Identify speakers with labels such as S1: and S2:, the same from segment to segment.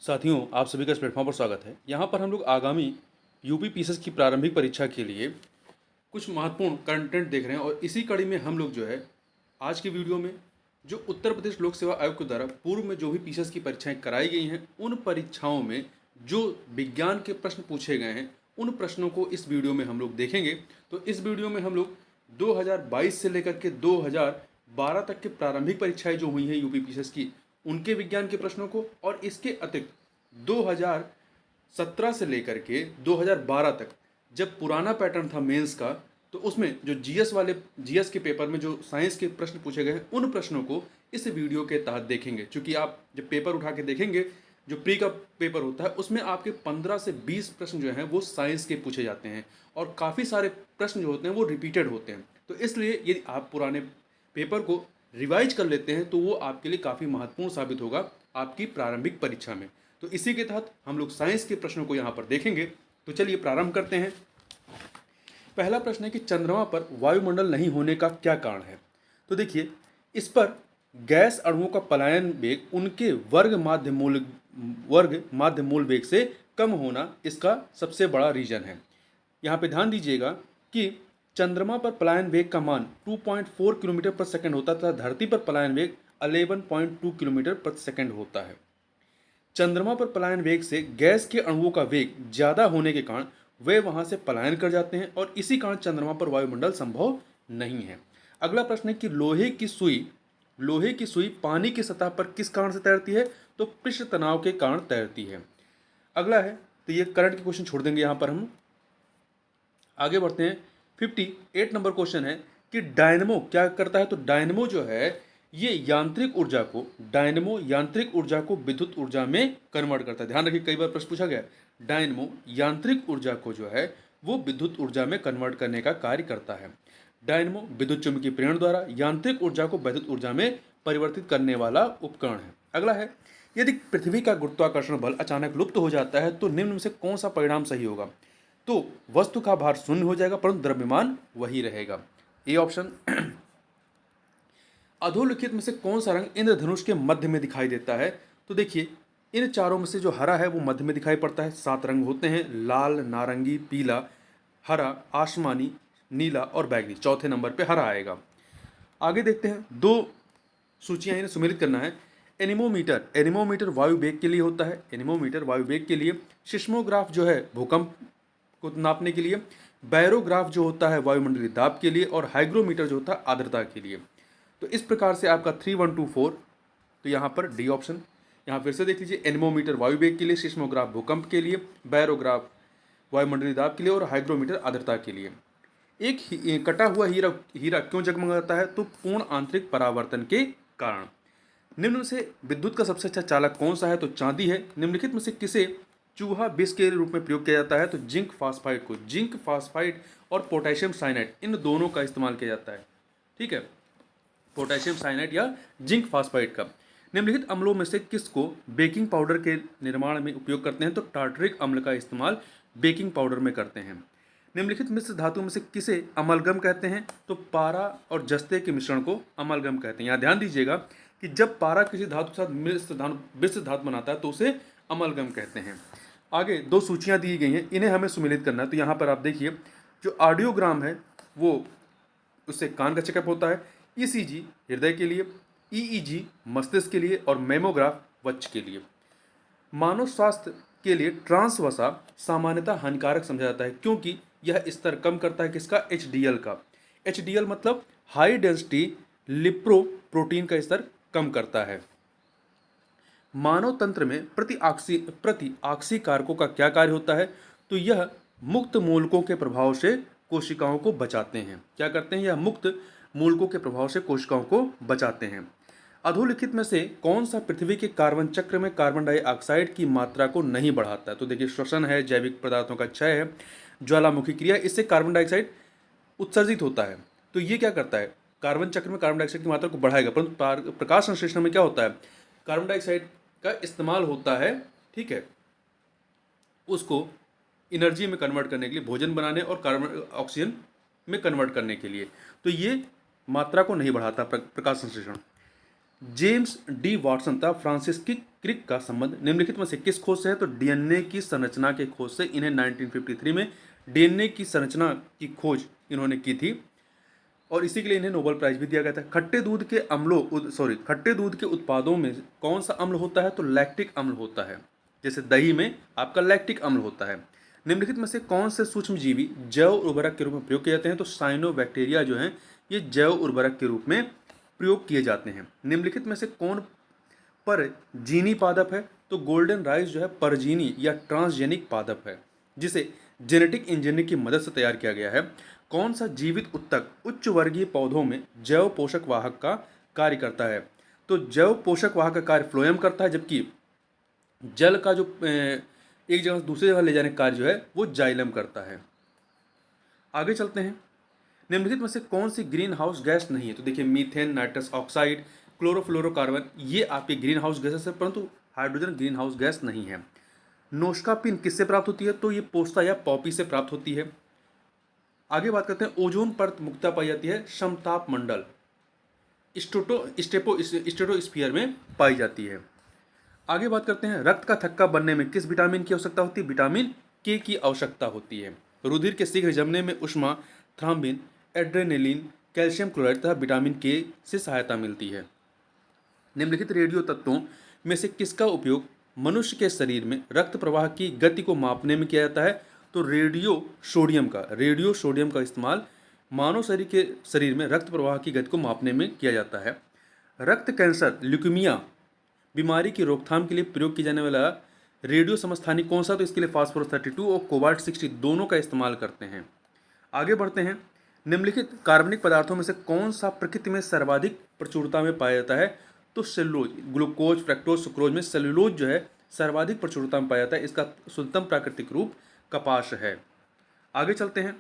S1: साथियों, आप सभी का इस प्लेटफॉर्म पर स्वागत है। यहाँ पर हम लोग आगामी यूपी पीसीएस की प्रारंभिक परीक्षा के लिए कुछ महत्वपूर्ण कंटेंट देख रहे हैं और इसी कड़ी में हम लोग जो है आज की वीडियो में जो उत्तर प्रदेश लोक सेवा आयोग के द्वारा पूर्व में जो भी पीसीएस की परीक्षाएं कराई गई हैं, उन परीक्षाओं में जो विज्ञान के प्रश्न पूछे गए हैं, उन प्रश्नों को इस वीडियो में हम लोग देखेंगे। तो इस वीडियो में हम लोग 2022 से लेकर के 2012 तक के प्रारंभिक परीक्षाएं जो हुई हैं यूपी पीसीएस की, उनके विज्ञान के प्रश्नों को और इसके अतिरिक्त 2017 से लेकर के 2012 तक जब पुराना पैटर्न था मेंस का, तो उसमें जो जीएस के पेपर में जो साइंस के प्रश्न पूछे गए हैं, उन प्रश्नों को इस वीडियो के तहत देखेंगे। क्योंकि आप जब पेपर उठा के देखेंगे, जो प्री का पेपर होता है, उसमें आपके 15 से 20 प्रश्न जो हैं वो साइंस के पूछे जाते हैं और काफ़ी सारे प्रश्न जो होते हैं वो रिपीटेड होते हैं। तो इसलिए यदि आप पुराने पेपर को रिवाइज कर लेते हैं तो वो आपके लिए काफ़ी महत्वपूर्ण साबित होगा आपकी प्रारंभिक परीक्षा में। तो इसी के तहत हम लोग साइंस के प्रश्नों को यहाँ पर देखेंगे। तो चलिए प्रारंभ करते हैं। पहला प्रश्न है कि चंद्रमा पर वायुमंडल नहीं होने का क्या कारण है। तो देखिए, इस पर गैस अणुओं का पलायन वेग उनके वर्ग माध्य मूल वेग से कम होना इसका सबसे बड़ा रीजन है। यहाँ पे ध्यान दीजिएगा कि चंद्रमा पर पलायन वेग का मान 2.4 किलोमीटर प्रति सेकंड होता तथा धरती पर पलायन वेग 11.2 किलोमीटर प्रति सेकंड होता है। चंद्रमा पर पलायन वेग से गैस के अणुओं का वेग ज्यादा होने के कारण वे वहां से पलायन कर जाते हैं और इसी कारण चंद्रमा पर वायुमंडल संभव नहीं है। अगला प्रश्न है कि लोहे की सुई पानी की सतह पर किस कारण से तैरती है। तो पृष्ठ तनाव के कारण तैरती है। अगला है, तो ये करंट के क्वेश्चन छोड़ देंगे, यहाँ पर हम आगे बढ़ते हैं। 58 नंबर क्वेश्चन है कि डायनमो क्या करता है। तो डायनमो जो है ये यांत्रिक ऊर्जा को विद्युत ऊर्जा में कन्वर्ट करता है। ध्यान रखिए, कई बार प्रश्न पूछा गया, डायनमो यांत्रिक ऊर्जा को जो है वो विद्युत ऊर्जा में कन्वर्ट करने का कार्य करता है। डायनमो विद्युत चुम्बकीय प्रेरण द्वारा यांत्रिक ऊर्जा को विद्युत ऊर्जा में परिवर्तित करने वाला उपकरण है। अगला है, यदि पृथ्वी का गुरुत्वाकर्षण बल अचानक लुप्त हो जाता है तो निम्न में से कौन सा परिणाम सही होगा। तो वस्तु का भार शून्य हो जाएगा परंतु द्रव्यमान वही रहेगा। A option. अधोलिखित में से कौन सा रंग इंद्रधनुष के मध्य में दिखाई देता है। तो देखिए, इन चारों में से जो हरा है वो मध्य में दिखाई पड़ता है। 7 रंग होते हैं, लाल, नारंगी, पीला, हरा, आसमानी, नीला और बैगनी। चौथे नंबर पे हरा आएगा। आगे देखते हैं, 2 सूचियां इन्हें सुमेलित करना है। एनीमोमीटर वायु वेग के लिए होता है। एनीमोमीटर वायु वेग के लिए। सिस्मोग्राफ जो है भूकंप को नापने के लिए। बैरोग्राफ जो होता है वायुमंडलीय दाब के लिए। और हाइग्रोमीटर जो होता है आर्द्रता के लिए। तो इस प्रकार से आपका 3, 1, 2, 4, तो यहाँ पर डी ऑप्शन। यहाँ फिर से देख लीजिए, एनीमोमीटर वायु वेग के लिए, सिस्मोग्राफ भूकंप के लिए, बैरोग्राफ वायुमंडलीय दाब के लिए और हाइग्रोमीटर आर्द्रता के लिए। एक कटा हुआ हीरा क्यों जगमगाता है। तो पूर्ण आंतरिक परावर्तन के कारण। निम्न में से विद्युत का सबसे अच्छा चालक कौन सा है। तो चांदी है। निम्नलिखित में से किसे चूहा विष के रूप में प्रयोग किया जाता है। तो जिंक फास्फाइड और पोटेशियम साइनाइड, इन दोनों का इस्तेमाल किया जाता है। ठीक है, पोटेशियम साइनाइड या जिंक फास्फाइड का। निम्नलिखित अम्लों में से किसको बेकिंग पाउडर के निर्माण में उपयोग करते हैं। तो टार्टरिक अम्ल का इस्तेमाल बेकिंग पाउडर में करते हैं। निम्नलिखित मिश्र धातु में से किसे अमलगम कहते हैं। तो पारा और जस्ते के मिश्रण को अमलगम कहते हैं। यहाँ ध्यान दीजिएगा कि जब पारा किसी धातु के साथ मिश्र धातु बनाता है तो उसे अमलगम कहते हैं। आगे 2 सूचियाँ दी गई हैं, इन्हें हमें सुमेलित करना है। तो यहाँ पर आप देखिए, जो ऑडियोग्राम है वो उससे कान का चेकअप होता है। ईसीजी हृदय के लिए, ईईजी मस्तिष्क के लिए और मेमोग्राफ वक्ष के लिए। मानव स्वास्थ्य के लिए ट्रांस वसा सामान्यतः हानिकारक समझा जाता है क्योंकि यह स्तर कम करता है किसका, एचडीएल का। एचडीएल मतलब हाई डेंसिटी लिप्रोप्रोटीन का स्तर कम करता है। मानव तंत्र में प्रति ऑक्सी कारकों का क्या कार्य होता है। तो यह मुक्त मूलकों के प्रभाव से कोशिकाओं को बचाते हैं। क्या करते हैं, यह मुक्त मूलकों के प्रभाव से कोशिकाओं को बचाते हैं। अधोलिखित में से कौन सा पृथ्वी के कार्बन चक्र में कार्बन डाइऑक्साइड की मात्रा को नहीं बढ़ाता है। तो देखिए, श्वसन है, जैविक पदार्थों का क्षय है, ज्वालामुखी क्रिया, इससे कार्बन डाइऑक्साइड उत्सर्जित होता है। तो ये क्या करता है, कार्बन चक्र में कार्बन डाइऑक्साइड की मात्रा को बढ़ाएगा। परंतु प्रकाश संश्लेषण में क्या होता है, कार्बन डाइऑक्साइड का इस्तेमाल होता है, ठीक है, उसको एनर्जी में कन्वर्ट करने के लिए, भोजन बनाने और कार्बन ऑक्सीजन में कन्वर्ट करने के लिए। तो ये मात्रा को नहीं बढ़ाता प्रकाश संश्लेषण। जेम्स डी वाटसन तथा फ्रांसिस क्रिक का संबंध निम्नलिखित में से किस खोज से है? तो डीएनए की संरचना के खोज से। इन्हें 1953 में डीएनए की संरचना की खोज इन्होंने की थी और इसी के लिए इन्हें नोबेल प्राइज भी दिया गया था। खट्टे दूध के उत्पादों में कौन सा अम्ल होता है? तो लैक्टिक अम्ल होता है। जैसे दही में आपका लैक्टिक अम्ल होता है। निम्नलिखित में से कौन से सूक्ष्म जीवी जैव उर्वरक के रूप में प्रयोग किए जाते हैं? तो साइनोबैक्टीरिया जो हैं ये जैव उर्वरक के रूप में प्रयोग किए जाते हैं। निम्नलिखित में से कौन परजीवी पादप है? तो गोल्डन राइस जो है परजीवी या ट्रांसजेनिक पादप है जिसे जेनेटिक इंजीनियरिंग की मदद से तैयार किया गया है। कौन सा जीवित ऊतक उच्च वर्गीय पौधों में जैव पोषक वाहक का कार्य करता है? तो जैव पोषक वाहक का कार्य फ्लोएम करता है, जबकि जल का जो एक जगह से दूसरी जगह ले जाने का कार्य जो है वो जाइलम करता है। आगे चलते हैं। निम्नलिखित में से कौन सी ग्रीन हाउस गैस नहीं है? तो देखिए मीथेन, नाइट्रस ऑक्साइड, क्लोरोफ्लोरोकार्बन ये आपके ग्रीन हाउस गैसेस है, परंतु हाइड्रोजन ग्रीन हाउस गैस नहीं है। नोस्कापिन किससे प्राप्त होती है? तो ये पोस्ता या पॉपी से प्राप्त होती है। आगे बात करते हैं। ओजोन परत मुख्यतः पाई जाती है समताप मंडल स्ट्रेटोस्फीयर में पाई जाती है। आगे बात करते हैं। रक्त का थक्का बनने में किस विटामिन की आवश्यकता होती है? विटामिन के की आवश्यकता होती है। रुधिर के शीघ्र जमने में उष्मा, थ्राम्बिन, एड्रेनेलिन, कैल्शियम क्लोराइड तथा विटामिन के से सहायता मिलती है। निम्नलिखित रेडियो तत्वों में से किसका उपयोग मनुष्य के शरीर में रक्त प्रवाह की गति को मापने में किया जाता है? तो रेडियो सोडियम का इस्तेमाल मानव शरीर में रक्त प्रवाह की गति को मापने में किया जाता है। रक्त कैंसर, ल्यूकीमिया बीमारी की रोकथाम के लिए प्रयोग किया जाने वाला रेडियो समस्थानिक कौन सा? तो इसके लिए फास्फोरस 32 और कोबाल्ट 60 दोनों का इस्तेमाल करते हैं। आगे बढ़ते हैं। निम्नलिखित कार्बनिक पदार्थों में से कौन सा प्रकृति में सर्वाधिक प्रचुरता में पाया जाता है? तो सेलुलोज, ग्लूकोज, फ्रक्टोज, सुक्रोज में सेलुलोज जो है सर्वाधिक प्रचुरता में पाया जाता है। इसका शुद्धतम प्राकृतिक रूप कपास है। आगे चलते हैं।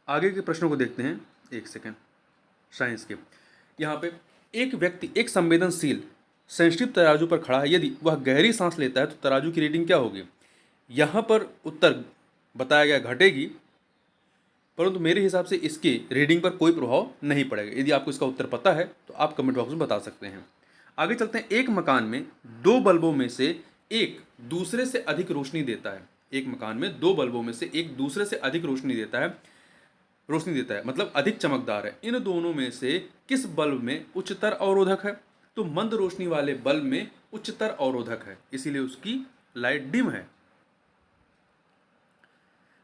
S1: आगे के प्रश्नों को देखते हैं। एक सेकेंड, साइंस के यहाँ पे एक व्यक्ति एक संवेदनशील सेंसिटिव तराजू पर खड़ा है। यदि वह गहरी सांस लेता है तो तराजू की रीडिंग क्या होगी? यहाँ पर उत्तर बताया गया घटेगी, परंतु मेरे हिसाब से इसके रीडिंग पर कोई प्रभाव नहीं पड़ेगा। यदि आपको इसका उत्तर पता है तो आप कमेंट बॉक्स में बता सकते हैं। आगे चलते हैं। एक मकान में दो बल्बों में से एक दूसरे से अधिक रोशनी देता है। एक मकान में दो बल्बों में से एक दूसरे से अधिक रोशनी देता है, मतलब अधिक चमकदार है। इन दोनों में से किस बल्ब में उच्चतर अवरोधक है? तो मंद रोशनी वाले बल्ब में उच्चतर अवरोधक है, इसीलिए उसकी लाइट डिम है।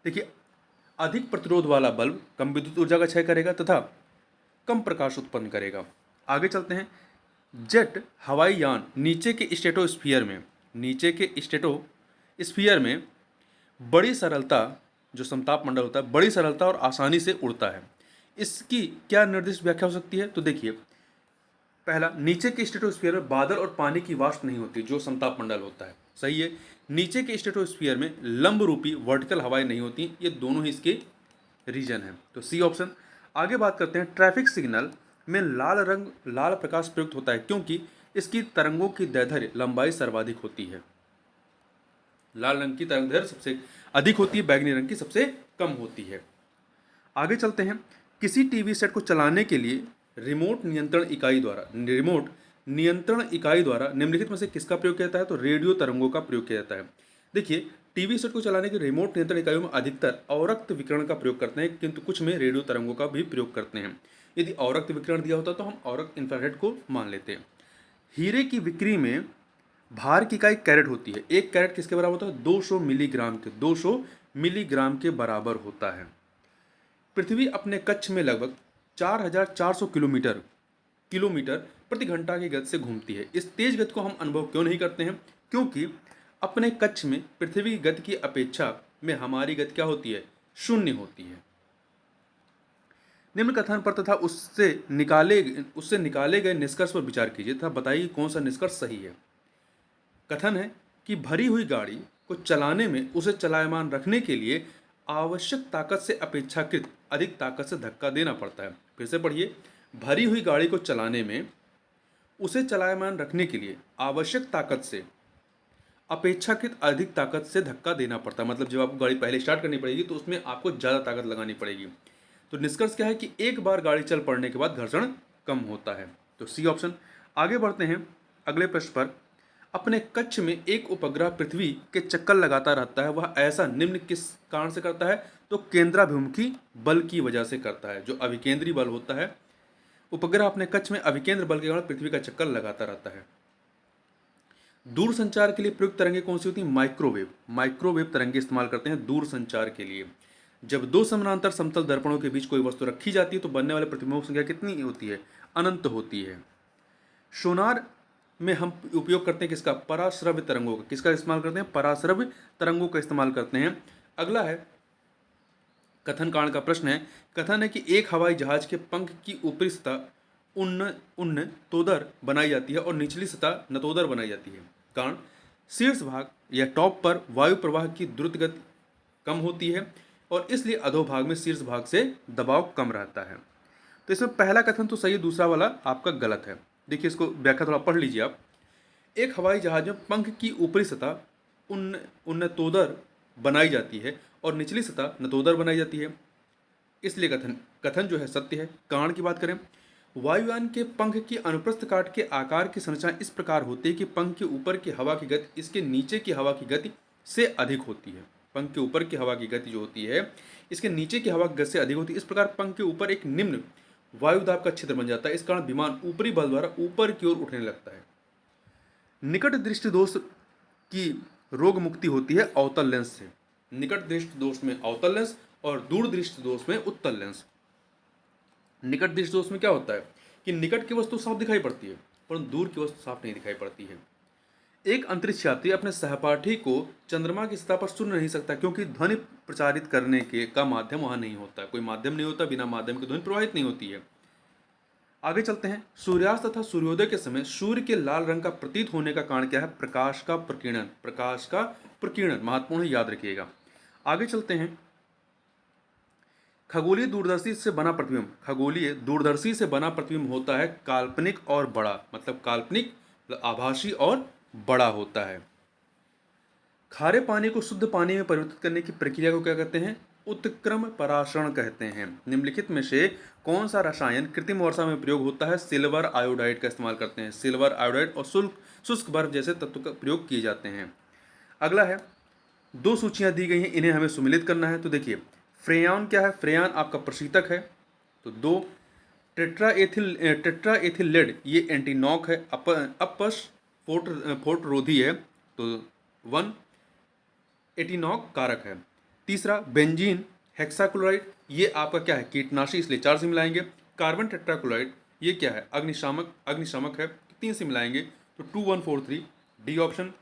S1: देखिए, अधिक प्रतिरोध वाला बल्ब कम विद्युत ऊर्जा का क्षय करेगा तथा कम प्रकाश उत्पन्न करेगा। आगे चलते हैं। जेट हवाई यान नीचे के स्टेटोस्फीयर में बड़ी सरलता, जो समताप मंडल होता है, बड़ी सरलता और आसानी से उड़ता है। इसकी क्या निर्दिष्ट व्याख्या हो सकती है? तो देखिए, पहला, नीचे के स्ट्रेटोस्फीयर में बादल और पानी की वाष्प नहीं होती, जो समताप मंडल होता है। सही है। नीचे के स्ट्रेटोस्फीयर में लंब रूपी वर्टिकल हवाएं नहीं होती। ये दोनों ही इसके रीजन है, तो सी ऑप्शन। आगे बात करते हैं। ट्रैफिक सिग्नल में लाल प्रकाश प्रयुक्त होता है क्योंकि इसकी तरंगों की दैर्ध्य लंबाई सर्वाधिक होती है। लाल रंग की तरंग दैर्ध्य सबसे अधिक होती है, बैगनी रंग की सबसे कम होती है। आगे चलते हैं। किसी टीवी सेट को चलाने के लिए रिमोट नियंत्रण इकाई द्वारा निम्नलिखित में से किसका प्रयोग किया जाता है? तो रेडियो तरंगों का प्रयोग किया जाता है। देखिए, टीवी सेट को चलाने के रिमोट नियंत्रण इकाइयों में अधिकतर अवरक्त विकिरण का प्रयोग करते हैं, किंतु कुछ में रेडियो तरंगों का भी प्रयोग करते हैं। यदि अवरक्त विकिरण दिया होता तो हम अवरक्त इंफ्रारेड को मान लेते हैं। हीरे की बिक्री में भार की इकाई कैरेट होती है। एक कैरेट किसके बराबर होता है? 200 मिलीग्राम के बराबर होता है। पृथ्वी अपने कक्ष में लगभग 4400 किलोमीटर प्रति घंटा की गति से घूमती है। इस तेज गति को हम अनुभव क्यों नहीं करते हैं? क्योंकि अपने कक्ष में पृथ्वी की गति की अपेक्षा में हमारी गति क्या होती है? शून्य होती है। निम्न कथन पर तथा उससे निकाले गए निष्कर्ष पर विचार कीजिए तथा बताइए कौन सा निष्कर्ष सही है। कथन है कि भरी हुई गाड़ी को चलाने में उसे चलायमान रखने के लिए आवश्यक ताकत से अपेक्षाकृत अधिक ताकत से धक्का देना पड़ता है। फिर से पढ़िए। भरी हुई गाड़ी को चलाने में उसे चलायमान रखने के लिए आवश्यक ताकत से अपेक्षाकृत अधिक ताकत से धक्का देना पड़ता है। मतलब जब आपको गाड़ी पहले स्टार्ट करनी पड़ेगी तो उसमें आपको ज़्यादा ताकत लगानी पड़ेगी। तो निष्कर्ष क्या है कि एक बार गाड़ी चल पड़ने के बाद घर्षण कम होता है। तो सी ऑप्शन। आगे बढ़ते हैं अगले प्रश्न पर। अपने कक्ष में एक उपग्रह पृथ्वी के चक्कर लगाता रहता है, वह ऐसा निम्न किस कारण से करता है? तो केंद्राभिमुखी बल की वजह से करता है। जो अभिकेंद्री बल होता है, उपग्रह अपने कक्ष में अभिकेंद्र बल के कारण पृथ्वी का चक्कर लगाता रहता है। दूर संचार के लिए प्रयुक्त तरंगे कौन सी होती हैं? माइक्रोवेव। माइक्रोवेव तरंगे इस्तेमाल करते हैं दूर संचार के लिए। जब दो समानांतर समतल दर्पणों के बीच कोई वस्तु रखी जाती है तो बनने वाले प्रतिबिंबों की संख्या कितनी होती है? अनंत होती है। सोनार में हम उपयोग करते हैं किसका? पराश्रव्य तरंगों का। किसका इस्तेमाल करते हैं? पराश्रव्य तरंगों का इस्तेमाल करते हैं। अगला है कथन कांड का प्रश्न है। कथन है कि एक हवाई जहाज के पंख की ऊपरी सतह उन्न तोदर बनाई जाती है और निचली सतह नतोदर बनाई जाती है। कारण, शीर्ष भाग या टॉप पर वायु प्रवाह की द्रुत गति कम होती है और इसलिए अधोभाग में शीर्ष भाग से दबाव कम रहता है। तो इसमें पहला कथन तो सही है, दूसरा वाला आपका गलत है। देखिए इसको व्याख्या थोड़ा पढ़ लीजिए आप। एक हवाई जहाज में पंख की ऊपरी सतह उन्नतोदर बनाई जाती है और निचली सतह नतोदर बनाई जाती है, इसलिए कथन जो है सत्य है। कारण की बात करें, वायुयान के पंख की अनुप्रस्थ काट के आकार की संरचना इस प्रकार होती है कि पंख के ऊपर की हवा की गति इसके नीचे की हवा की गति से अधिक होती है। पंख के ऊपर की हवा की गति जो होती है इसके नीचे की हवा की गति से अधिक होती है। इस प्रकार पंख के ऊपर एक निम्न वायुदाब का क्षेत्र बन जाता है। इस कारण विमान ऊपरी बल द्वारा ऊपर की ओर उठने लगता है। निकट दृष्टि दोष की रोग मुक्ति होती है अवतल लेंस से। निकट दृष्टि दोष में अवतल लेंस और दूर दृष्टि दोष में उत्तल लेंस। निकट दृष्टि दोष में क्या होता है कि निकट की वस्तु साफ दिखाई पड़ती है परंतु दूर की वस्तु साफ नहीं दिखाई पड़ती है। एक अंतरिक्ष यात्री अपने सहपाठी को चंद्रमा की सतह पर सुन नहीं सकता क्योंकि ध्वनि प्रचारित करने के का माध्यम वहां नहीं होता। कोई माध्यम नहीं होता, बिना माध्यम के ध्वनि प्रवाहित नहीं होती है। आगे चलते हैं। सूर्यास्त तथा सूर्योदय के समय सूर्य के लाल रंग का प्रतीत होने का कारण क्या है? प्रकाश का प्रकीर्णन। प्रकाश का प्रकीर्णन महत्वपूर्ण है, याद रखिएगा। आगे चलते हैं। खगोलीय दूरदर्शी से बना प्रतिबिंब, खगोलीय दूरदर्शी से बना प्रतिबिंब होता है काल्पनिक और बड़ा, मतलब काल्पनिक आभासी और बड़ा होता है। खारे पानी को शुद्ध पानी में परिवर्तित करने की प्रक्रिया को क्या कहते हैं? उत्क्रम पराशरण कहते हैं। निम्नलिखित में से कौन सा रसायन कृत्रिम वर्षा में प्रयोग होता है? सिल्वर आयोडाइड का इस्तेमाल करते हैं। सिल्वर आयोडाइड और शुष्क बर्फ जैसे तत्व का प्रयोग किए जाते हैं। अगला है, दो सूचियां दी गई हैं, इन्हें हमें सुमेलित करना है। तो देखिए फ्रेयान क्या है? फ्रेयान आपका प्रशीतक है। तो 2 टेट्राएथिल लेड ये एंटीनॉक है, अपश फोटरोधी है। तो 1 एटीनॉक कारक है। तीसरा बेंजीन हेक्साक्लोराइड ये आपका क्या है? कीटनाशी, इसलिए 4 से मिलाएंगे। कार्बन टेट्राक्लोराइड ये क्या है? अग्निशामक है, 3 से मिलाएंगे तो 2 1 4 3 डी ऑप्शन।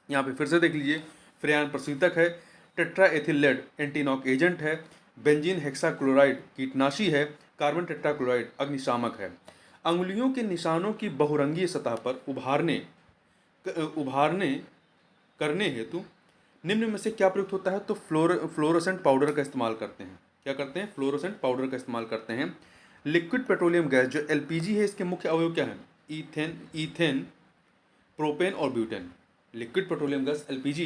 S1: यहाँ पे फिर से देख लीजिए, फ्रेयान प्रशीतक है, टेट्राएथिल लेड एंटीनॉक एजेंट है, बेंजीन हेक्साक्लोराइड कीटनाशी है, कार्बन टेट्राक्लोराइड अग्निशामक है। अंगुलियों के निशानों की बहुरंगीय सतह पर उभारने करने हेतु निम्न में से क्या प्रयुक्त होता है? तो फ्लोरोसेंट पाउडर का इस्तेमाल करते हैं। क्या करते हैं? फ्लोरोसेंट पाउडर का इस्तेमाल करते हैं। लिक्विड पेट्रोलियम गैस जो एलपीजी है, इसके मुख्य अवयव क्या है? ईथेन, प्रोपेन और butane. Liquid petroleum gas LPG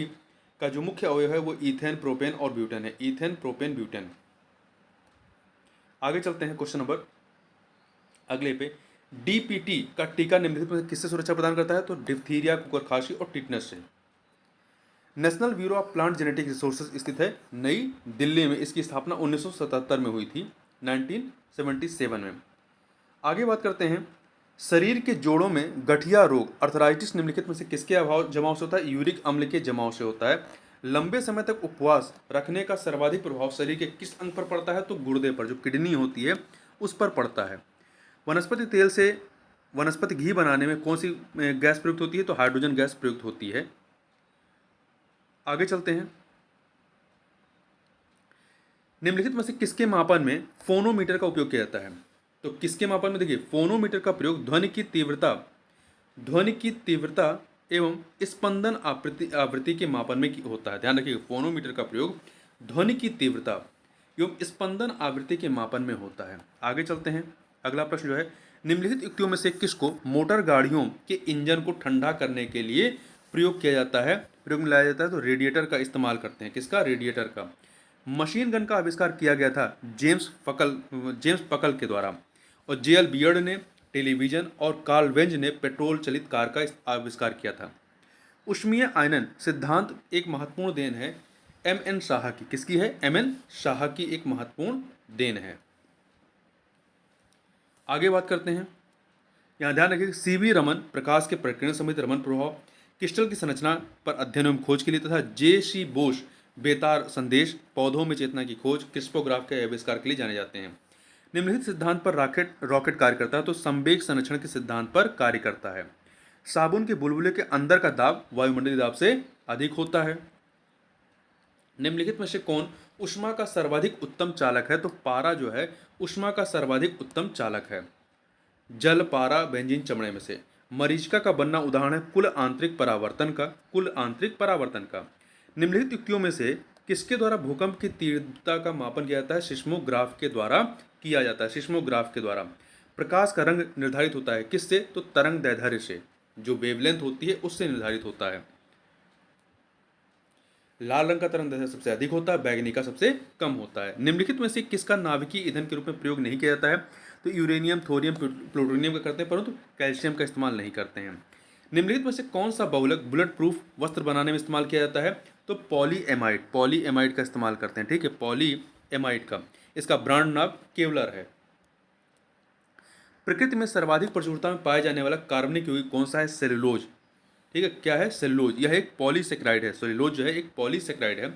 S1: का जो मुख्य अवयव है वो ईथेन, प्रोपेन और ब्यूटेन है। Ethane, propane, butane. आगे चलते हैं क्वेश्चन नंबर अगले पे। डीपीटी का टीका निम्नलिखित में किससे सुरक्षा प्रदान करता है? तो डिप्थीरिया, कुकर खांसी और टिटनस से। National bureau of plant genetic resources स्थित है नई दिल्ली में। इसकी स्थापना 1977 में हुई थी, 1977 में। आगे बात करते हैं। शरीर के जोड़ों में गठिया रोग अर्थराइटिस निम्नलिखित में से किसके जमाव से होता है? यूरिक अम्ल के जमाव से होता है। लंबे समय तक उपवास रखने का सर्वाधिक प्रभाव शरीर के किस अंग पर पड़ता है? तो गुर्दे पर, जो किडनी होती है उस पर पड़ता है। वनस्पति तेल से वनस्पति घी बनाने में कौन सी गैस प्रयुक्त होती है? तो हाइड्रोजन गैस प्रयुक्त होती है। आगे चलते हैं। निम्नलिखित में से किसके मापन में फोनोमीटर का उपयोग किया जाता है? तो किसके मापन में? देखिए फोनोमीटर का प्रयोग ध्वनि की तीव्रता एवं स्पंदन आवृत्ति के मापन में होता है। ध्यान रखिए, फोनोमीटर का प्रयोग ध्वनि की तीव्रता एवं स्पंदन आवृत्ति के मापन में होता है। आगे चलते हैं। अगला प्रश्न जो है, निम्नलिखित युक्तियों में से किसको मोटर गाड़ियों के इंजन को ठंडा करने के लिए प्रयोग किया जाता है? प्रयोग में लाया जाता है तो रेडिएटर का इस्तेमाल करते हैं। किसका? रेडिएटर का। मशीन गन का आविष्कार किया गया था जेम्स पकल के द्वारा और जेएल बियर्ड ने टेलीविजन और कार्ल वेंज ने पेट्रोल चलित कार का आविष्कार किया था। ऊष्मीय आयनन सिद्धांत एक महत्वपूर्ण देन है एम एन शाह की। किसकी है? एम एन शाह की एक महत्वपूर्ण देन है। आगे बात करते हैं। यहाँ ध्यान रखिए सीवी रमन प्रकाश के प्रकीर्णन समेत रमन प्रभाव, क्रिस्टल की संरचना पर अध्ययन एवं खोज के लिए, तथा जे सी बोस बेतार संदेश, पौधों में चेतना की खोज, क्रिस्पोग्राफ के आविष्कार के लिए जाने जाते हैं। निम्नलिखित सिद्धांत पर रॉकेट कार्य करता है तो संवेग संरक्षण के सिद्धांत पर कार्य करता है। साबुन के बुलबुले के अंदर का दाब वायुमंडलीय दाब से अधिक होता है। निम्नलिखित में से कौन ऊष्मा का सर्वाधिक उत्तम चालक है? तो पारा जो है ऊष्मा का सर्वाधिक उत्तम चालक है। जल, पारा, बेंजीन चमड़े में से। मरीचिका का बनना उदाहरण है कुल आंतरिक परावर्तन का। निम्नलिखित युक्तियों में से किसके द्वारा भूकंप की तीव्रता का मापन किया जाता है? सिस्मोग्राफ के द्वारा किया जाता है। सिस्मोग्राफ के द्वारा प्रकाश का रंग निर्धारित होता है किससे? तो तरंग दैर्ध्य से, जो वेवलेंथ होती है उससे निर्धारित होता है। लाल रंग का तरंग दैर्ध्य सबसे अधिक होता है, बैगनी का सबसे कम होता है। निम्नलिखित में से किसका नाभिकीय ईंधन के रूप में प्रयोग नहीं किया जाता है? तो यूरेनियम, थोरियम, प्लूटोनियम का करते हैं, परंतु कैल्शियम का इस्तेमाल नहीं करते हैं। निम्नलिखित में से कौन सा बहुलक बुलेट प्रूफ वस्त्र बनाने में इस्तेमाल किया जाता है? तो पॉलीएमाइड का इस्तेमाल करते हैं। ठीक है, पॉलीएमाइड का, इसका ब्रांड नाम केवलर है। प्रकृति में सर्वाधिक प्रचुरता में पाया जाने वाला कार्बनिक यौगिक कौन सा है? सेलुलोज। ठीक है, क्या है? सेलुलोज। यह एक पॉलीसेक्राइड है। सेलुलोज जो है एक पॉलीसेक्राइड है।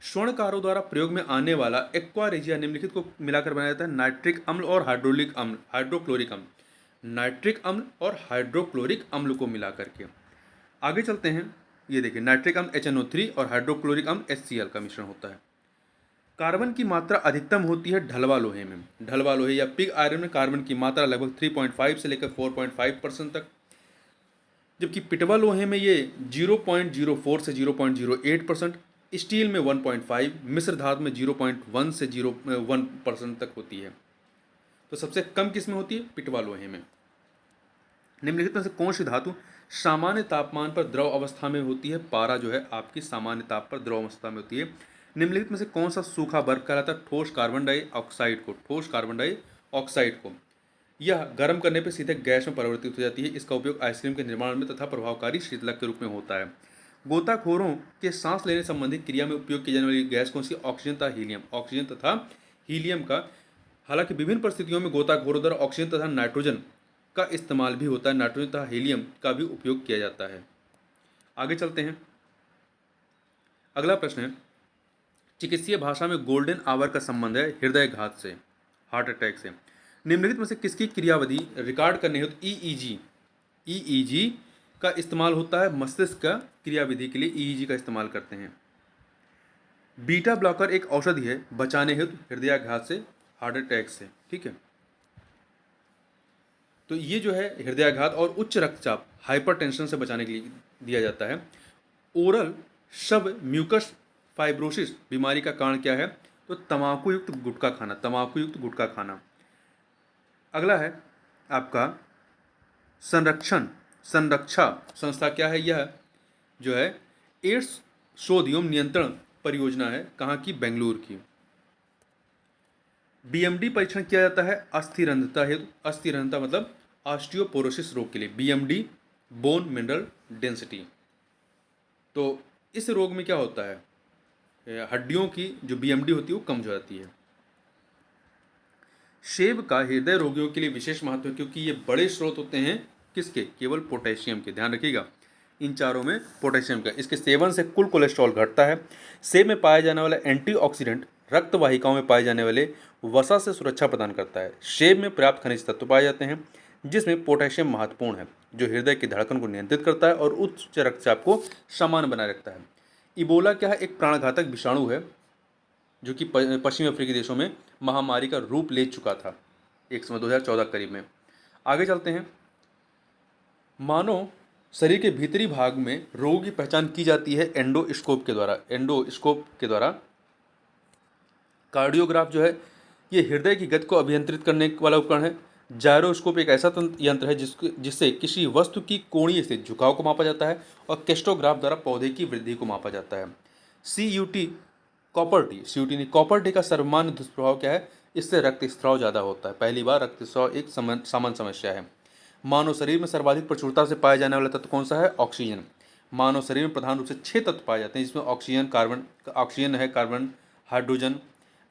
S1: स्वर्णकारों द्वारा प्रयोग में आने वाला एक्वा रेजिया निम्नलिखित को मिलाकर बनाया जाता है नाइट्रिक अम्ल और हाइड्रोक्लोरिक अम्ल। नाइट्रिक अम्ल और हाइड्रोक्लोरिक अम्ल को मिलाकर के। आगे चलते हैं। ये देखिए नाइट्रिक अम्ल HNO3 और हाइड्रोक्लोरिक अम्ल HCl का मिश्रण होता है। कार्बन की मात्रा अधिकतम होती है ढलवा लोहे में। ढलवा लोहे या पिग आयरन में कार्बन की मात्रा लगभग 3.5 से लेकर 4.5% तक, जबकि पिटवा लोहे में ये 0.04 से 0.08%, स्टील में 1.5, मिश्र धातु में 0.1 से 0.1% तक होती है। तो सबसे कम किस में होती है? पिटवा लोहे में। निम्नलिखित में से कौन सी धातु सामान्य तापमान पर द्रव अवस्था में होती है? पारा जो है आपकी सामान्य ताप पर द्रव अवस्था में होती है। निम्नलिखित में से कौन सा सूखा बर्फ कहलाता है? ठोस कार्बन डाइऑक्साइड को। यह गर्म करने पर सीधे गैस में परिवर्तित हो जाती है। इसका उपयोग आइसक्रीम के निर्माण में तथा प्रभावकारी शीतलक के रूप में होता है। गोताखोरों के सांस लेने संबंधी क्रिया में उपयोग की जाने वाली गैस कौन सी? ऑक्सीजन तथा हीलियम का। हालांकि विभिन्न परिस्थितियों में गोताखोरों द्वारा ऑक्सीजन तथा नाइट्रोजन का इस्तेमाल भी होता है। नाइट्रोजन तथा हीलियम का भी उपयोग किया जाता है। आगे चलते हैं। अगला प्रश्न है, चिकित्सीय भाषा में गोल्डन आवर का संबंध है हृदयघात से, हार्ट अटैक से। निम्नलिखित में से किसकी क्रियाविधि रिकॉर्ड करने हेतु ईईजी का इस्तेमाल होता है? मस्तिष्क का क्रियाविधि के लिए ईईजी का इस्तेमाल करते हैं। बीटा ब्लॉकर एक औषधि है बचाने हेतु हृदयाघात से, हार्ट अटैक से। ठीक है, तो ये जो है हृदयाघात और उच्च रक्तचाप, हाइपरटेंशन से बचाने के लिए दिया जाता है। ओरल शव म्यूकस फाइब्रोसिस बीमारी का कारण क्या है? तो तंबाकू युक्त गुटखा खाना। अगला है आपका संरक्षा संस्था क्या है? यह जो है एड्स शोध एवं नियंत्रण परियोजना है। कहाँ की? बेंगलुरु की। बीएमडी परीक्षण किया जाता है अस्थिरंध्रता हेतु। अस्थिरंध्रता मतलब ऑस्टियोपोरोसिस रोग के लिए। BMD bone mineral density. तो इस रोग में क्या होता है? हड्डियों की जो बीएमडी होती है वो कम हो जाती है। सेब का हृदय रोगियों के लिए विशेष महत्व है क्योंकि ये बड़े स्रोत होते हैं किसके? केवल पोटेशियम के। ध्यान रखिएगा, इन चारों में पोटेशियम का। इसके सेवन से कुल कोलेस्ट्रॉल घटता है। सेब में पाया जाने वाला एंटीऑक्सीडेंट रक्त वाहिकाओं में पाए जाने वाले वसा से सुरक्षा प्रदान करता है। सेब में पर्याप्त खनिज तत्व पाए जाते हैं जिसमें पोटेशियम महत्वपूर्ण है, जो हृदय की धड़कन को नियंत्रित करता है और उच्च रक्तचाप को सामान्य बनाए रखता है। इबोला क्या है? एक प्राणघातक विषाणु है जो कि पश्चिमी अफ्रीकी देशों में महामारी का रूप ले चुका था एक समय 2014 करीब में। आगे चलते हैं। मानव शरीर के भीतरी भाग में रोग की पहचान की जाती है एंडोस्कोप के द्वारा। कार्डियोग्राफ जो है ये हृदय की गति को अभियंत्रित करने वाला उपकरण है। जायरोस्कोप एक ऐसा यंत्र है जिससे किसी वस्तु की कोणीय से झुकाव को मापा जाता है, और केस्टोग्राफ द्वारा पौधे की वृद्धि को मापा जाता है। कॉपर टी का सर्वमान्य दुष्प्रभाव क्या है? इससे रक्तस्राव ज़्यादा होता है। पहली बार रक्तस्राव एक सामान्य समस्या है। मानव शरीर में सर्वाधिक प्रचुरता से पाया जाने वाला तत्व कौन सा है? ऑक्सीजन। मानव शरीर में प्रधान रूप से 6 तत्व पाए जाते हैं, जिसमें ऑक्सीजन है, carbon, hydrogen,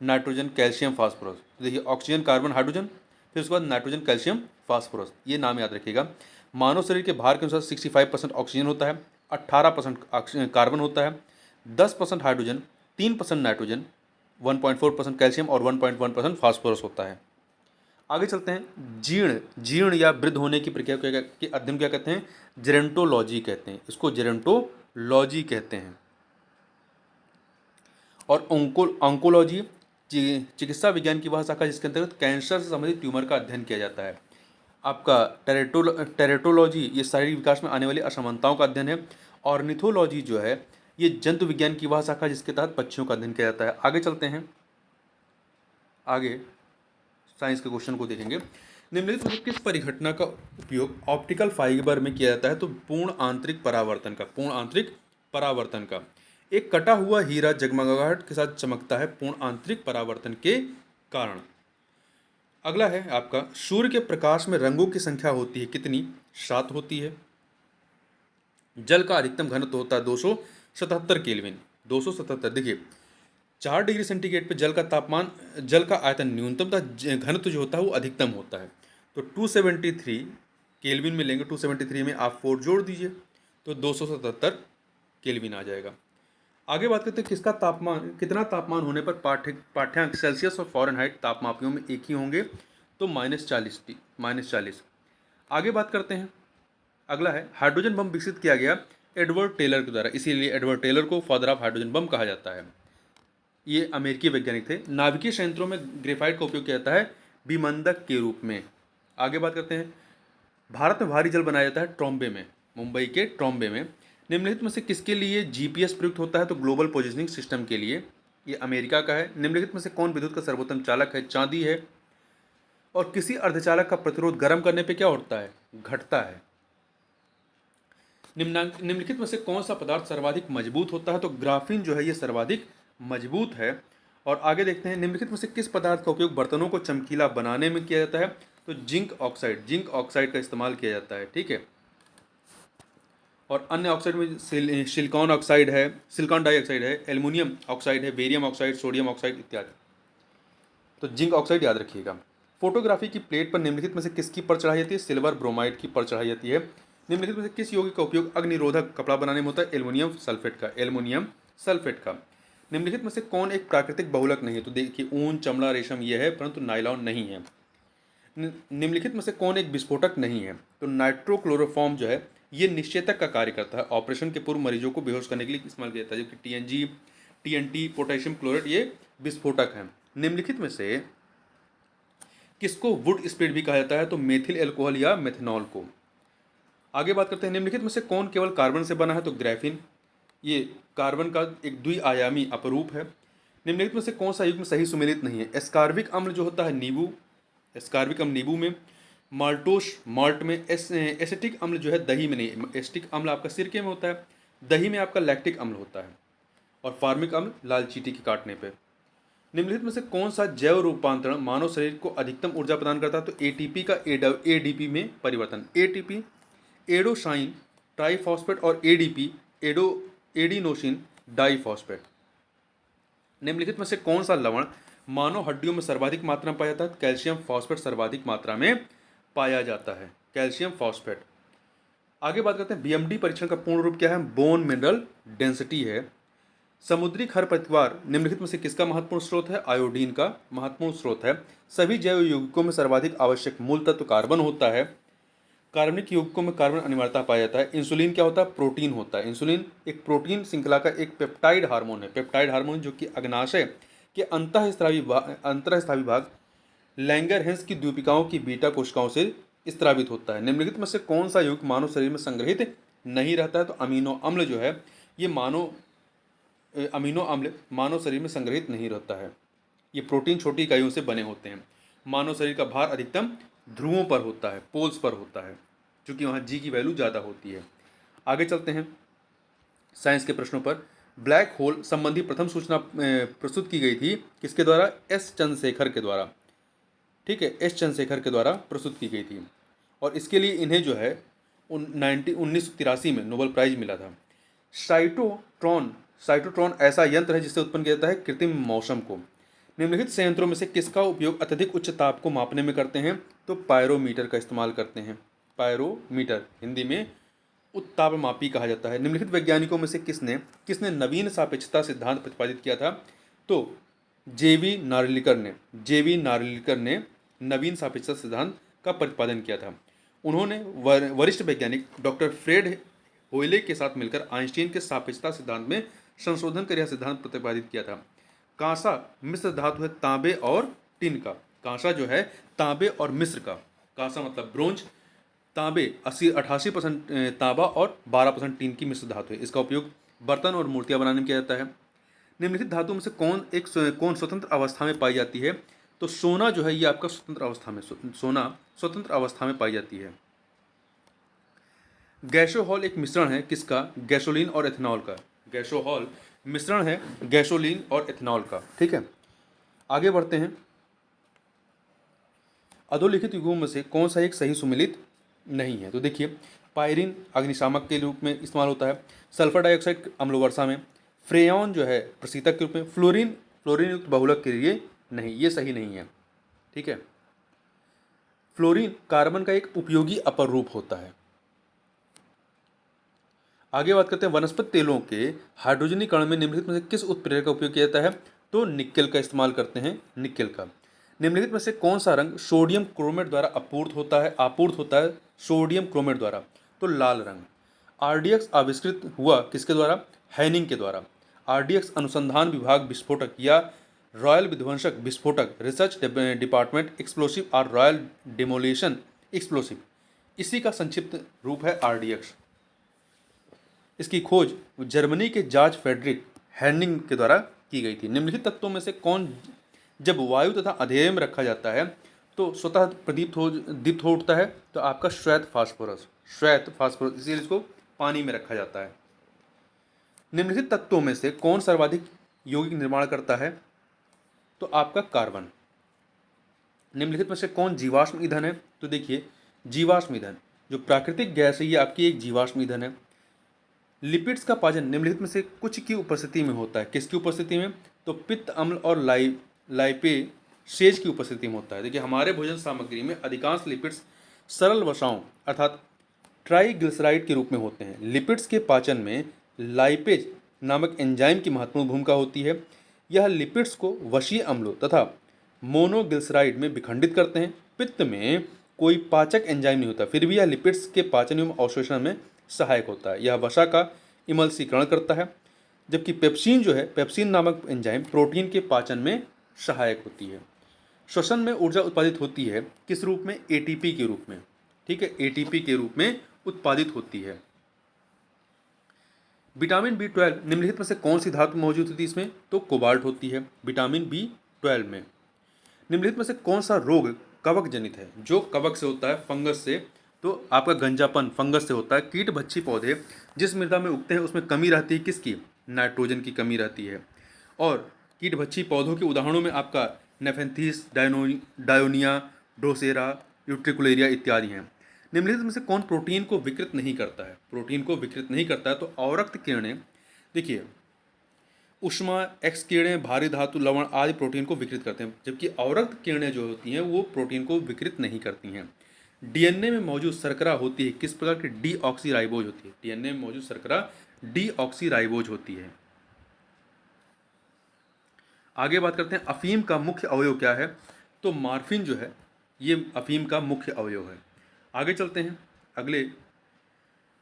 S1: nitrogen, calcium, phosphorus. तो देखिए ऑक्सीजन, कार्बन, हाइड्रोजन, फिर उसके बाद नाइट्रोजन, कैल्शियम, फास्फोरस, ये नाम याद रखिएगा। मानव शरीर के भार के अनुसार 65% ऑक्सीजन होता है, 18% कार्बन होता है, 10% हाइड्रोजन, 3% नाइट्रोजन, 1.4% कैल्शियम और 1.1% फास्फोरस होता है। आगे चलते हैं। जीर्ण या वृद्ध होने की प्रक्रिया के अध्ययन क्या कहते हैं? जेरेंटोलॉजी कहते हैं, इसको जेरेंटोलॉजी कहते हैं। और ऑन्कोलॉजी चिकित्सा विज्ञान की वह शाखा जिसके अंतर्गत कैंसर से संबंधित ट्यूमर का अध्ययन किया जाता है। आपका टेरेटोलॉजी ये शारीरिक विकास में आने वाली असमानताओं का अध्ययन है। ऑर्निथोलॉजी जो है ये जंतु विज्ञान की वह शाखा जिसके तहत पक्षियों का अध्ययन किया जाता है। आगे चलते हैं, आगे साइंस के क्वेश्चन को देखेंगे। निम्नलिखित में से किस परिघटना का उपयोग ऑप्टिकल फाइबर में किया जाता है? तो पूर्ण आंतरिक परावर्तन का। एक कटा हुआ हीरा जगमगाहट के साथ चमकता है पूर्ण आंतरिक परावर्तन के कारण। अगला है आपका, सूर्य के प्रकाश में रंगों की संख्या होती है कितनी? 7 होती है। जल का अधिकतम घनत्व होता है 277 केल्विन। 277, देखिए 4 डिग्री सेंटीग्रेड पे जल का आयतन न्यूनतम तथा घनत्व जो होता है वो अधिकतम होता है। तो 273 केल्विन में लेंगे, 273 में आप 4 जोड़ दीजिए तो 277 केल्विन आ जाएगा। आगे बात करते हैं कितना तापमान होने पर पाठ्यांक सेल्सियस और फ़ारेनहाइट तापमापियों में एक ही होंगे? तो -40। आगे बात करते हैं, अगला है हाइड्रोजन बम विकसित किया गया एडवर्ड टेलर के द्वारा, इसीलिए एडवर्ड टेलर को फादर ऑफ हाइड्रोजन बम कहा जाता है। ये अमेरिकी वैज्ञानिक थे। नाभिकीय संयंत्रों में ग्रेफाइट का उपयोग किया जाता है विमंदक के रूप में। आगे बात करते हैं, भारत में भारी जल बनाया जाता है ट्रॉम्बे में, मुंबई के ट्रॉम्बे में। निम्नलिखित में से किसके लिए जीपीएस प्रयुक्त होता है? तो ग्लोबल पोजिशनिंग सिस्टम के लिए, ये अमेरिका का है। निम्नलिखित में से कौन विद्युत का सर्वोत्तम चालक है? चांदी है। और किसी अर्धचालक का प्रतिरोध गर्म करने पे क्या होता है? घटता है। निम्नलिखित में से कौन सा पदार्थ सर्वाधिक मजबूत होता है? तो ग्राफीन जो है ये सर्वाधिक मजबूत है। और आगे देखते हैं, निम्नलिखित में से किस पदार्थ का उपयोग बर्तनों को चमकीला बनाने में किया जाता है? तो जिंक ऑक्साइड का इस्तेमाल किया जाता है, ठीक है। और अन्य ऑक्साइड में सिलिकॉन ऑक्साइड है, सिलिकॉन डाइऑक्साइड है, एल्युमिनियम ऑक्साइड है, बेरियम ऑक्साइड, सोडियम ऑक्साइड इत्यादि। तो जिंक ऑक्साइड याद रखिएगा। फोटोग्राफी की प्लेट पर निम्नलिखित में से किसकी पर चढ़ाई जाती है? सिल्वर ब्रोमाइड की पर चढ़ाई जाती है। निम्नलिखित में से किस यौगिक का उपयोग अग्निरोधक कपड़ा बनाने में होता है? एल्युमिनियम सल्फेट का। निम्नलिखित में से कौन एक प्राकृतिक बहुलक नहीं है? तो देखिए ऊन, चमड़ा, रेशम ये है, परंतु नायलॉन नहीं है। निम्नलिखित में से कौन एक विस्फोटक नहीं है? तो नाइट्रोक्लोरोफॉर्म जो है ये निश्चेतक का कार्य करता है। ऑपरेशन के पूर्व मरीजों को बेहोश करने के लिए इस्तेमाल किया जाता है, जबकि टीएनटी, पोटेशियम क्लोराइड ये विस्फोटक हैं। निम्नलिखित में से किसको वुड स्प्रेड भी कहा जाता है? तो मेथिल एल्कोहल या मेथनॉल को। आगे बात करते हैं, निम्नलिखित में से कौन केवल कार्बन से बना है? तो ग्राफीन, ये कार्बन का एक द्विआयामी अपरूप है। निम्नलिखित में से कौन सा युग्म सही सुमेलित नहीं है? एस्कार्बिक अम्ल जो होता है एस्कार्बिक अम्ल नींबू में, माल्टोस माल्ट में, एसिटिक अम्ल जो है दही में नहीं, एसिटिक अम्ल आपका सिरके में होता है, दही में आपका लैक्टिक अम्ल होता है, और फार्मिक अम्ल लाल चींटी के काटने पे। निम्नलिखित में से कौन सा जैव रूपांतरण मानव शरीर को अधिकतम ऊर्जा प्रदान करता है? तो एटीपी का एडीपी में परिवर्तन। एटीपी एडोसाइन ट्राइफॉस्फेट और एडीपी एडिनोसिन डाइफॉस्फेट। निम्नलिखित में से कौन सा लवण मानव हड्डियों में सर्वाधिक मात्रा में पाया जाता है? कैल्शियम फॉस्फेट सर्वाधिक मात्रा में पाया जाता है, कैल्शियम फॉस्फेट। आगे बात करते हैं, बीएमडी परीक्षण का पूर्ण रूप क्या है? बोन मिनरल डेंसिटी है। समुद्री खरपतवार निम्नलिखित में से किसका महत्वपूर्ण स्रोत है? आयोडीन का महत्वपूर्ण स्रोत है। सभी जैव यौगिकों में सर्वाधिक आवश्यक मूल तत्व कार्बन होता है। कार्बनिक यौगिकों में कार्बन अनिवार्यता पाया जाता है। इंसुलिन क्या होता है? प्रोटीन होता है। इंसुलिन एक प्रोटीन श्रृंखला का एक पेप्टाइड हार्मोन है, पेप्टाइड हार्मोन जो कि अग्नाशय के अंतःस्रावी भाग लैंगरहेंस की द्वीपिकाओं की बीटा कोशिकाओं से स्त्रावित होता है। निम्नलिखित में से कौन सा यौगिक मानव शरीर में संग्रहित नहीं रहता है? तो अमीनो अम्ल जो है ये अमीनो अम्ल मानव शरीर में संग्रहित नहीं रहता है। ये प्रोटीन छोटी इकाइयों से बने होते हैं। मानव शरीर का भार अधिकतम ध्रुवों पर होता है, पोल्स पर होता है, क्योंकि वहाँ जी की वैल्यू ज़्यादा होती है। आगे चलते हैं साइंस के प्रश्नों पर। ब्लैक होल संबंधी प्रथम सूचना प्रस्तुत की गई थी किसके द्वारा? एस चंद्रशेखर के द्वारा, ठीक है, एस चंद्रशेखर के द्वारा प्रस्तुत की गई थी। और इसके लिए इन्हें जो है 1983 में नोबेल प्राइज मिला था। साइटोट्रॉन साइटोट्रॉन ऐसा यंत्र है जिससे उत्पन्न किया जाता है कृत्रिम मौसम को। निम्नलिखित संयंत्रों में से किसका उपयोग अत्यधिक उच्च ताप को मापने में करते हैं? तो पायरोमीटर का इस्तेमाल करते हैं। पायरोमीटर हिंदी में उत्तापमापी कहा जाता है। निम्नलिखित वैज्ञानिकों में से किसने किसने नवीन सापेक्षता सिद्धांत प्रतिपादित किया था? तो जेवी नार्लिकर ने नवीन सापेक्षता सिद्धांत का प्रतिपादन किया था। उन्होंने वरिष्ठ वैज्ञानिक डॉक्टर फ्रेड होयले के साथ मिलकर आइंस्टीन के सापेक्षता सिद्धांत में संशोधन कर यह सिद्धांत प्रतिपादित किया था। कांसा मिश्र धातु है तांबे और टिन का। कांसा जो है तांबे और मिश्र का। कांसा मतलब ब्रोंज, तांबे 88% तांबा और 12% टीन की मिश्र धातु है। इसका उपयोग बर्तन और मूर्तियां बनाने में किया जाता है। निम्नलिखित धातु में से कौन स्वतंत्र अवस्था में पाई जाती है? तो सोना जो है ये आपका स्वतंत्र अवस्था में सोना स्वतंत्र अवस्था में पाई जाती है। गैसोहॉल एक मिश्रण है किसका? गैसोलीन और एथेनॉल का। गैसोहॉल मिश्रण है गैसोलीन और एथेनॉल का। ठीक है, आगे बढ़ते हैं। अधोलिखित युगों में से कौन सा एक सही सुमेलित नहीं है? तो देखिए, पायरिन अग्निशामक के रूप में इस्तेमाल होता है। सल्फर डाइऑक्साइड अम्ल वर्षा में। फ्रेयॉन जो है प्रशीतक के रूप में। फ्लोरीन फ्लोरीन युक्त बहुलक के लिए नहीं, ये सही नहीं है। ठीक है, फ्लोरीन कार्बन का एक उपयोगी अपर रूप होता है। आगे बात करते हैं वनस्पति तेलों के हाइड्रोजनीकरण में निम्नलिखित में से किस उत्प्रेरक का उपयोग किया जाता है? तो निकेल का इस्तेमाल करते हैं, निकेल का। निम्नलिखित में से कौन सा रंग सोडियम क्रोमेट द्वारा आपूर्त होता है सोडियम क्रोमेट द्वारा? तो लाल रंग। आरडीएक्स आविष्कृत हुआ किसके द्वारा? हैनिंग के द्वारा। आरडीएक्स अनुसंधान विभाग विस्फोटक या रॉयल विध्वंसक विस्फोटक रिसर्च डिपार्टमेंट एक्सप्लोसिव और रॉयल डिमोलिशन एक्सप्लोसिव, इसी का संक्षिप्त रूप है आरडीएक्स। इसकी खोज जर्मनी के जॉर्ज फ्रेडरिक हैनिंग के द्वारा की गई थी। निम्नलिखित तत्वों में से कौन जब वायु तथा अंधेरे में रखा जाता है तो स्वतः दीप्त हो उठता है? तो आपका श्वेत फास्फोरस, इसीलिए इसको पानी में रखा जाता है। निम्नलिखित तत्वों में से कौन सर्वाधिक यौगिक निर्माण करता है? तो आपका कार्बन। निम्नलिखित में से कौन जीवाश्म ईंधन है? तो देखिए, जीवाश्म ईंधन जो प्राकृतिक गैस है ये आपकी एक जीवाश्म ईंधन है। लिपिड्स का पाचन निम्नलिखित में से कुछ की उपस्थिति में होता है। किसकी उपस्थिति में? तो पित्त अम्ल और लाइपेसेज की उपस्थिति में होता है। देखिए, हमारे भोजन सामग्री में अधिकांश लिपिड्स सरल वसाओं अर्थात ट्राइग्लिसराइड के रूप में होते हैं। लिपिड्स के पाचन में लाइपेज नामक एंजाइम की महत्वपूर्ण भूमिका होती है। यह लिपिड्स को वशीय अम्लों तथा मोनोग्लिसराइड में विखंडित करते हैं। पित्त में कोई पाचक एंजाइम नहीं होता, फिर भी यह लिपिड्स के पाचन एवं अवशोषण में सहायक होता है। यह वसा का इमल्सीकरण करता है। जबकि पेप्सिन जो है, पेप्सिन नामक एंजाइम प्रोटीन के पाचन में सहायक होती है। श्वसन में ऊर्जा उत्पादित होती है किस रूप में? एटीपी के रूप में। ठीक है, एटीपी के रूप में उत्पादित होती है। विटामिन B12 निम्नलिखित में से कौन सी धातु मौजूद होती है इसमें? तो कोबाल्ट होती है विटामिन B12 में। निम्नलिखित में से कौन सा रोग कवक जनित है? जो कवक से होता है, फंगस से। तो आपका गंजापन फंगस से होता है। कीट भक्षी पौधे जिस मृदा में उगते हैं उसमें कमी रहती है किसकी? नाइट्रोजन की कमी रहती है। और कीट भक्षी पौधों के उदाहरणों में आपका नेफेंथीस, डायोनिया, ड्रोसेरा, यूट्रिकुलेरिया इत्यादि हैं। निम्नलिखित में से कौन प्रोटीन को विकृत नहीं करता है? प्रोटीन को विकृत नहीं करता है तो अवरक्त किरणें, देखिए उष्मा, एक्स किरणें, भारी धातु, लवण आदि प्रोटीन को विकृत करते हैं, जबकि अवरक्त किरणें जो होती हैं वो प्रोटीन को विकृत नहीं करती हैं। डीएनए में मौजूद शर्करा होती है किस प्रकार की? डीऑक्सीराइबोज होती है। डीएनए में मौजूद शर्करा डीऑक्सीराइबोज होती है। आगे बात करते हैं अफीम का मुख्य अवयव क्या है? तो मार्फिन जो है ये अफीम का मुख्य अवयव है। आगे चलते हैं अगले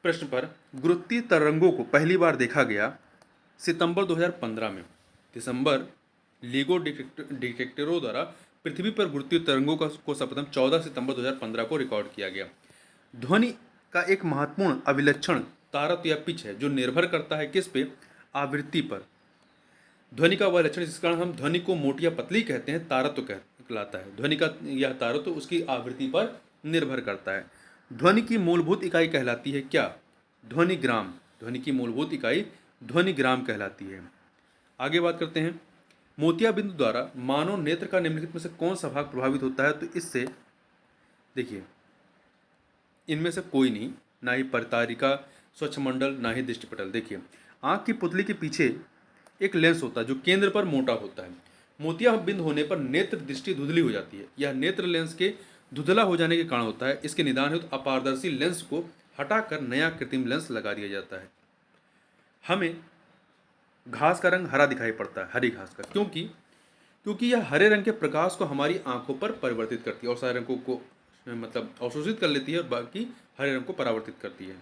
S1: प्रश्न पर। गुरुत्वीय तरंगों को पहली बार देखा गया सितंबर 2015 में। दिसंबर लीगो डिटेक्टरों द्वारा पृथ्वी पर गुरुत्वीय तरंगों को सर्वप्रथम 14 सितंबर 2015 को रिकॉर्ड किया गया। ध्वनि का एक महत्वपूर्ण अभिलक्षण तारत्व या पिच है जो निर्भर करता है किस पे? आवृत्ति पर। ध्वनि का वह लक्षण जिस कारण हम ध्वनि को मोटी या पतली कहते हैं तारत्व कहलाता है। ध्वनि का यह तारत्व उसकी आवृत्ति पर निर्भर करता है। ध्वनि की मूलभूत इकाई कहलाती है क्या? ध्वनिग्राम। ध्वनि की मूलभूत इकाई ध्वनिग्राम कहलाती है। आगे बात करते हैं मोतियाबिंदु द्वारा मानव नेत्र का निम्नलिखित में से कौन सा भाग प्रभावित होता है? तो इससे देखिए इनमें से कोई नहीं, ना ही परितारिका, स्वच्छमंडल, ना ही दृष्टिपटल। देखिए, आँख की पुतली के पीछे एक लेंस होता है जो केंद्र पर मोटा होता है। मोतियाबिंद होने पर नेत्र दृष्टि धुंधली हो जाती है। यह नेत्र लेंस के धुंधला हो जाने के कारण होता है। इसके निदान हेतु अपारदर्शी लेंस को हटाकर नया कृत्रिम लेंस लगा दिया जाता है। हमें घास का रंग हरा दिखाई पड़ता है, हरी घास का, क्योंकि क्योंकि यह हरे रंग के प्रकाश को हमारी आंखों पर परिवर्तित करती है और सारे रंगों को मतलब अवशोषित कर लेती है और बाकी हरे रंग को परावर्तित करती है।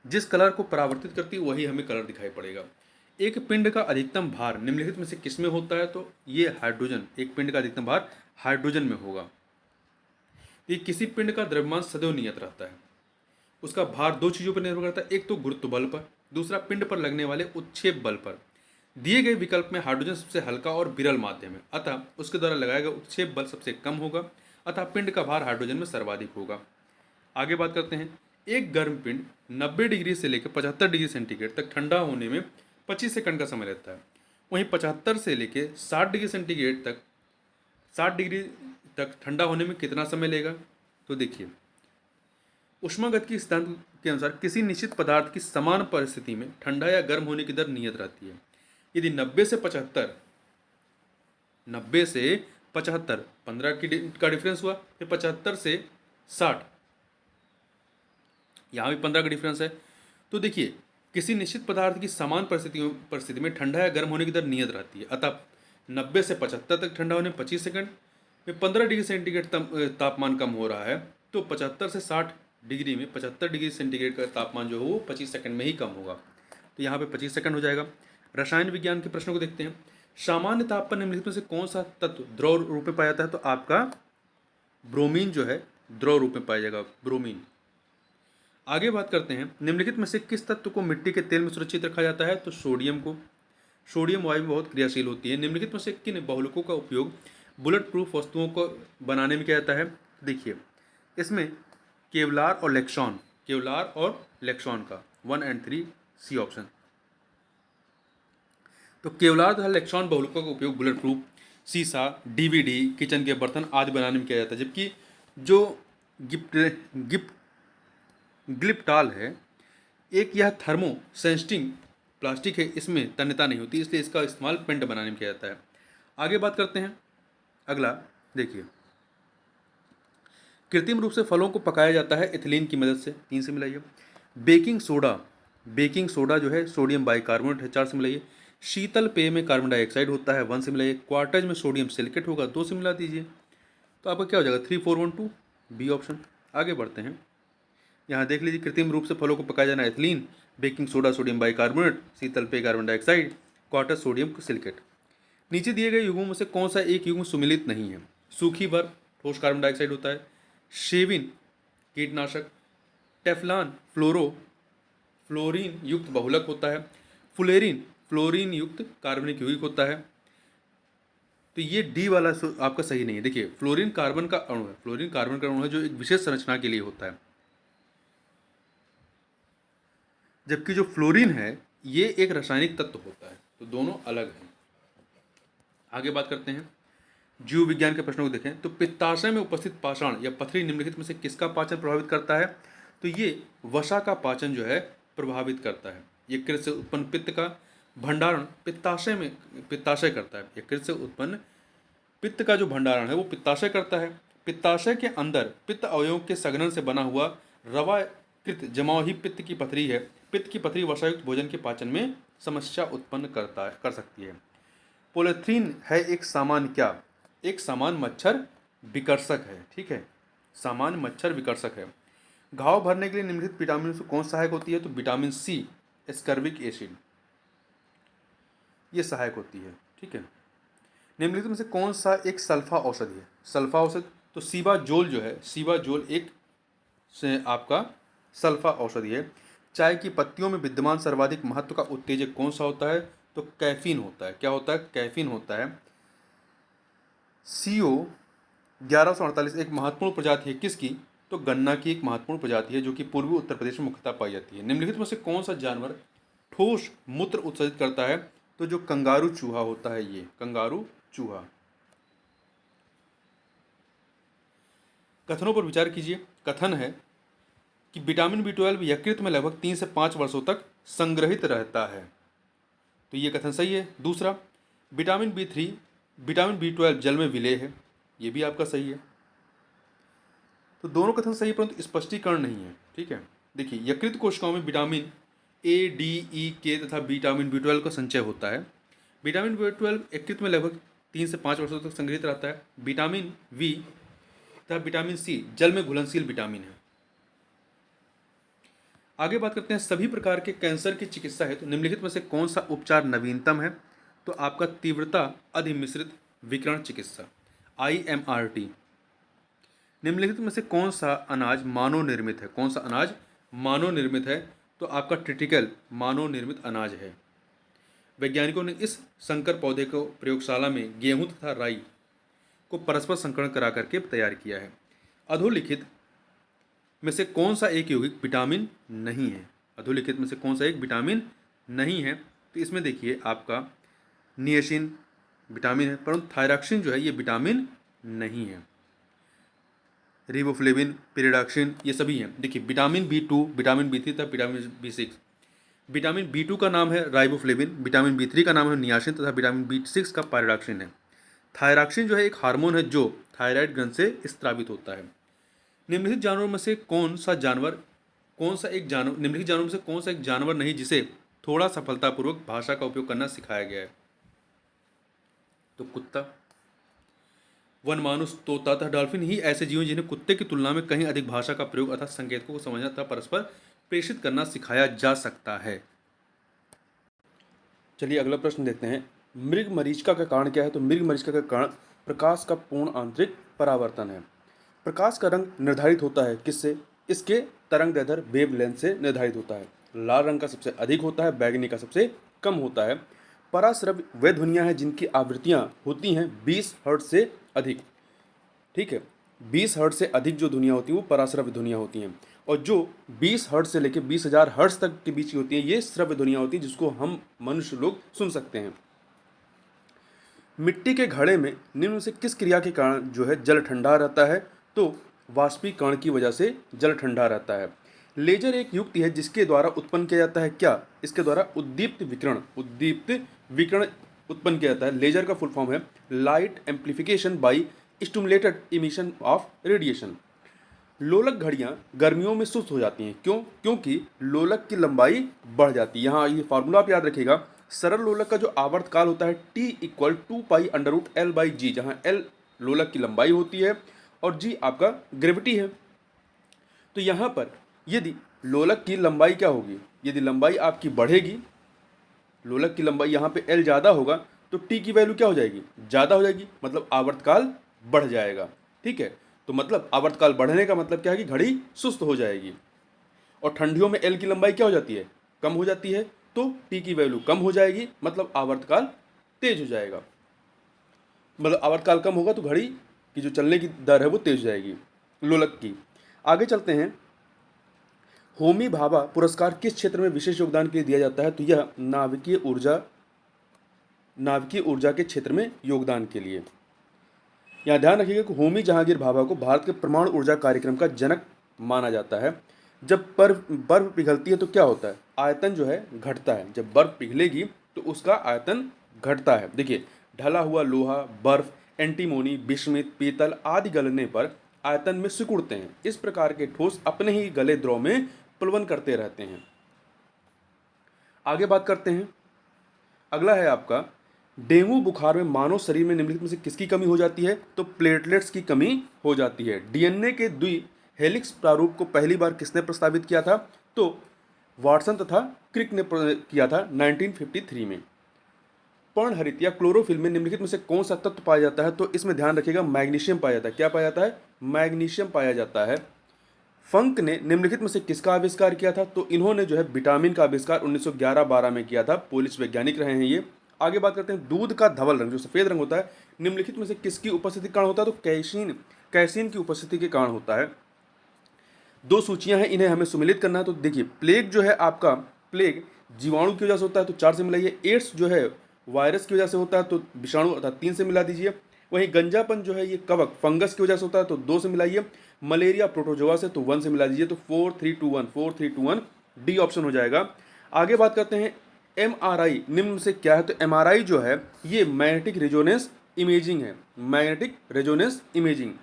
S1: जिस कलर को परावर्तित करती है वही हमें कलर दिखाई पड़ेगा। एक पिंड का अधिकतम भार निम्नलिखित में से किसमें होता है? तो ये हाइड्रोजन, एक पिंड का अधिकतम भार हाइड्रोजन में होगा। ये किसी पिंड का द्रव्यमान सदैव नियत रहता है। उसका भार दो चीज़ों पर निर्भर करता है, एक तो गुरुत्व बल पर, दूसरा पिंड पर लगने वाले उत्क्षेप बल पर। दिए गए विकल्प में हाइड्रोजन सबसे हल्का और विरल माध्यम है, अतः उसके द्वारा लगाया गया उत्क्षेप बल सबसे कम होगा, अतः पिंड का भार हाइड्रोजन में सर्वाधिक होगा। आगे बात करते हैं। एक गर्म पिंड 90 डिग्री से लेकर 75 डिग्री सेंटीग्रेड तक ठंडा होने में 25 सेकंड का समय लगता है। वहीं 75 से लेकर 60 डिग्री सेंटीग्रेड तक 60 डिग्री तक ठंडा होने में कितना समय लेगा? तो देखिए, ऊष्मागतिकी सिद्धांत के अनुसार किसी निश्चित पदार्थ की समान परिस्थिति में ठंडा या गर्म होने की दर नियत रहती है। यदि 90 से 75 15 का डिफरेंस हुआ, फिर 75 से 60, यहाँ भी 15 का डिफरेंस है। तो देखिए, किसी निश्चित पदार्थ की समान परिस्थिति में ठंडा या गर्म होने की दर नियत रहती है, अतः 90 से 75 तक ठंडा होने में 25 सेकंड में 15 डिग्री सेंटीग्रेड तापमान कम हो रहा है, तो 75 से 60 डिग्री में 75 डिग्री सेंटीग्रेड का तापमान जो है वो 25 सेकंड में ही कम होगा। तो यहाँ पे 25 सेकंड हो जाएगा। रसायन विज्ञान के प्रश्नों को देखते हैं। सामान्य ताप पर निम्नलिखित में से कौन सा तत्व द्रव रूप में पाया जाता है? तो आपका ब्रोमीन जो है द्रव रूप में पाया जाएगा, ब्रोमीन। आगे बात करते हैं। निम्नलिखित में से किस तत्व को मिट्टी के तेल में सुरक्षित रखा जाता है? तो सोडियम को। सोडियम वायु में बहुत क्रियाशील होती है। निम्नलिखित में से किन बहुलकों का उपयोग बुलेट प्रूफ वस्तुओं को बनाने में किया जाता है? देखिए, इसमें केवलार और लेक्सॉन का 1 और 3 सी ऑप्शन। तो केवलार तथा लेक्सॉन बहुलकों का उपयोग बुलेट प्रूफ, शीशा, डीवीडी, किचन के बर्तन आदि बनाने में किया जाता है। जबकि जो ग्लिप्टाल है, एक यह थर्मो सेंसिटिव प्लास्टिक है, इसमें तन्यता नहीं होती, इसलिए इसका इस्तेमाल पेंट बनाने में किया जाता है। आगे बात करते हैं। अगला देखिए, कृत्रिम रूप से फलों को पकाया जाता है एथिलीन की मदद से, 3 से मिलाइए। बेकिंग सोडा जो है सोडियम बाइकार्बोनेट है, 4 से मिलाइए। शीतल पेय में कार्बन डाइऑक्साइड होता है, 1 से मिलाइए। क्वार्टज में सोडियम सिलिकेट होगा, 2 से मिला दीजिए। तो आपका क्या हो जाएगा? 3 4 1 2 बी ऑप्शन। आगे बढ़ते हैं। यहाँ देख लीजिए, कृत्रिम रूप से फलों को पकाया जाना ethylene, baking soda sodium bicarbonate, शीतल पेय carbon dioxide, quartz sodium silicate. नीचे दिए गए युग्मों में से कौन सा एक युग्म सुमिलित नहीं है? सूखी बर्फ ठोस कार्बन डाइऑक्साइड होता है, शेविन कीटनाशक, टेफ्लॉन फ्लोरीन युक्त बहुलक होता है, फुलेरिन फ्लोरीन युक्त कार्बनिक यौगिक होता है। तो ये डी वाला आपका सही नहीं है। देखिए, फ्लोरीन कार्बन का अणु है, फ्लोरीन कार्बन का अणु है जो एक विशेष संरचना के लिए होता है, जबकि जो फ्लोरीन है ये एक रासायनिक तत्व होता है। तो दोनों अलग हैं। आगे बात करते हैं। जीव विज्ञान के प्रश्नों को देखें। तो पित्ताशय में उपस्थित पाषाण या पथरी निम्नलिखित में से किसका पाचन प्रभावित करता है? तो ये वसा का पाचन जो है प्रभावित करता है। ये कृत से उत्पन्न पित्त का भंडारण पित्ताशय करता है। ये कृत से उत्पन्न पित्त का जो भंडारण है वो पित्ताशय करता है। पित्ताशय के अंदर पित्त अवयवों के सघनन से बना हुआ रवाकृत जमाव ही पित्त की पथरी है। पित्त की पथरी वसायुक्त भोजन के पाचन में समस्या उत्पन्न कर सकती है। पोलिथीन है एक सामान्य मच्छर विकर्षक है। ठीक है, सामान्य मच्छर विकर्षक है। घाव भरने के लिए निम्नलिखित विटामिन से कौन सहायक होती है? तो विटामिन सी, एस्कर्बिक एसिड, ये सहायक होती है। ठीक है, निम्नलिखित में से कौन सा एक सल्फा औषधि है? सल्फा औषध, तो सीबाजोल जो है, सीबाजोल एक से आपका सल्फा औषधि है। चाय की पत्तियों में विद्यमान सर्वाधिक महत्व का उत्तेजक कौन सा होता है? तो कैफीन होता है। क्या होता है? कैफीन होता है। CO 1148 एक महत्वपूर्ण प्रजाति है किसकी? तो गन्ना की एक महत्वपूर्ण प्रजाति है जो कि पूर्वी उत्तर प्रदेश में मुख्यतः पाई जाती है। निम्नलिखित में से कौन सा जानवर ठोस मूत्र उत्सर्जित करता है? तो जो कंगारू चूहा होता है, ये कंगारू चूहा। कथनों पर विचार कीजिए। कथन है कि विटामिन B12 यकृत में लगभग 3 से 5 वर्षों तक संग्रहित रहता है, तो ये कथन सही है। दूसरा, विटामिन B12 जल में विलेय है, ये भी आपका सही है। तो दोनों कथन सही है, परंतु स्पष्टीकरण नहीं है। ठीक है, देखिए यकृत कोशिकाओं में vitamin A, D, E, K तथा विटामिन B12 का संचय होता है। विटामिन B12 यकृत में लगभग 3 से 5 वर्षों तक संग्रहित रहता है। विटामिन V तथा विटामिन C जल में घुलनशील विटामिन है। आगे बात करते हैं सभी प्रकार के कैंसर की चिकित्सा है, तो निम्नलिखित में से कौन सा उपचार नवीनतम है? तो आपका तीव्रता अधिमिश्रित विकिरण चिकित्सा IMRT। निम्नलिखित में से कौन सा अनाज मानव निर्मित है? कौन सा अनाज मानव निर्मित है? तो आपका ट्रिटिकल मानव निर्मित अनाज है। वैज्ञानिकों ने इस संकर पौधे को प्रयोगशाला में गेहूं तथा राई को परस्पर संकरण करा करके तैयार किया है। अधोलिखित में से कौन सा एक यौगिक विटामिन नहीं है? अधोलिखित में से कौन सा एक विटामिन नहीं है? तो इसमें देखिए आपका नियासिन विटामिन है, परंतु थायरॉक्सिन जो है ये विटामिन नहीं है। रिबोफ्लेविन, पिरिडॉक्सिन ये सभी हैं। देखिए विटामिन B2, विटामिन B3 तथा विटामिन B6। विटामिन B2 का नाम है राइबोफ्लेविन, विटामिन B3 का नाम है नियासिन तथा विटामिन B6 का पायरिडॉक्सिन है। थायरॉक्सिन जो है एक हार्मोन है जो थायराइड ग्रंथि से स्रावित होता है। निम्नलिखित जानवरों में से कौन सा एक जानवर नहीं जिसे थोड़ा सफलतापूर्वक भाषा का उपयोग करना सिखाया गया है? तो कुत्ता, वनमानुष, तोता तथा डॉल्फिन ही ऐसे जीव हैं जिन्हें कुत्ते की तुलना में कहीं अधिक भाषा का प्रयोग अर्थात संकेतों को समझना तथा परस्पर प्रेषित करना सिखाया जा सकता है। चलिए अगला प्रश्न देखते हैं। मृग मरीचिका का कारण क्या है? तो मृग मरीचिका का कारण प्रकाश का पूर्ण आंतरिक परावर्तन है। प्रकाश का रंग निर्धारित होता है किससे? इसके तरंगदैर्ध्य वेवलेंथ से निर्धारित होता है। लाल रंग का सबसे अधिक होता है, बैगनी का सबसे कम होता है। पराश्रव्य वे ध्वनियाँ हैं जिनकी आवृत्तियाँ होती हैं 20 हर्ट्ज से अधिक। ठीक है, 20 हर्ट्ज से अधिक जो ध्वनियाँ होती हैं वो पराश्रव्य ध्वनियाँ होती हैं, और जो 20 हर्ट्ज से लेकर 20,000 हर्ट्ज तक के बीच की होती हैं ये श्रव्य ध्वनियाँ होती हैं जिसको हम मनुष्य लोग सुन सकते हैं। मिट्टी के घड़े में निम्न से किस क्रिया के कारण जो है जल ठंडा रहता है? तो वाष्पीकरण की वजह से जल ठंडा रहता है। लेजर एक युक्ति है जिसके द्वारा उत्पन्न किया जाता है क्या? इसके द्वारा उद्दीप्त विकिरण उत्पन्न किया जाता है। लेजर का फुल फॉर्म है light amplification by stimulated emission of radiation. लोलक घड़ियां गर्मियों में सुस्त हो जाती हैं, क्यों? क्योंकि लोलक की लंबाई बढ़ जाती है। यहाँ ये फार्मूला आप याद रखिएगा, सरल लोलक का जो आवर्तकाल होता है T = 2π√L/g, जहाँ L लोलक की लंबाई होती है और g आपका ग्रेविटी है। तो यहाँ पर यदि लोलक की लंबाई क्या होगी? यदि लंबाई आपकी बढ़ेगी, लोलक की लंबाई यहाँ पे L ज़्यादा होगा तो T की वैल्यू क्या हो जाएगी? ज़्यादा हो जाएगी, मतलब आवर्तकाल बढ़ जाएगा। ठीक है, तो मतलब आवर्तकाल बढ़ने का मतलब क्या है कि घड़ी सुस्त हो जाएगी। और ठंडियों में L की लंबाई क्या हो जाती है? कम हो जाती है, तो T की वैल्यू कम हो जाएगी, मतलब आवर्तकाल तेज हो जाएगा। मतलब आवर्तकाल कम होगा तो घड़ी की जो चलने की दर है वो तेज हो जाएगी लोलक की। आगे चलते हैं। होमी भाभा पुरस्कार किस क्षेत्र में विशेष योगदान के लिए दिया जाता है? तो यह नाभिकीय ऊर्जा के क्षेत्र में योगदान के लिए। यहाँ ध्यान रखिएगा कि होमी जहांगीर भाभा को भारत के परमाणु ऊर्जा कार्यक्रम का जनक माना जाता है। जब बर्फ पिघलती है तो क्या होता है? आयतन जो है घटता है। जब बर्फ पिघलेगी तो उसका आयतन घटता है। देखिए, ढला हुआ लोहा, बर्फ, एंटीमोनी, बिस्मित, पीतल आदि गलने पर आयतन में सिकुड़ते हैं। इस प्रकार के ठोस अपने ही गले द्रव में प्लवन करते रहते हैं। आगे बात करते हैं। अगला है आपका डेंगू बुखार में मानव शरीर में निम्नलिखित में से किसकी कमी हो जाती है? तो प्लेटलेट्स की कमी हो जाती है। डीएनए के द्विहेलिक्स प्रारूप को पहली बार किसने प्रस्तावित किया था? तो वाटसन तथा क्रिक ने किया था 1953 में। पर्णहरित या क्लोरोफिल में निम्नलिखित में से कौन सा तत्व पाया जाता है? तो इसमें ध्यान रखिएगा मैग्नीशियम पाया जाता है। क्या पाया जाता है? मैग्नीशियम पाया जाता है। फंक ने निम्नलिखित में से किसका आविष्कार किया था? तो इन्होंने जो है विटामिन का आविष्कार 1911-12 में किया था। पोलिश वैज्ञानिक रहे हैं ये। आगे बात करते हैं। दूध का धवल रंग जो सफेद रंग होता है निम्नलिखित में से किसकी उपस्थिति के कारण होता है? तो कैसीन की उपस्थिति के कारण होता है। दो सूचियां हैं, इन्हें हमें सुमेलित करना है। तो देखिए, प्लेग जो है आपका, प्लेग जीवाणु की वजह से होता है तो 4 से मिलाइए। एड्स जो है वायरस की वजह से होता है तो विषाणु अर्थात 3 से मिला दीजिए। वहीं गंजापन जो है ये कवक फंगस की वजह से होता है तो 2 से मिलाइए। मलेरिया प्रोटोजोआ से, तो 1 से मिला दीजिए, तो 4321, 4321 डी ऑप्शन हो जाएगा। आगे बात करते हैं एमआरआई निम्न में से क्या है। तो एमआरआई जो है ये मैग्नेटिक रेजोनेंस इमेजिंग है, मैग्नेटिक रेजोनेंस इमेजिंग।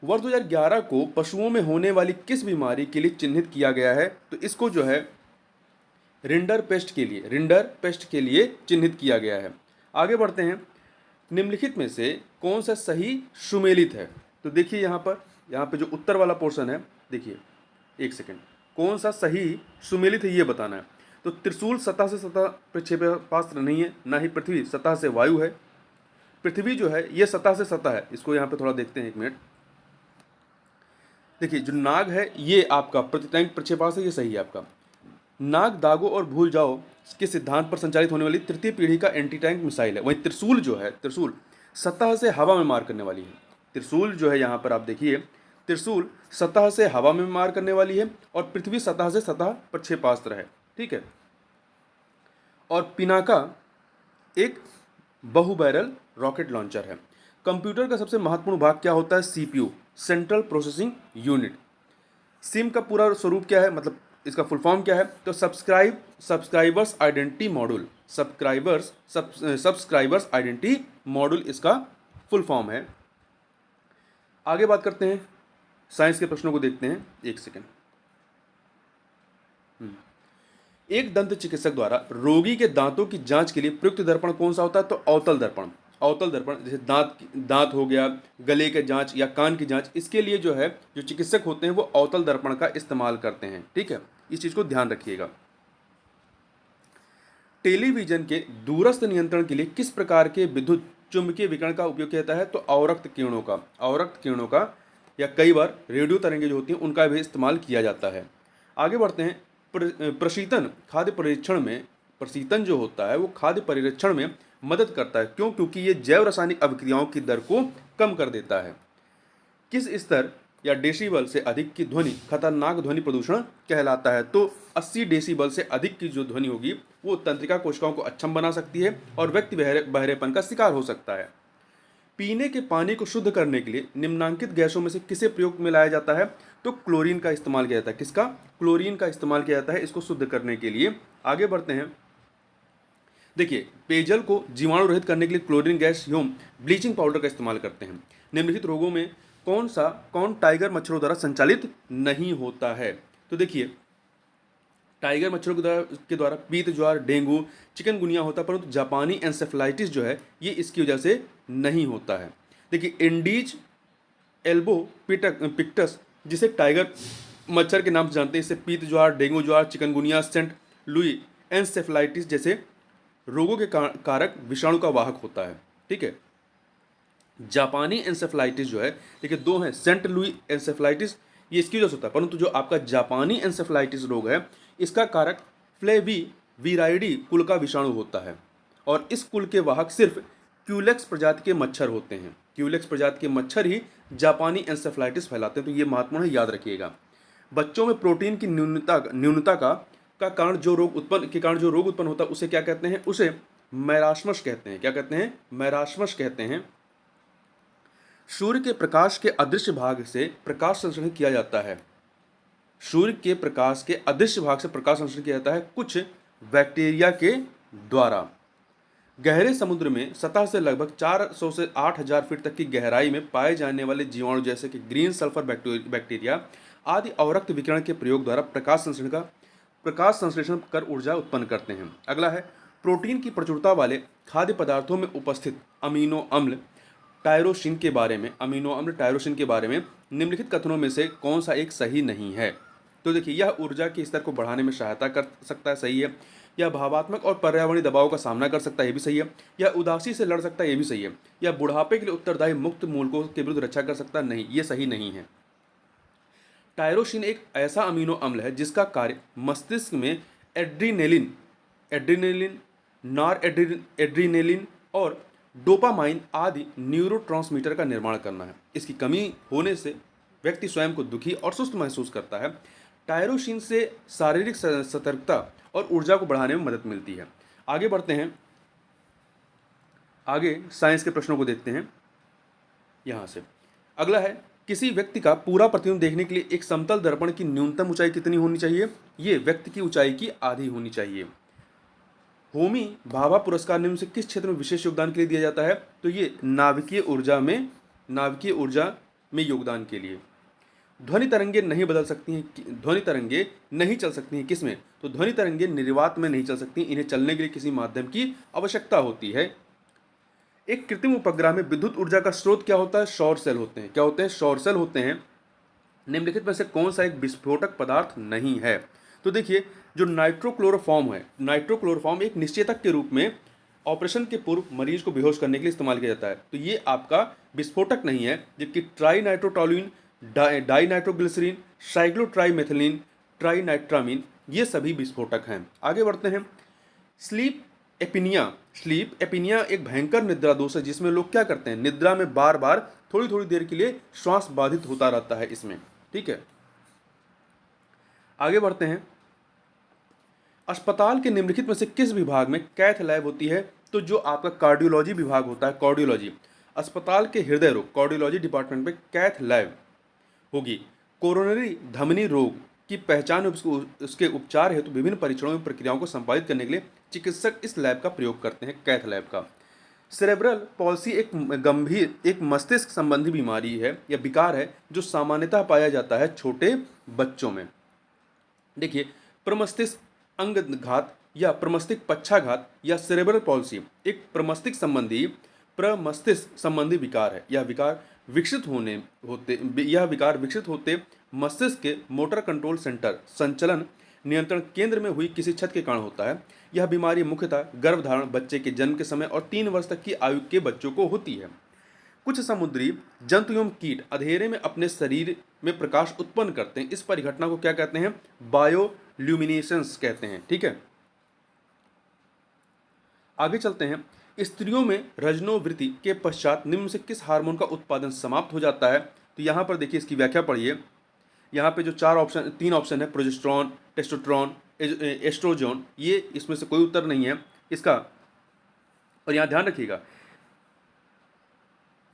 S1: वर्ष 2011 को पशुओं में होने वाली किस बीमारी के लिए चिन्हित किया गया है। तो इसको जो है रिंडर पेस्ट के लिए चिन्हित किया गया है। आगे बढ़ते हैं, निम्नलिखित में से कौन सा सही सुमेलित है। तो देखिए यहाँ पे जो उत्तर वाला पोर्शन है, देखिए एक सेकेंड, कौन सा सही सुमेलित है ये बताना है। तो त्रिशूल सतह से सतह प्रक्षेपास्त्र नहीं है, ना ही पृथ्वी सतह से वायु है। पृथ्वी जो है ये सतह से सतह है, इसको यहाँ पे थोड़ा देखते हैं, एक मिनट। देखिए जो नाग है ये आपका प्रतिटैंक प्रक्षेपास्त्र, ये सही है आपका। नाग, दागो और भूल जाओ के सिद्धांत पर संचालित होने वाली तृतीय पीढ़ी का एंटी टैंक मिसाइल है। वहीं त्रिशूल जो है, त्रिशूल सतह से हवा में मार करने वाली है। त्रिशूल जो है यहाँ पर आप देखिए, त्रिशूल सतह से हवा में मार करने वाली है और पृथ्वी सतह से सतह प्रक्षेपास्त्र है, ठीक है। और पिनाका एक बहु बैरल रॉकेट लॉन्चर है। कंप्यूटर का सबसे महत्वपूर्ण भाग क्या होता है। CPU, central processing unit. SIM का पूरा स्वरूप क्या है, मतलब इसका फुल फॉर्म क्या है। तो subscribers identity module, subscribers identity module इसका फुल फॉर्म है। आगे बात करते हैं, साइंस के प्रश्नों को देखते हैं, एक सेकेंड। एक दंत चिकित्सक द्वारा रोगी के दांतों की जांच के लिए प्रयुक्त दर्पण कौन सा होता है। तो अवतल दर्पण। अवतल दर्पण जैसे दांत हो गया, गले के जांच या कान की जांच, इसके लिए जो है जो चिकित्सक होते हैं वो अवतल दर्पण का इस्तेमाल करते हैं, ठीक है। इस चीज को ध्यान रखिएगा। टेलीविजन के दूरस्थ नियंत्रण के लिए किस प्रकार के विद्युत चुंबकीय विकिरण का उपयोग किया जाता है। तो अवरक्त किरणों का या कई बार रेडियो तरंगें जो होती हैं उनका भी इस्तेमाल किया जाता है। आगे बढ़ते हैं, प्रशीतन खाद्य परीक्षण में, प्रशीतन जो होता है वो खाद्य परीक्षण में मदद करता है। क्यों? क्योंकि ये जैव रासायनिक अभिक्रियाओं की दर को कम कर देता है। किस स्तर या डेसिबल से अधिक की ध्वनि खतरनाक ध्वनि प्रदूषण कहलाता है। तो 80 डेसिबल से अधिक की जो ध्वनि होगी वो तंत्रिका कोशिकाओं को अक्षम बना सकती है और व्यक्ति बहरेपन का शिकार हो सकता है। पीने के पानी को शुद्ध करने के लिए निम्नांकित गैसों में से किसे प्रयोग में लाया जाता है। तो क्लोरीन का इस्तेमाल किया जाता है। किसका? क्लोरीन का इस्तेमाल किया जाता है इसको शुद्ध करने के लिए। आगे बढ़ते हैं, देखिए पेयजल को जीवाणु रहित करने के लिए क्लोरीन गैस एवं ब्लीचिंग पाउडर का इस्तेमाल करते हैं। निम्नलिखित रोगों में कौन टाइगर मच्छरों द्वारा संचालित नहीं होता है। तो देखिए टाइगर मच्छरों के द्वारा पीत ज्वार, डेंगू, चिकनगुनिया होता है, परंतु जापानी एन्सेफेलाइटिस जो है ये इसकी वजह से नहीं होता है। देखिए इंडीज एल्बो पिक्टस, जिसे टाइगर मच्छर के नाम से जानते हैं, इससे पीत ज्वार, डेंगू ज्वार, चिकनगुनिया, सेंट लुई एन्सेफेलाइटिस जैसे रोगों के कारक विषाणु का वाहक होता है, ठीक है। जापानी एन्सेफेलाइटिस जो है, देखिए दो हैं, सेंट लुई एन्सेफेलाइटिस ये इसकी वजह से होता है, परंतु जो आपका जापानी एन्सेफेलाइटिस रोग है इसका कारक फ्लेविविराइडी कुल का विषाणु होता है और इस कुल के वाहक सिर्फ क्यूलेक्स प्रजाति के मच्छर होते हैं। क्यूलेक्स प्रजाति के मच्छर ही जापानी एन्सेफेलाइटिस फैलाते हैं, तो ये महत्वपूर्ण है, याद रखिएगा। बच्चों में प्रोटीन की न्यूनता का कारण जो रोग उत्पन्न होता है उसे क्या कहते हैं। उसे मैरास्मस कहते हैं। क्या कहते हैं? मैरास्मस कहते हैं। सूर्य के प्रकाश के अदृश्य भाग से प्रकाश संश्लेषण किया जाता है। सूर्य के प्रकाश के अदृश्य भाग से प्रकाश संश्लेषण किया जाता है कुछ बैक्टीरिया के द्वारा। गहरे समुद्र में सतह से लगभग 400 से 8000 फीट तक की गहराई में पाए जाने वाले जीवाणु जैसे कि ग्रीन सल्फर बैक्टीरिया आदि अवरक्त विकिरण के प्रयोग द्वारा प्रकाश संश्लेषण कर ऊर्जा उत्पन्न करते हैं। अगला है, प्रोटीन की प्रचुरता वाले खाद्य पदार्थों में उपस्थित अमीनो अम्ल टायरोसिन के बारे में निम्नलिखित कथनों में से कौन सा एक सही नहीं है। तो देखिए यह ऊर्जा के स्तर को बढ़ाने में सहायता कर सकता है, सही है। यह भावात्मक और पर्यावरणीय दबाव का सामना कर सकता है, ये भी सही है। यह उदासी से लड़ सकता है, ये भी सही है। यह बुढ़ापे के लिए उत्तरदायी मुक्त मूलकों के विरुद्ध रक्षा कर सकता है, नहीं, ये सही नहीं है। टायरोसिन एक ऐसा अमीनो अम्ल है जिसका कार्य मस्तिष्क में एड्रीनेलिन, नॉरएड्रेनालिन और डोपामाइन आदि न्यूरोट्रांसमीटर का निर्माण करना है। इसकी कमी होने से व्यक्ति स्वयं को दुखी और सुस्त महसूस करता है। टायरोसिन से शारीरिक सतर्कता और ऊर्जा को बढ़ाने में मदद मिलती है। आगे बढ़ते हैं, आगे साइंस के प्रश्नों को देखते हैं यहाँ से। अगला है, किसी व्यक्ति का पूरा प्रतिबिंब देखने के लिए एक समतल दर्पण की न्यूनतम ऊंचाई कितनी होनी चाहिए? ये व्यक्ति की ऊंचाई की आधी होनी चाहिए। होमी भाभा पुरस्कार निम्न से किस क्षेत्र में विशेष योगदान के लिए दिया जाता है? तो ये नाभिकीय ऊर्जा में योगदान के लिए। ध्वनि तरंगे नहीं बदल सकती हैं, ध्वनि तरंगे नहीं चल सकती हैं किसमें? तो ध्वनि तरंगे निर्वात में नहीं चल सकती, इन्हें चलने के लिए किसी माध्यम की आवश्यकता होती है। एक कृत्रिम उपग्रह में विद्युत ऊर्जा का स्रोत क्या होता है? सौर सेल होते हैं। क्या होते हैं? सौर सेल होते हैं। निम्नलिखित में से कौन सा एक विस्फोटक पदार्थ नहीं है? तो देखिए, जो नाइट्रोक्लोरोफॉर्म है, नाइट्रोक्लोरोफॉर्म एक निश्चेतक के रूप में ऑपरेशन के पूर्व मरीज को बेहोश करने के लिए इस्तेमाल किया जाता है, तो ये आपका विस्फोटक नहीं है। जबकि ट्राई नाइट्रोटोलुइन, डाई नाइट्रोग्लिसरीन, साइक्लोट्राइमेथिलीन, ट्राइनाइट्रामीन, ये सभी विस्फोटक हैं। आगे बढ़ते हैं। स्लीप एपिनिया एक भयंकर निद्रा दोष है जिसमें लोग क्या करते हैं? निद्रा में बार बार थोड़ी थोड़ी देर के लिए श्वास बाधित होता रहता है इसमें। ठीक है, आगे बढ़ते हैं। अस्पताल के निम्नलिखित में से किस विभाग में कैथ लैब होती है? तो जो आपका कार्डियोलॉजी विभाग होता है, कार्डियोलॉजी, अस्पताल के हृदय रोग कार्डियोलॉजी डिपार्टमेंट में कैथ लैब होगी। कोरोनरी धमनी रोग की पहचान और उसके उपचार हेतु विभिन्न परीक्षणों एवं प्रक्रियाओं को संपादित करने के लिए चिकित्सक इस लैब का प्रयोग करते हैं, कैथ लैब का। सेरेब्रल पॉल्सी एक मस्तिष्क संबंधी बीमारी है या विकार है जो सामान्यतः पाया जाता है छोटे बच्चों में। देखिए, प्रमस्तिष्क अंगघात या प्रमस्तिष्क पक्षाघात या सेरेब्रल पॉल्सी एक प्रमस्तिष्क संबंधी विकार है। यह विकार विकसित होते मस्तिष्क के मोटर कंट्रोल सेंटर संचलन नियंत्रण केंद्र में हुई किसी क्षत के कारण होता है। यह बीमारी मुख्यतः गर्भधारण, बच्चे के जन्म के समय और 3 वर्ष तक की आयु के बच्चों को होती है। कुछ समुद्री जंतु एवं कीट अंधेरे में अपने शरीर में प्रकाश उत्पन्न करते हैं। इस परिघटना को क्या कहते हैं? बायोल्यूमिनेसेंस कहते हैं। ठीक है, आगे चलते हैं। स्त्रियों में रजनोवृत्ति के पश्चात निम्न से किस हार्मोन का उत्पादन समाप्त हो जाता है? तो यहाँ पर देखिए, इसकी व्याख्या पढ़िए। यहाँ पे जो 3 ऑप्शन है, प्रोजेस्टेरॉन, टेस्टोस्टेरोन, एस्ट्रोजन, ये इसमें से कोई उत्तर नहीं है इसका। और यहाँ ध्यान रखिएगा,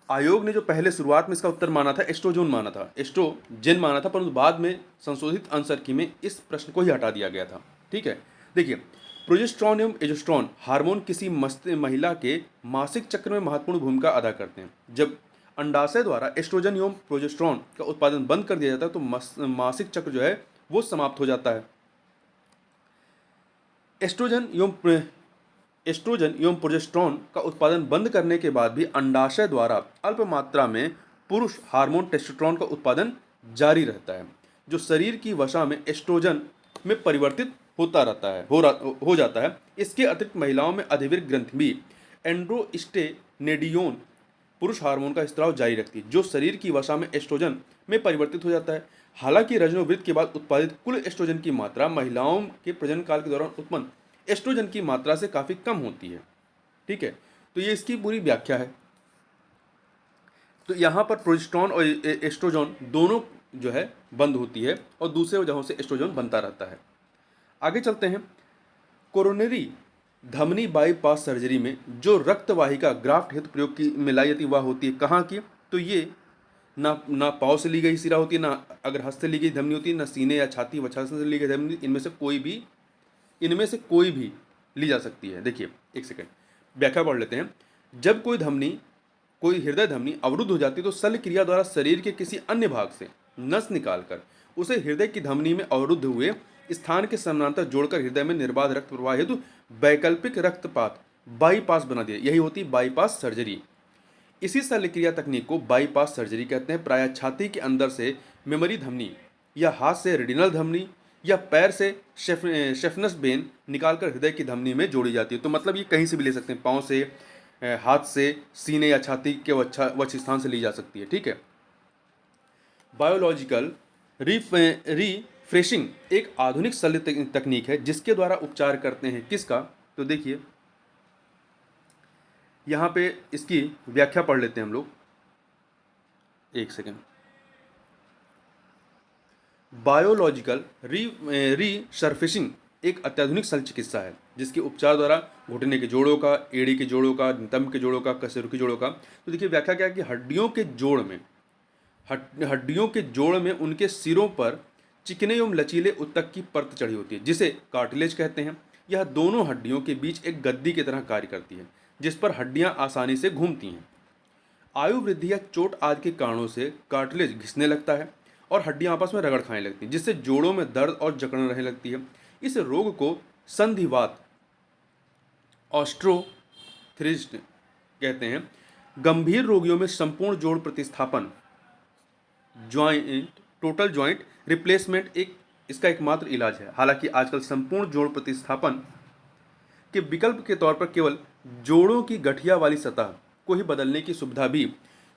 S1: आयोग ने जो पहले शुरुआत में इसका उत्तर माना था एस्ट्रोजन माना था, परंतु बाद में संशोधित आंसर की में इस प्रश्न को ही हटा दिया गया था। ठीक है, देखिए, प्रोजेस्टेरॉन एवं एस्ट्रोजन हार्मोन किसी महिला के मासिक चक्र में महत्वपूर्ण भूमिका अदा करते हैं। जब अंडाशय द्वारा एस्ट्रोजन एवं प्रोजेस्टेरॉन का उत्पादन बंद कर दिया जाता है तो मासिक चक्र जो है वो समाप्त हो जाता है। एस्ट्रोजन एवं प्रोजेस्टेरॉन का उत्पादन बंद करने के बाद भी अंडाशय द्वारा अल्प मात्रा में पुरुष हार्मोन टेस्टोस्टेरोन का उत्पादन जारी रहता है, जो शरीर की वसा में एस्ट्रोजन में परिवर्तित होता रहता है हो जाता है। इसके अतिरिक्त महिलाओं में अधिवीर ग्रंथि भी एंड्रोस्टेनेडियोन पुरुष हार्मोन का स्त्राव जारी रखती है, जो शरीर की वसा में एस्ट्रोजन में परिवर्तित हो जाता है। हालांकि रजनोवृत्ति के बाद उत्पादित कुल एस्ट्रोजन की मात्रा महिलाओं के प्रजनन काल के दौरान उत्पन्न एस्ट्रोजन की मात्रा से काफी कम होती है। ठीक है, तो ये इसकी पूरी व्याख्या है। तो यहाँ पर प्रोजेस्टेरॉन और एस्ट्रोजन दोनों जो है बंद होती है और दूसरे वजहों से एस्ट्रोजन बनता रहता है। आगे चलते हैं। कोरोनरी धमनी बाईपास सर्जरी में जो रक्तवाहिका ग्राफ्ट हेतु प्रयोग की मिलाई जाती वह होती है कहाँ की? तो ये ना पाँव से ली गई सिरा होती है, ना अगर हस्त से ली गई धमनी होती है, ना सीने या छाती वछासन से ली गई धमनी, इनमें से कोई भी ली जा सकती है। देखिए, एक सेकंड व्याख्या पढ़ लेते हैं। जब कोई हृदय धमनी अवरुद्ध हो जाती है तो शल्य क्रिया द्वारा शरीर के किसी अन्य भाग से नस निकालकर उसे हृदय की धमनी में अवरुद्ध हुए स्थान के समानांतर जोड़कर हृदय में निर्बाध रक्त प्रवाह हेतु वैकल्पिक रक्तपात बाईपास बना दिया, यही होती बाईपास सर्जरी। इसी शल्य क्रिया तकनीक को बाईपास सर्जरी कहते हैं। प्रायः छाती के अंदर से मेमोरी धमनी या हाथ से रेडिनल धमनी या पैर से शेफनस वेन निकालकर हृदय की धमनी में जोड़ी जाती है। तो मतलब ये कहीं से भी ले सकते हैं, पाँव से, हाथ से, सीने या छाती के वक्ष स्थान से ली जा सकती है। ठीक है, बायोलॉजिकल रिफ्रेशिंग एक आधुनिक शल्य तकनीक है जिसके द्वारा उपचार करते हैं किसका? तो देखिए, यहाँ पे इसकी व्याख्या पढ़ लेते हैं हम लोग, एक सेकेंड। बायोलॉजिकल रीसर्फेसिंग एक अत्याधुनिक शल्य चिकित्सा है जिसके उपचार द्वारा घुटने के जोड़ों का, एड़ी के जोड़ों का, नितंब के जोड़ों का, कशेरुकी जोड़ों का। तो देखिए व्याख्या क्या है कि हड्डियों के जोड़ में उनके सिरों पर चिकने एवं लचीले उत्तक की परत चढ़ी होती है, जिसे कार्टिलेज कहते हैं। यह दोनों हड्डियों के बीच एक गद्दी की तरह कार्य करती है, जिस पर हड्डियां आसानी से घूमती हैं। आयु वृद्धि या चोट आदि के कारणों से कार्टिलेज घिसने लगता है और हड्डियां आपस में रगड़ खाने लगती हैं, जिससे जोड़ों में दर्द और जकड़न रहने लगती है। इस रोग को संधिवात ऑस्ट्रोथ्रिस्ट कहते हैं। गंभीर रोगियों में संपूर्ण जोड़ प्रतिस्थापन ज्वाइंट टोटल ज्वाइंट रिप्लेसमेंट एक इसका एकमात्र इलाज है। हालांकि आजकल संपूर्ण जोड़ प्रतिस्थापन के विकल्प के तौर पर केवल जोड़ों की गठिया वाली सतह को ही बदलने की सुविधा भी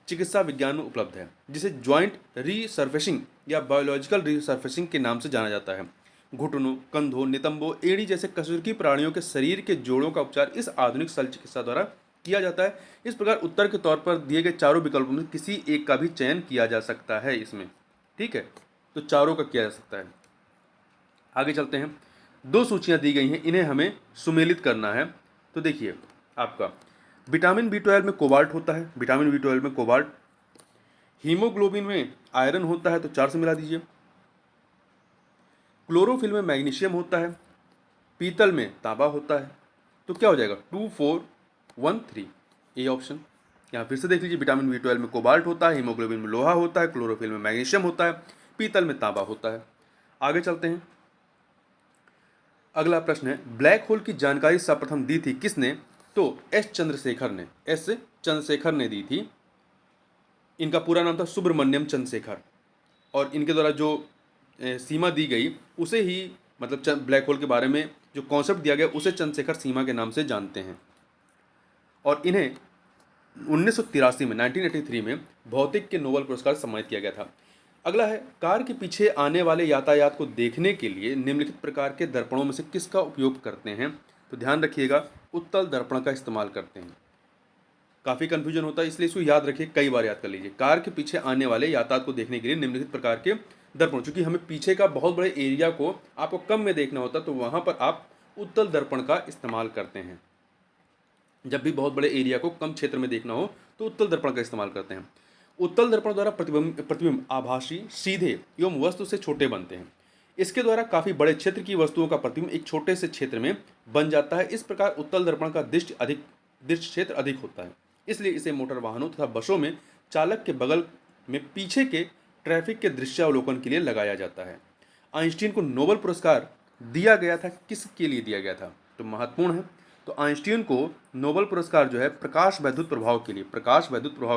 S1: चिकित्सा विज्ञान में उपलब्ध है, जिसे ज्वाइंट रीसर्फेसिंग या बायोलॉजिकल रीसर्फेसिंग के नाम से जाना जाता है। घुटनों, कंधों, नितंबों, एड़ी जैसे कशेरुकी प्राणियों के शरीर के जोड़ों का उपचार इस आधुनिक शल्य चिकित्सा द्वारा किया जाता है। इस प्रकार उत्तर के तौर पर दिए गए चारों विकल्पों में किसी एक का भी चयन किया जा सकता है इसमें। ठीक है, तो चारों का किया जा सकता है। आगे चलते हैं। दो सूचियां दी गई हैं, इन्हें हमें सुमेलित करना है। तो देखिए, आपका विटामिन B12 में कोबाल्ट होता है, विटामिन B12 में कोबाल्ट। हीमोग्लोबिन में आयरन होता है, तो 4 से मिला दीजिए। क्लोरोफिल में मैग्नीशियम होता है, पीतल में तांबा होता है, तो क्या हो जाएगा 2 4 1 3 ए ऑप्शन। यहाँ फिर से देख लीजिए, विटामिन B12 में कोबाल्ट होता है, हीमोग्लोबिन में लोहा होता है, क्लोरोफिल में मैग्नीशियम होता है, पीतल में तांबा होता है। आगे चलते हैं। अगला प्रश्न है, ब्लैक होल की जानकारी सर्वप्रथम दी थी किसने? तो एस चंद्रशेखर ने दी थी। इनका पूरा नाम था सुब्रमण्यम चंद्रशेखर, और इनके द्वारा जो सीमा दी गई उसे ही, मतलब ब्लैक होल के बारे में जो कॉन्सेप्ट दिया गया उसे चंद्रशेखर सीमा के नाम से जानते हैं। और इन्हें 1983 में 1983 में भौतिक के नोबेल पुरस्कार से सम्मानित किया गया था। अगला है, कार के पीछे आने वाले यातायात को देखने के लिए निम्नलिखित प्रकार के दर्पणों में से किसका उपयोग करते हैं? तो ध्यान रखिएगा, उत्तल दर्पण का इस्तेमाल करते हैं। काफ़ी कन्फ्यूजन होता है, इसलिए इसको याद रखिए, कई बार याद कर लीजिए। कार के पीछे आने वाले यातायात को देखने के लिए निम्नलिखित प्रकार के दर्पण, चूंकि हमें पीछे का बहुत बड़े एरिया को आपको कम में देखना होता है, तो वहाँ पर आप उत्तल दर्पण का इस्तेमाल करते हैं। जब भी बहुत बड़े एरिया को कम क्षेत्र में देखना हो तो उत्तल दर्पण का इस्तेमाल करते हैं। उत्तल दर्पण द्वारा प्रतिबिंब आभासी, सीधे एवं वस्तु से छोटे बनते हैं। इसके द्वारा काफ़ी बड़े क्षेत्र की वस्तुओं का प्रतिबिंब एक छोटे से क्षेत्र में बन जाता है। इस प्रकार उत्तल दर्पण का दृष्टि क्षेत्र अधिक होता है, इसलिए इसे मोटर वाहनों तथा बसों में चालक के बगल में पीछे के ट्रैफिक के दृश्यावलोकन के लिए लगाया जाता है। आइंस्टीन को नोबेल पुरस्कार दिया गया था, किसके लिए दिया गया था? तो महत्वपूर्ण है। तो आइंस्टीन को नोबेल पुरस्कार जो है प्रकाश वैद्युत प्रभाव के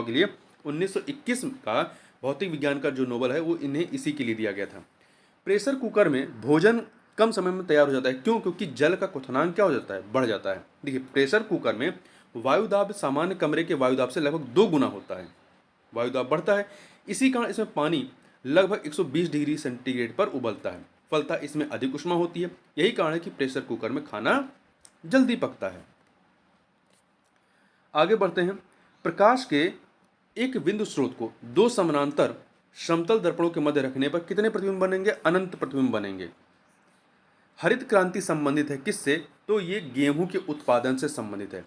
S1: लिए 1921 का भौतिक विज्ञान का जो नोबेल है वो इन्हें इसी के लिए दिया गया था। प्रेशर कुकर में भोजन कम समय में तैयार हो जाता है, क्यों? क्योंकि जल का क्वथनांक क्या हो जाता है? बढ़ जाता है। देखिए, प्रेशर कुकर में वायुदाब सामान्य कमरे के वायुदाब से लगभग 2 गुना होता है, वायुदाब बढ़ता है। इसी कारण इसमें पानी लगभग 120 डिग्री सेंटीग्रेड पर उबलता है, फलतः इसमें अधिक ऊष्मा होती है। यही कारण है कि प्रेशर कुकर में खाना जल्दी पकता है। आगे बढ़ते हैं। प्रकाश के एक बिंदु स्रोत को 2 समानांतर समतल दर्पणों के मध्य रखने पर कितने प्रतिबिंब बनेंगे? अनंत प्रतिबिंब बनेंगे। हरित क्रांति संबंधित है किससे? तो ये गेहूं के उत्पादन से संबंधित है।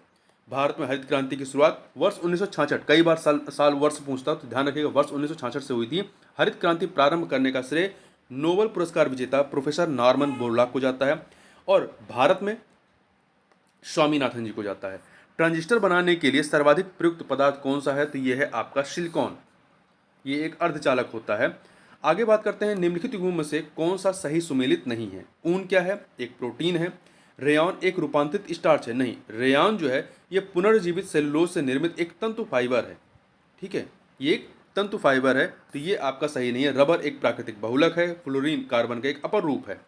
S1: भारत में हरित क्रांति की शुरुआत वर्ष 1966, कई बार साल वर्ष पूछता तो ध्यान रखिएगा, वर्ष 1966 से हुई थी। हरित क्रांति प्रारंभ करने का श्रेय नोबेल पुरस्कार विजेता प्रोफेसर नॉर्मन बोरलॉग को जाता है, और भारत में स्वामीनाथन जी को जाता है। ट्रांजिस्टर बनाने के लिए सर्वाधिक प्रयुक्त पदार्थ कौन सा है? तो यह है आपका सिलिकॉन। ये एक अर्धचालक होता है। आगे बात करते हैं, निम्नलिखित युग्मों में से कौन सा सही सुमेलित नहीं है? ऊन क्या है? एक प्रोटीन है। रेयॉन एक रूपांतरित स्टार्च है? नहीं, रेयॉन जो है ये पुनर्जीवित सेलुलोज से निर्मित एक तंतु फाइबर है। ठीक है, ये एक तंतु फाइबर है, तो ये आपका सही नहीं है। रबर एक प्राकृतिक बहुलक है। फ्लोरीन कार्बन का एक अपर रूप है।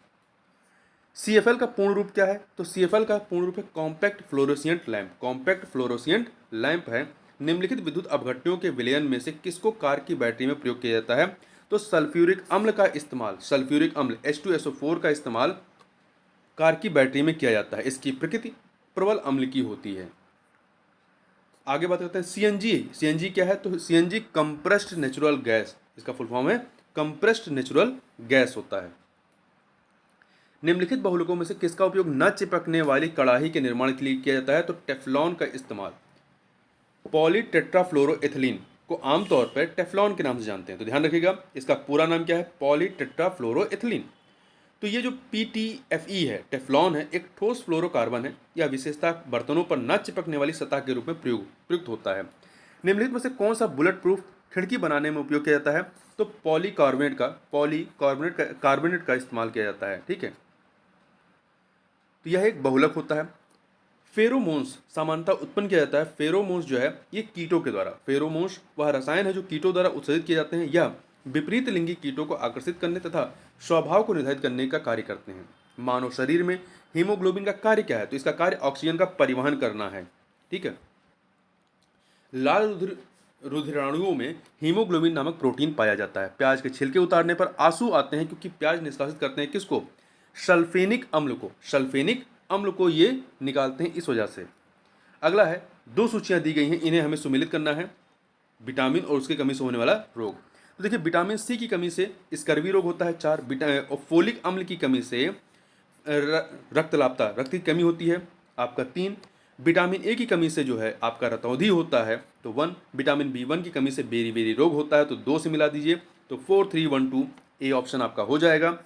S1: CFL का पूर्ण रूप क्या है? तो CFL का पूर्ण रूप है compact fluorescent lamp. Compact fluorescent lamp है। निम्नलिखित विद्युत अपघट्यों के विलयन में से किसको कार की बैटरी में प्रयोग किया जाता है? तो सल्फ्यूरिक अम्ल का इस्तेमाल, सल्फ्यूरिक अम्ल H2SO4 का इस्तेमाल कार की बैटरी में किया जाता है। इसकी प्रकृति प्रबल अम्ल की होती है। आगे बात करते हैं CNG क्या है? तो CNG कंप्रेस्ड नेचुरल गैस, इसका फुल फॉर्म है कंप्रेस्ड नेचुरल गैस होता है। निम्नलिखित बहुलकों में से किसका उपयोग न चिपकने वाली कड़ाही के निर्माण के लिए किया जाता है? तो टेफ्लॉन का इस्तेमाल। पॉलीटेट्राफ्लोरोएथिलीन को आमतौर पर टेफ्लॉन के नाम से जानते हैं। तो ध्यान रखिएगा, इसका पूरा नाम क्या है, पॉलीटेट्राफ्लोरोएथिलीन। तो ये जो PTFE है, टेफ्लॉन है, एक ठोस फ्लोरोकार्बन है। यह विशेषता बर्तनों पर न चिपकने वाली सतह के रूप में प्रयुक्त होता है। निम्नलिखित में से कौन सा बुलेट प्रूफ खिड़की बनाने में उपयोग किया जाता है? तो कार्बोनेट का इस्तेमाल किया जाता है। ठीक है, तो यह एक बहुलक होता है। फेरोमोन्स सामान्यतः उत्पन्न किया जाता है। फेरोमोन्स जो है ये कीटों के द्वारा, फेरोमोन्स वह रसायन है जो कीटों द्वारा उत्सर्जित किए जाते हैं। यह विपरीत लिंगी कीटों को आकर्षित करने तथा स्वभाव को निर्धारित करने का कार्य करते हैं। मानव शरीर में हीमोग्लोबिन का कार्य क्या है? तो इसका कार्य ऑक्सीजन का परिवहन करना है। ठीक है, लाल रुधिराणुओं में हीमोग्लोबिन नामक प्रोटीन पाया जाता है। प्याज के छिलके उतारने पर आंसू आते हैं क्योंकि प्याज निष्कासित करते हैं किसको? सल्फेनिक अम्ल को। सल्फेनिक अम्ल को ये निकालते हैं इस वजह से। अगला है, दो सूचियां दी गई हैं, इन्हें हमें सुमेलित करना है। विटामिन और उसकी कमी से होने वाला रोग। तो देखिए, विटामिन सी की कमी से स्कर्वी रोग होता है 4, और फोलिक अम्ल की कमी से रक्त की कमी होती है आपका 3, विटामिन ए की कमी से जो है आपका रतौंधी होता है तो 1, विटामिन B1 की कमी से बेरी बेरी रोग होता है तो 2 से मिला दीजिए तो 4, 3, 1, 2 ए ऑप्शन आपका हो जाएगा।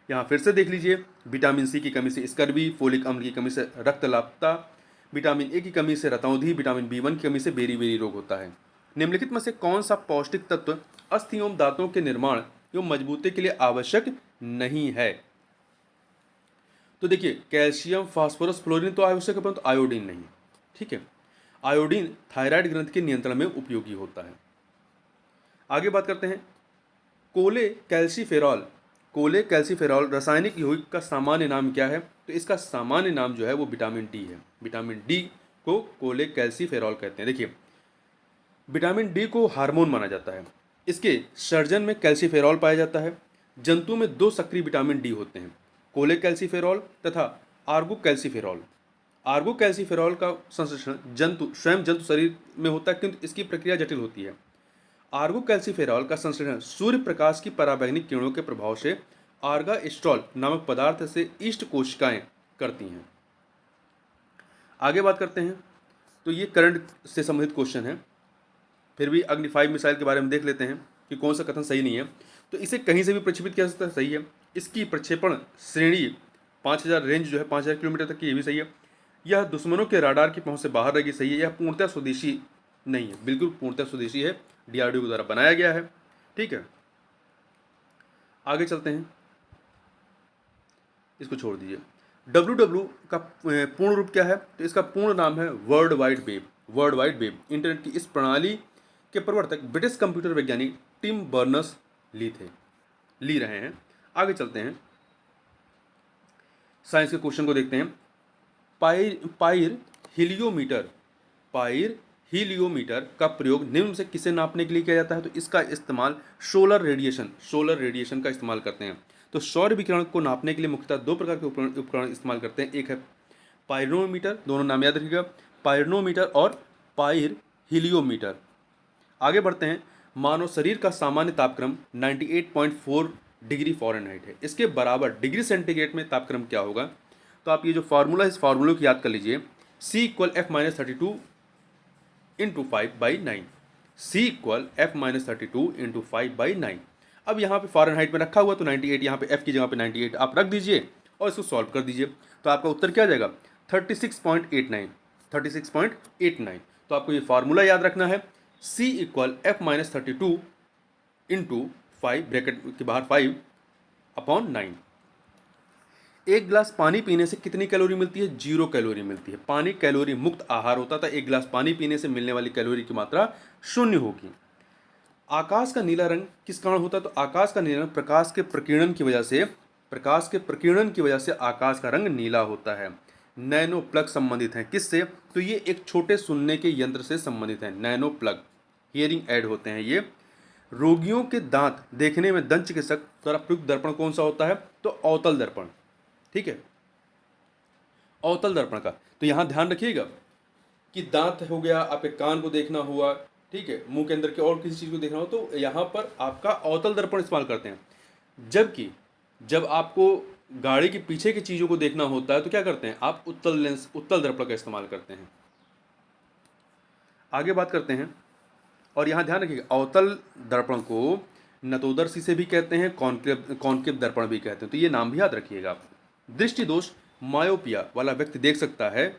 S1: यहाँ फिर से देख लीजिए, विटामिन सी की कमी से स्कर्वी, फोलिक अम्ल की कमी से रक्तलापता, विटामिन ए की कमी से रतौंधी, विटामिन B1 की कमी से बेरी बेरी रोग होता है। निम्नलिखित में से कौन सा पौष्टिक तत्व अस्थि एवं दांतों के निर्माण एवं मजबूती के लिए आवश्यक नहीं है? तो देखिए, कैल्शियम, फास्फोरस, फ्लोरीन तो आवश्यक है परंतु आयोडीन नहीं। ठीक है, आयोडीन थायराइड ग्रंथि के नियंत्रण में उपयोगी होता है। आगे बात करते हैं, कोले कैल्सीफेरॉल रासायनिक यौगिक का सामान्य नाम क्या है? तो इसका सामान्य नाम जो है वो विटामिन डी है। विटामिन डी को कोले कैल्सीफेरॉल कहते हैं। देखिए, विटामिन डी को हार्मोन माना जाता है। इसके सर्जन में कैल्सीफेरॉल पाया जाता है। जंतु में 2 सक्रिय विटामिन डी होते हैं, कोले कैल्सीफेरॉल तथा आर्गो कैल्सीफेरॉल। आर्गो कैल्सीफेरॉल का संश्लेषण स्वयं जंतु शरीर में होता है किंतु इसकी प्रक्रिया जटिल होती है। आर्गो कैल्सीफेरॉल का संश्लेषण सूर्य प्रकाश की पराबैंगनी किरणों के प्रभाव से आर्गास्ट्रॉल नामक पदार्थ से ईस्ट कोशिकाएं करती हैं। आगे बात करते हैं, तो ये करंट से संबंधित क्वेश्चन है, फिर भी अग्नि 5 मिसाइल के बारे में देख लेते हैं कि कौन सा कथन सही नहीं है। तो इसे कहीं से भी प्रक्षेपित किया जा सकता है, सही है। इसकी प्रक्षेपण श्रेणी 5000 रेंज जो है 5000 किलोमीटर तक की, ये भी सही है। यह दुश्मनों के राडार की पहुंच से बाहर रहेगी, सही है। यह पूर्णतः स्वदेशी नहीं है, बिल्कुल पूर्णतः स्वदेशी है, DRDO के द्वारा बनाया गया है। ठीक है, आगे चलते हैं, इसको छोड़ दीजिए। WW का पूर्ण रूप क्या है? तो इसका पूर्ण नाम है वर्ल्ड वाइड वेब। इंटरनेट की इस प्रणाली के प्रवर्तक ब्रिटिश कंप्यूटर वैज्ञानिक टिम बर्नर्स ली रहे हैं। आगे चलते हैं, साइंस के क्वेश्चन को देखते हैं। पाइर हीलियोमीटर का प्रयोग निम्न से किसे नापने के लिए किया जाता है? तो इसका इस्तेमाल सोलर रेडिएशन का इस्तेमाल करते हैं। तो सौर विकिरण को नापने के लिए मुख्यतः 2 प्रकार के उपकरण इस्तेमाल करते हैं। एक है पायरोनोमीटर, दोनों नाम याद रखिएगा, पायरोनोमीटर और पाइर हीलियोमीटर। आगे बढ़ते हैं, मानव शरीर का सामान्य तापक्रम 98.4 डिग्री फ़ारेनहाइट है। इसके बराबर डिग्री सेंटीग्रेड में तापक्रम क्या होगा? तो आप ये जो फार्मूला है, इस फार्मूले को याद कर लीजिए, C = F-32 × 5/9। C = F-32 × 5/9। अब यहाँ पे फ़ारेनहाइट में रखा हुआ तो 98, यहाँ पे F की जगह पे 98 आप रख दीजिए और इसको सॉल्व कर दीजिए, तो आपका उत्तर क्या आ जाएगा? 36.89। तो आपको ये फार्मूला याद रखना है, C = F-32 × 5 ब्रैकेट के बाहर 5/9। एक गिलास पानी पीने से कितनी कैलोरी मिलती है? 0 कैलोरी मिलती है। पानी कैलोरी मुक्त आहार होता था, एक गिलास पानी पीने से मिलने वाली कैलोरी की मात्रा 0 होगी। आकाश का नीला रंग किस कारण होता है? तो आकाश का नीला रंग प्रकाश के प्रकीर्णन की वजह से आकाश का रंग नीला होता है। नैनो प्लग संबंधित हैं किससे? तो ये एक छोटे सुनने के यंत्र से संबंधित हैं। नैनो प्लग हियरिंग एड होते हैं ये। रोगियों के दांत देखने में दंत चिकित्सक द्वारा प्रयुक्त दर्पण कौन सा होता है? तो अवतल दर्पण। ठीक है, अवतल दर्पण का तो यहाँ ध्यान रखिएगा कि दांत हो गया, आपके कान को देखना हुआ, ठीक है, मुंह के अंदर के और किसी चीज़ को देखना हो तो यहाँ पर आपका अवतल दर्पण इस्तेमाल करते हैं। जबकि जब आपको गाड़ी के पीछे की चीज़ों को देखना होता है तो क्या करते हैं? आप उत्तल दर्पण का इस्तेमाल करते हैं। आगे बात करते हैं, और यहाँ ध्यान रखिएगा, अवतल दर्पण को नतोदर्शी से भी कहते हैं, कॉनकेव दर्पण भी कहते हैं, तो ये नाम भी याद रखिएगा आप। दृष्टि दोष मायोपिया वाला व्यक्ति देख सकता है।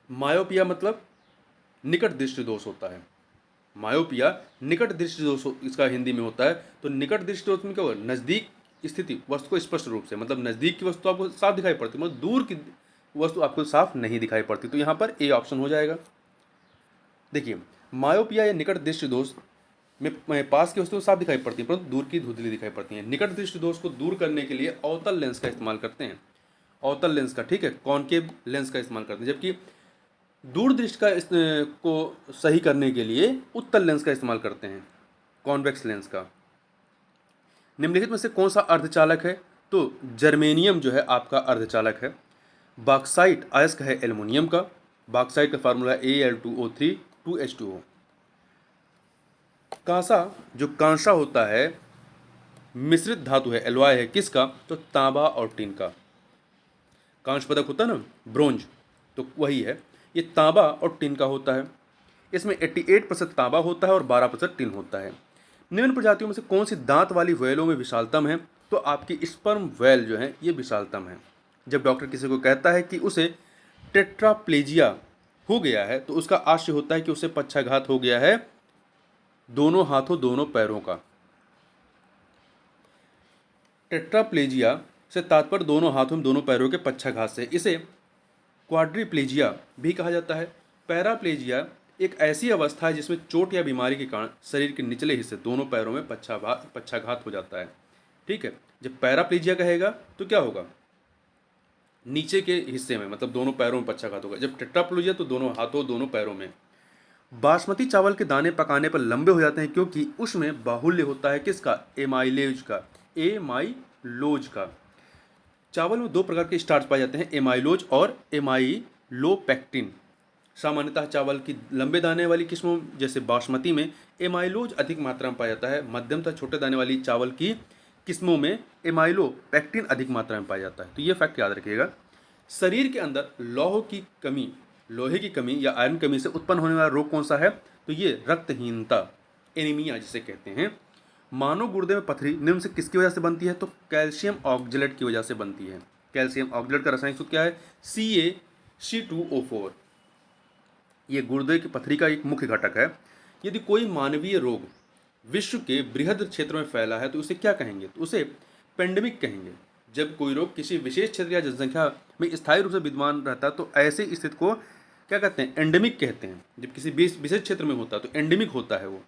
S1: मायोपिया मतलब निकट दृष्टि दोष होता है। मायोपिया निकट दृष्टि दोष इसका हिंदी में होता है। तो निकट दृष्टि दोष में क्या होगा, नज़दीक स्थिति वस्तु को स्पष्ट रूप से, मतलब नज़दीक की वस्तु आपको साफ दिखाई पड़ती है, मतलब दूर की वस्तु आपको साफ नहीं दिखाई पड़ती। तो यहाँ पर ए ऑप्शन हो जाएगा। देखिए, मायोपिया या निकट दृष्टि दोष में पास की वस्तु साफ दिखाई पड़ती है परंतु दूर की धुंधली दिखाई पड़ती है। निकट दृष्टि दोष को दूर करने के लिए अवतल लेंस का इस्तेमाल करते हैं, अवतल लेंस का, ठीक है, कॉनकेव लेंस का इस्तेमाल करते हैं। जबकि दूर दृष्टि को सही करने के लिए उत्तल लेंस का इस्तेमाल करते हैं, कॉन्वेक्स लेंस का। निम्नलिखित में से कौन सा अर्धचालक है, तो जर्मेनियम जो है आपका अर्धचालक है। बॉक्साइट अयस्क है एल्युमिनियम का। बॉक्साइट का फार्मूला Al2O3 2H2O। कांसा, जो कांसा होता है मिश्रित धातु है, एलॉय है किसका, तो तांबा और टिन का। कांस्य पदक होता है ना, ब्रोंज, तो वही है, ये तांबा और टिन का होता है। इसमें 88% तांबा होता है और 12% टिन होता है। निम्न प्रजातियों में से कौन सी दांत वाली व्हेलों में विशालतम है, तो आपकी स्पर्म व्हेल जो है ये विशालतम है। जब डॉक्टर किसी को कहता है कि उसे टेट्राप्लेजिया हो गया है तो उसका आशय होता है कि उसे पक्षाघात हो गया है दोनों हाथों दोनों पैरों का। टेट्राप्लेजिया से तात्पर्य दोनों हाथों में दोनों पैरों के पक्षाघात से। इसे क्वाड्रिप्लेजिया भी कहा जाता है। पैराप्लेजिया एक ऐसी अवस्था है जिसमें चोट या बीमारी के कारण शरीर के निचले हिस्से दोनों पैरों में पक्षाघात हो जाता है, ठीक है। जब पैराप्लेजिया कहेगा तो क्या होगा, नीचे के हिस्से में, मतलब दोनों पैरों में पक्षाघात होगा। जब टेट्राप्लेजिया तो दोनों हाथों दोनों पैरों में। बासमती चावल के दाने पकाने पर लंबे हो जाते हैं क्योंकि उसमें बाहुल्य होता है किसका, एमाइलेज का, एमाइलोज का। चावल में दो प्रकार के स्टार्च पाए जाते हैं, एमाइलोज और एमाइलोपेक्टिन। सामान्यतः चावल की लंबे दाने वाली किस्मों जैसे बासमती में एमाइलोज अधिक मात्रा में पाया जाता है। मध्यम तथा छोटे दाने वाली चावल की किस्मों में एमाइलोपेक्टिन अधिक मात्रा में पाया जाता है। तो ये फैक्ट याद रखिएगा। शरीर के अंदर लोहे की कमी या आयरन कमी से उत्पन्न होने वाला रोग कौन सा है, तो ये रक्तहीनता, एनीमिया जिसे कहते हैं। मानव गुर्दे में पथरी निम्न से किसकी वजह से बनती है, तो कैल्शियम ऑक्जेलेट की वजह से बनती है। कैल्शियम ऑक्जेलेट का रासायनिक सूत्र क्या है, CaC2O4। ये गुर्दे की पथरी का एक मुख्य घटक है। यदि कोई मानवीय रोग विश्व के बृहद क्षेत्र में फैला है तो उसे क्या कहेंगे, तो उसे पेंडेमिक कहेंगे। जब कोई रोग किसी विशेष क्षेत्र या जनसंख्या में स्थायी रूप से विद्यमान रहता है तो ऐसे स्थिति को क्या कहते हैं, एंडेमिक कहते हैं। जब किसी विशेष क्षेत्र में होता है तो एंडेमिक होता है वो।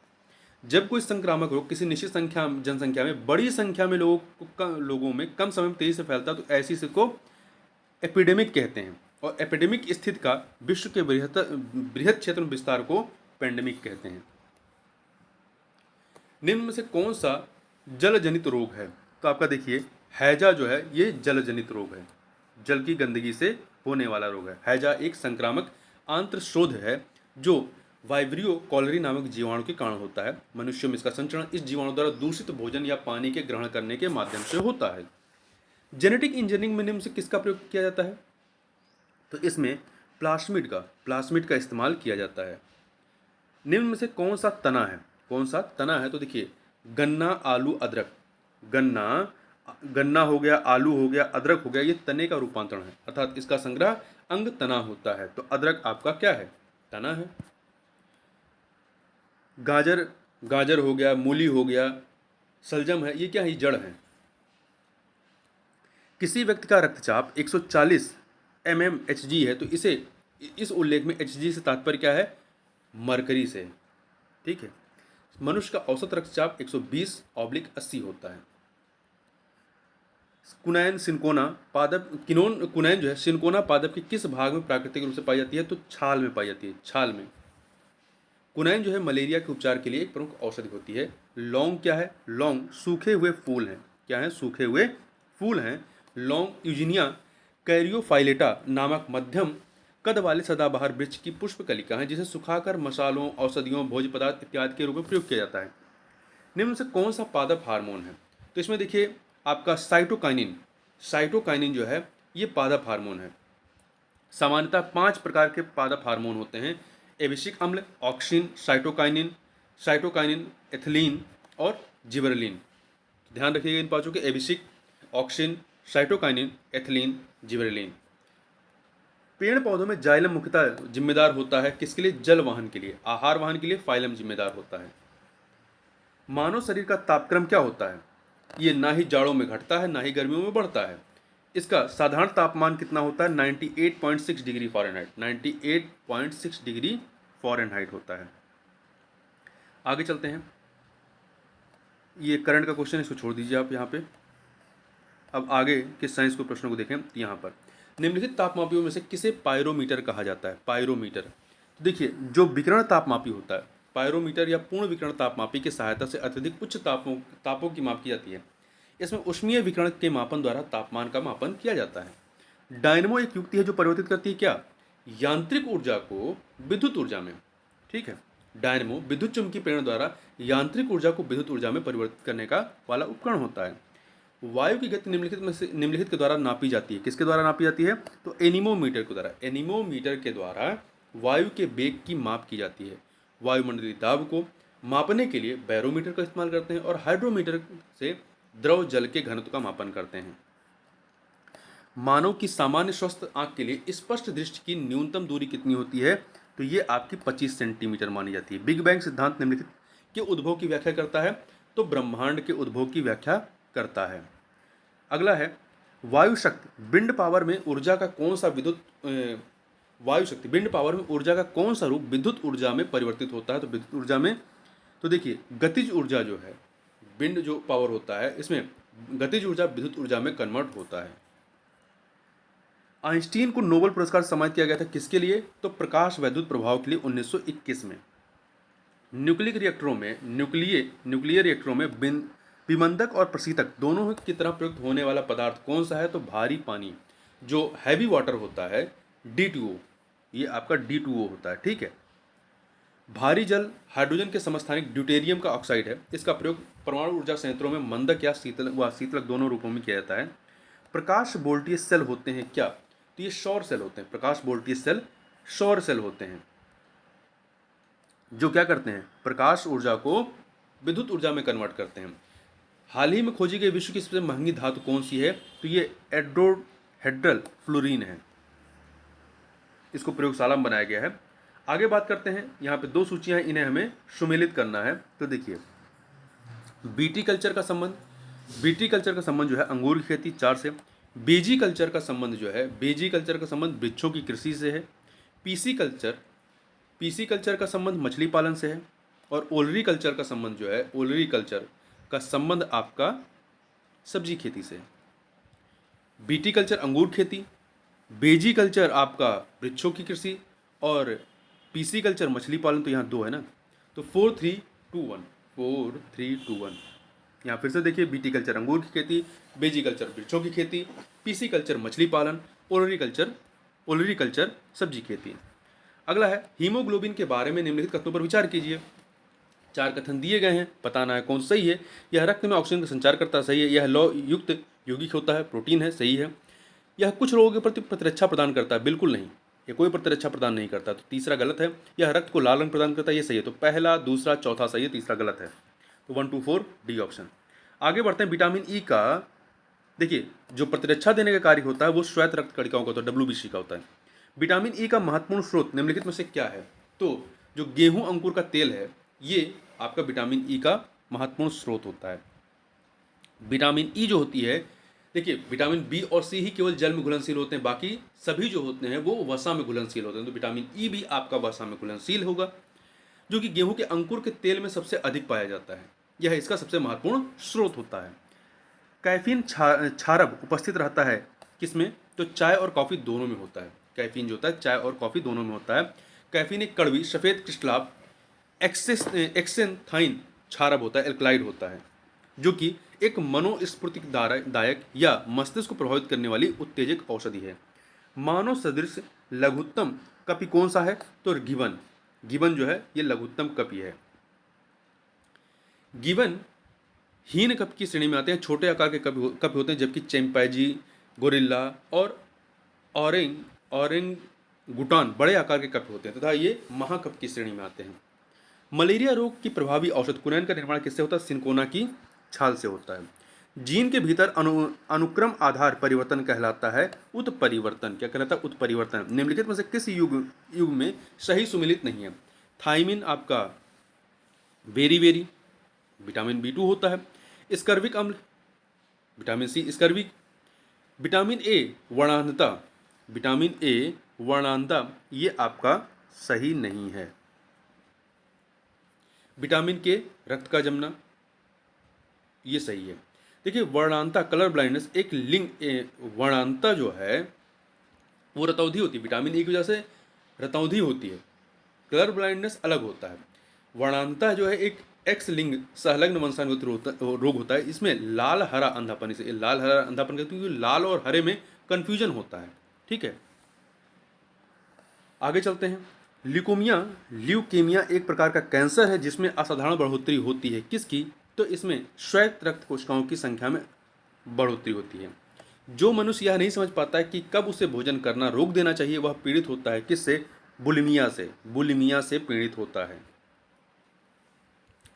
S1: जब कोई संक्रामक रोग किसी निश्चित जनसंख्या में बड़ी संख्या में लोगों में कम समय में तेजी से फैलता है तो ऐसी स्थिति को एपिडेमिक कहते हैं। और एपिडेमिक स्थिति का विश्व के बृहद क्षेत्र में विस्तार को पेंडेमिक कहते हैं। निम्न में से कौन सा जलजनित रोग है, तो आपका देखिए हैजा जो है ये जलजनित रोग है, जल की गंदगी से होने वाला रोग है। हैजा एक संक्रामक आंत्रशोथ है जो वाइब्रियो कॉलरी नामक जीवाणु के कारण होता है। मनुष्यों में इसका संचरण इस जीवाणु द्वारा दूषित भोजन या पानी के ग्रहण करने के माध्यम से होता है। जेनेटिक इंजीनियरिंग में निम्न से किसका प्रयोग किया जाता है, तो इसमें प्लास्मिड का इस्तेमाल किया जाता है। निम्न में से कौन सा तना है, तो देखिए गन्ना, आलू, अदरक। गन्ना हो गया, आलू हो गया, अदरक हो गया, ये तने का रूपांतरण है, अर्थात इसका संग्रह अंग तना होता है। तो अदरक आपका क्या है, तना है। गाजर हो गया, मूली हो गया, सलजम है, ये क्या है, ये जड़ है। किसी व्यक्ति का रक्तचाप 140 mmHg है तो इस उल्लेख में Hg से तात्पर्य क्या है, मरकरी से, ठीक है। मनुष्य का औसत रक्तचाप 120/80 होता है। कुनैन जो है सिनकोना पादप के किस भाग में प्राकृतिक रूप से पाई जाती है, तो छाल में पाई जाती है, छाल में। कुनैन जो है मलेरिया के उपचार के लिए एक प्रमुख औषधि होती है। लौंग क्या है, लौंग सूखे हुए फूल हैं, क्या है, सूखे हुए फूल हैं। लौंग यूजिनिया कैरियोफाइलेटा नामक मध्यम कद वाले सदाबहार वृक्ष की पुष्पकलिका है जिसे सुखाकर मसालों, औषधियों, भोज्य पदार्थ इत्यादि के रूप में प्रयोग किया जाता है। निम्न से कौन सा पादप हार्मोन है, तो इसमें देखिए आपका साइटोकाइनिन जो है ये पादप हार्मोन है। सामान्यतः 5 प्रकार के पादप हार्मोन होते हैं। एबिसिक अम्ल, ऑक्सिन, साइटोकाइनिन, एथिलीन और जिबरेलिन। ध्यान रखिएगा इन पांचों के, एबिसिक, ऑक्सिन, साइटोकाइनिन, एथिलीन, जिबरेलिन। पेड़ पौधों में जाइलम मुख्यतः जिम्मेदार होता है किसके लिए? जल वाहन के लिए। आहार वाहन के लिए फाइलम जिम्मेदार होता है। मानव शरीर का तापक्रम क्या होता है? ये ना ही जाड़ों में घटता है ना ही गर्मियों में बढ़ता है। इसका साधारण तापमान कितना होता है? 98.6 डिग्री फ़ारेनहाइट। 98.6 डिग्री फ़ारेनहाइट होता है। आगे चलते हैं। ये करंट का क्वेश्चन, इसको छोड़ दीजिए आप यहाँ पे। अब आगे के साइंस के प्रश्नों को देखें। यहाँ पर निम्नलिखित तापमापियों में से किसे पायरोमीटर कहा जाता है? पायरोमीटर। तो देखिए, जो विकिरण तापमापी होता है, पायरोमीटर या पूर्ण विकिरण तापमापी की सहायता से अत्यधिक उच्च तापों की माप की जाती है। इसमें ऊष्मीय विकिरण के मापन द्वारा तापमान का मापन किया जाता है। डायनमो एक युक्ति है जो परिवर्तित करती है क्या? यांत्रिक ऊर्जा को विद्युत ऊर्जा में। ठीक है, डायनमो विद्युत चुम्बकीय प्रेरण द्वारा यांत्रिक ऊर्जा को विद्युत ऊर्जा में परिवर्तित करने का वाला उपकरण होता है। वायु की गति निम्नलिखित के द्वारा नापी जाती है। किसके द्वारा नापी जाती है? तो एनीमोमीटर के द्वारा। एनीमोमीटर के द्वारा वायु के वेग की माप की जाती है। वायुमंडलीय दाब को मापने के लिए बैरोमीटर का इस्तेमाल करते हैं और हाइड्रोमीटर से द्रव जल के घनत्व का मापन करते हैं। मानव की सामान्य स्वस्थ आंख के लिए स्पष्ट दृष्टि की न्यूनतम दूरी कितनी होती है? तो ये आपकी 25 सेंटीमीटर मानी जाती है। बिग बैंग सिद्धांत निम्नलिखित के उद्भव की व्याख्या करता है? तो ब्रह्मांड के उद्भव की व्याख्या करता है। अगला है वायु शक्ति। विंड पावर में ऊर्जा का कौन सा वायु शक्ति विंड पावर में ऊर्जा का कौन सा रूप विद्युत ऊर्जा में परिवर्तित होता है? तो विद्युत ऊर्जा में, तो देखिए गतिज ऊर्जा जो है, विंड जो पावर होता है, इसमें गतिज ऊर्जा विद्युत ऊर्जा में कन्वर्ट होता है। आइंस्टीन को नोबेल पुरस्कार सम्मानित किया गया था किसके लिए? तो प्रकाश वैद्युत प्रभाव के लिए 1921 में। न्यूक्लियर रिएक्टरों में विमंदक और प्रशीतक दोनों की तरह प्रयुक्त होने वाला पदार्थ कौन सा है? तो भारी पानी, जो हैवी वाटर होता है, D2O, ये आपका D2O होता है। ठीक है। भारी जल हाइड्रोजन के समस्थानिक ड्यूटेरियम का ऑक्साइड है। इसका प्रयोग परमाणु ऊर्जा संयंत्रों में मंदक या शीतलक दोनों रूपों में किया जाता है। प्रकाश वोल्टीय सेल होते हैं क्या? तो ये सौर सेल होते हैं। प्रकाश वोल्टीय सेल सौर सेल होते हैं जो क्या करते हैं? प्रकाश ऊर्जा को विद्युत ऊर्जा में कन्वर्ट करते हैं। हाल ही में खोजी गई विश्व की सबसे महंगी धातु कौन सी है? तो ये एड्रोहेड्रल फ्लोरीन है। इसको प्रयोगशाला में बनाया गया है। आगे बात करते हैं। यहाँ पे दो सूचियां, इन्हें हमें सुमेलित करना है। तो देखिए, बीटी कल्चर का संबंध जो है अंगूर की खेती 4 से। बेजी कल्चर का संबंध जो है, वृक्षों की कृषि से है। पीसी कल्चर का संबंध मछली पालन से है। और ओलरी कल्चर का संबंध आपका सब्जी खेती से है। बीटी कल्चर अंगूर खेती, बेजी कल्चर आपका वृक्षों की कृषि और पीसी कल्चर मछली पालन। तो यहाँ 2 है ना, तो 4 3 2 1। यहाँ फिर से देखिए, बीटी कल्चर अंगूर की खेती, बेजी कल्चर वृक्षों की खेती, पीसी कल्चर मछली पालन, ओलरी कल्चर सब्जी खेती। अगला है हीमोग्लोबिन के बारे में निम्नलिखित कथनों पर विचार कीजिए। 4 कथन दिए गए हैं, बताना है कौन सही है। यह रक्त में ऑक्सीजन का संचार करता है, सही है। यह लौ युक्त यौगिक होता है, प्रोटीन है, सही है। यह कुछ रोगों के प्रति प्रतिरक्षा प्रदान करता है, बिल्कुल नहीं, ये कोई प्रतिरक्षा प्रदान नहीं करता, तो तीसरा गलत है। यह रक्त को लाल रंग प्रदान करता है, ये सही है। तो पहला, दूसरा, चौथा सही है, तीसरा गलत है। तो 1 2 4 डी ऑप्शन। आगे बढ़ते हैं। विटामिन ई का देखिए, जो प्रतिरक्षा देने का कार्य होता है वो श्वेत रक्त कणिकाओं का होता है, WBC का होता है। विटामिन ई का महत्वपूर्ण स्रोत निम्नलिखित में से क्या है? तो जो गेहूं अंकुर का तेल है, ये आपका विटामिन ई का महत्वपूर्ण स्रोत होता है। विटामिन ई जो होती है, देखिए विटामिन बी और सी ही केवल जल में घुलनशील होते हैं, बाकी सभी जो होते हैं वो वसा में घुलनशील होते हैं। तो विटामिन ई भी आपका वसा में घुलनशील होगा, जो कि गेहूं के अंकुर के तेल में सबसे अधिक पाया जाता है। यह इसका सबसे महत्वपूर्ण स्रोत होता है। कैफीन क्षारक उपस्थित रहता है किसमें? तो चाय और कॉफ़ी दोनों में होता है। कैफीन जो होता है चाय और कॉफ़ी दोनों में होता है। कैफीन एक कड़वी सफ़ेद क्रिस्टलाभ एक्सेंथाइन क्षारक होता है, एल्कलाइड होता है, जो कि एक मनोस्फूर्तिदायक या मस्तिष्क को प्रभावित करने वाली उत्तेजक औषधि है। मानव सदृश लघुत्तम कपि कौन सा है? तो गिबन जो है ये लघुत्तम कपि है। गिबन हीन कप की श्रेणी में आते हैं। छोटे आकार के कप होते हैं, जबकि चिंपैंजी, गोरिल्ला और गुटान बड़े आकार के कप होते हैं तथा ये महाकप की श्रेणी में आते हैं। मलेरिया रोग की प्रभावी औषध कुनैन का निर्माण किससे होता है? सिनकोना की छाल से होता है। जीन के भीतर अनुक्रम आधार परिवर्तन कहलाता है उत्परिवर्तन। क्या कहलाता है? उत्परिवर्तन। निम्नलिखित में से किस युग में सही सुमेलित नहीं है? थाइमिन आपका वेरी वेरी विटामिन बी 2 होता है। स्कर्विक अम्ल विटामिन सी स्कर्विक। विटामिन ए वर्णांधता विटामिन ए वर्णांधता ये आपका सही नहीं है। विटामिन के रक्त का जमना ये सही है। देखिए वर्णांता कलर ब्लाइंडनेस एक लिंग वर्णांता जो है वो रतौंधी होती है। विटामिन ए की वजह से रतौंधी होती है। कलर ब्लाइंडनेस अलग होता है। वर्णांता जो है एक एक्स लिंग संलग्न वंशानुगत रोग होता है। इसमें लाल हरा अंधापन, इसे लाल हरा अंधापन कहते हैं क्योंकि लाल और हरे में कंफ्यूजन होता है। ठीक है, आगे चलते हैं। ल्यूकेमिया एक प्रकार का कैंसर है जिसमें असाधारण बढ़ोतरी होती है। किसकी? तो इसमें श्वेत रक्त कोशिकाओं की संख्या में बढ़ोतरी होती है। जो मनुष्य यह नहीं समझ पाता है कि कब उसे भोजन करना रोक देना चाहिए वह पीड़ित होता है। किससे? बुलिमिया से। बुलिमिया से पीड़ित होता है।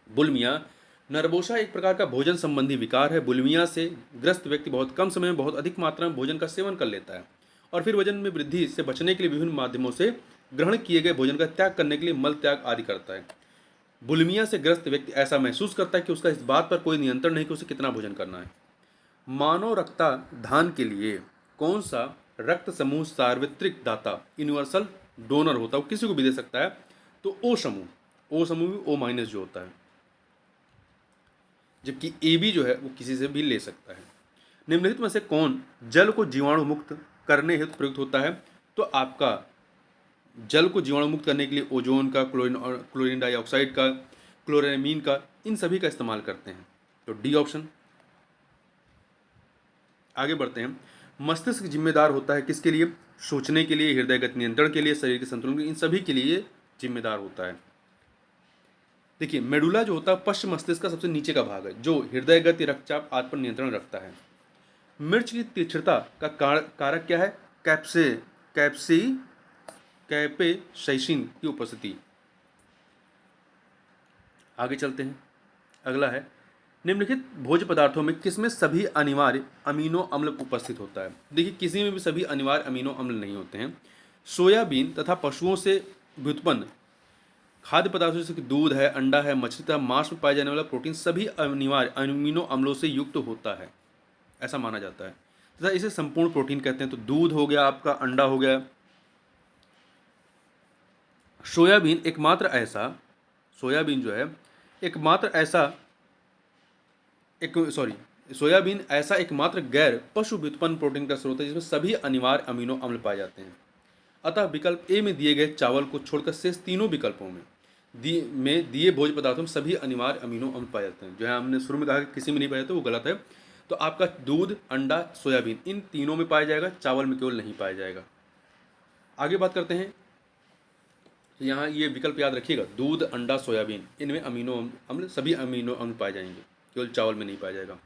S1: बुलिमिया नरबोसा एक प्रकार का भोजन संबंधी विकार है। बुलिमिया से ग्रस्त व्यक्ति बहुत कम समय में बहुत अधिक मात्रा में भोजन का सेवन कर लेता है और फिर वजन में वृद्धि से बचने के लिए विभिन्न माध्यमों से ग्रहण किए गए भोजन का त्याग करने के लिए मल त्याग आदि करता है। बुलिमिया से ग्रस्त व्यक्ति ऐसा महसूस करता है कि उसका इस बात पर कोई नियंत्रण नहीं कि उसे कितना भोजन करना है। मानव रक्तदान के लिए कौन सा रक्त समूह सार्वत्रिक दाता यूनिवर्सल डोनर होता है? वो किसी को भी दे सकता है। तो ओ समूह, ओ समूह भी ओ माइनस जो होता है, जबकि ए बी जो है वो किसी से भी ले सकता है। निम्नलिखित में से कौन जल को जीवाणु मुक्त करने हेतु प्रयुक्त होता है? तो आपका जल को जीवाणु मुक्त करने के लिए ओजोन का, क्लोरीन डाइऑक्साइड का, क्लोरामीन का, इन सभी का इस्तेमाल करते हैं। तो डी ऑप्शन। आगे बढ़ते हैं। मस्तिष्क जिम्मेदार होता है किसके लिए? सोचने के लिए, हृदय गति नियंत्रण के लिए, शरीर के संतुलन के लिए, इन सभी के लिए जिम्मेदार होता है। देखिए मेडुला जो होता है पश्च मस्तिष्क का सबसे नीचे का भाग है जो हृदय गति, रक्तचाप आदि पर नियंत्रण रखता है। मिर्च की तीक्ष्णता का कारक क्या है? कैप्सेसाइसिन की उपस्थिति। आगे चलते हैं। अगला है निम्नलिखित भोज्य पदार्थों में किसमें सभी अनिवार्य अमीनो अम्ल उपस्थित होता है? देखिए किसी में भी सभी अनिवार्य अमीनो अम्ल नहीं होते हैं। सोयाबीन तथा पशुओं से व्युत्पन्न खाद्य पदार्थों जैसे कि दूध है, अंडा है, मछली तथा मांस में पाए जाने वाला प्रोटीन सभी अनिवार्य अमीनो अम्लों से युक्त होता है, ऐसा माना जाता है तथा इसे संपूर्ण प्रोटीन कहते हैं। तो दूध हो गया आपका, अंडा हो गया। सोयाबीन एकमात्र ऐसा सोयाबीन जो है एकमात्र ऐसा सोयाबीन ऐसा एकमात्र गैर पशु व्युत्पन्न प्रोटीन का स्रोत है जिसमें सभी अनिवार्य अमीनो अम्ल पाए जाते हैं। अतः विकल्प ए में दिए गए चावल को छोड़कर शेष तीनों विकल्पों में दिए भोज्य पदार्थों में सभी अनिवार्य अमीनो अम्ल पाए जाते हैं। जो है हमने शुरू में कहा कि किसी में नहीं पाया तो वो गलत है। तो आपका दूध, अंडा, सोयाबीन इन तीनों में पाया जाएगा, चावल में केवल नहीं पाया जाएगा। आगे बात करते हैं। तो यहाँ ये विकल्प याद रखिएगा, दूध, अंडा, सोयाबीन इनमें अमीनो अम्ल सभी अमीनो अम्ल पाए जाएंगे, केवल चावल में नहीं पाया जाएगा।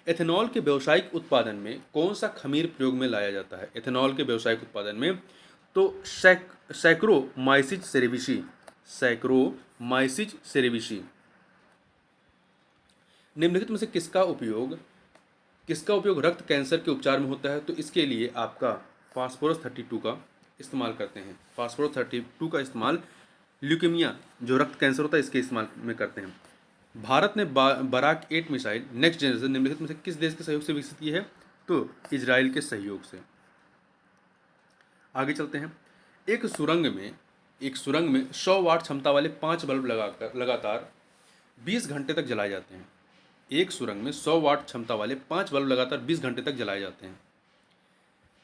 S1: एथेनॉल के व्यावसायिक उत्पादन में कौन सा खमीर प्रयोग में लाया जाता है? एथेनॉल के व्यावसायिक उत्पादन में तो सैक्रोमाइसिस सेरेविसी। निम्नलिखित में से किसका उपयोग रक्त कैंसर के उपचार में होता है? तो इसके लिए आपका फास्फोरस 32 का इस्तेमाल करते हैं। फास्फोरस 32 का इस्तेमाल ल्यूकेमिया जो रक्त कैंसर होता है इसके इस्तेमाल में करते हैं। भारत ने बराक 8 मिसाइल नेक्स्ट जनरेशन निम्नलिखित में से किस देश के सहयोग से विकसित की है? तो इजराइल के सहयोग से। आगे चलते हैं। एक सुरंग में 100 वाट क्षमता वाले 5 बल्ब लगातार 20 घंटे तक जलाए जाते हैं। एक सुरंग में 100 वाट क्षमता वाले 5 बल्ब लगातार 20 घंटे तक जलाए जाते हैं।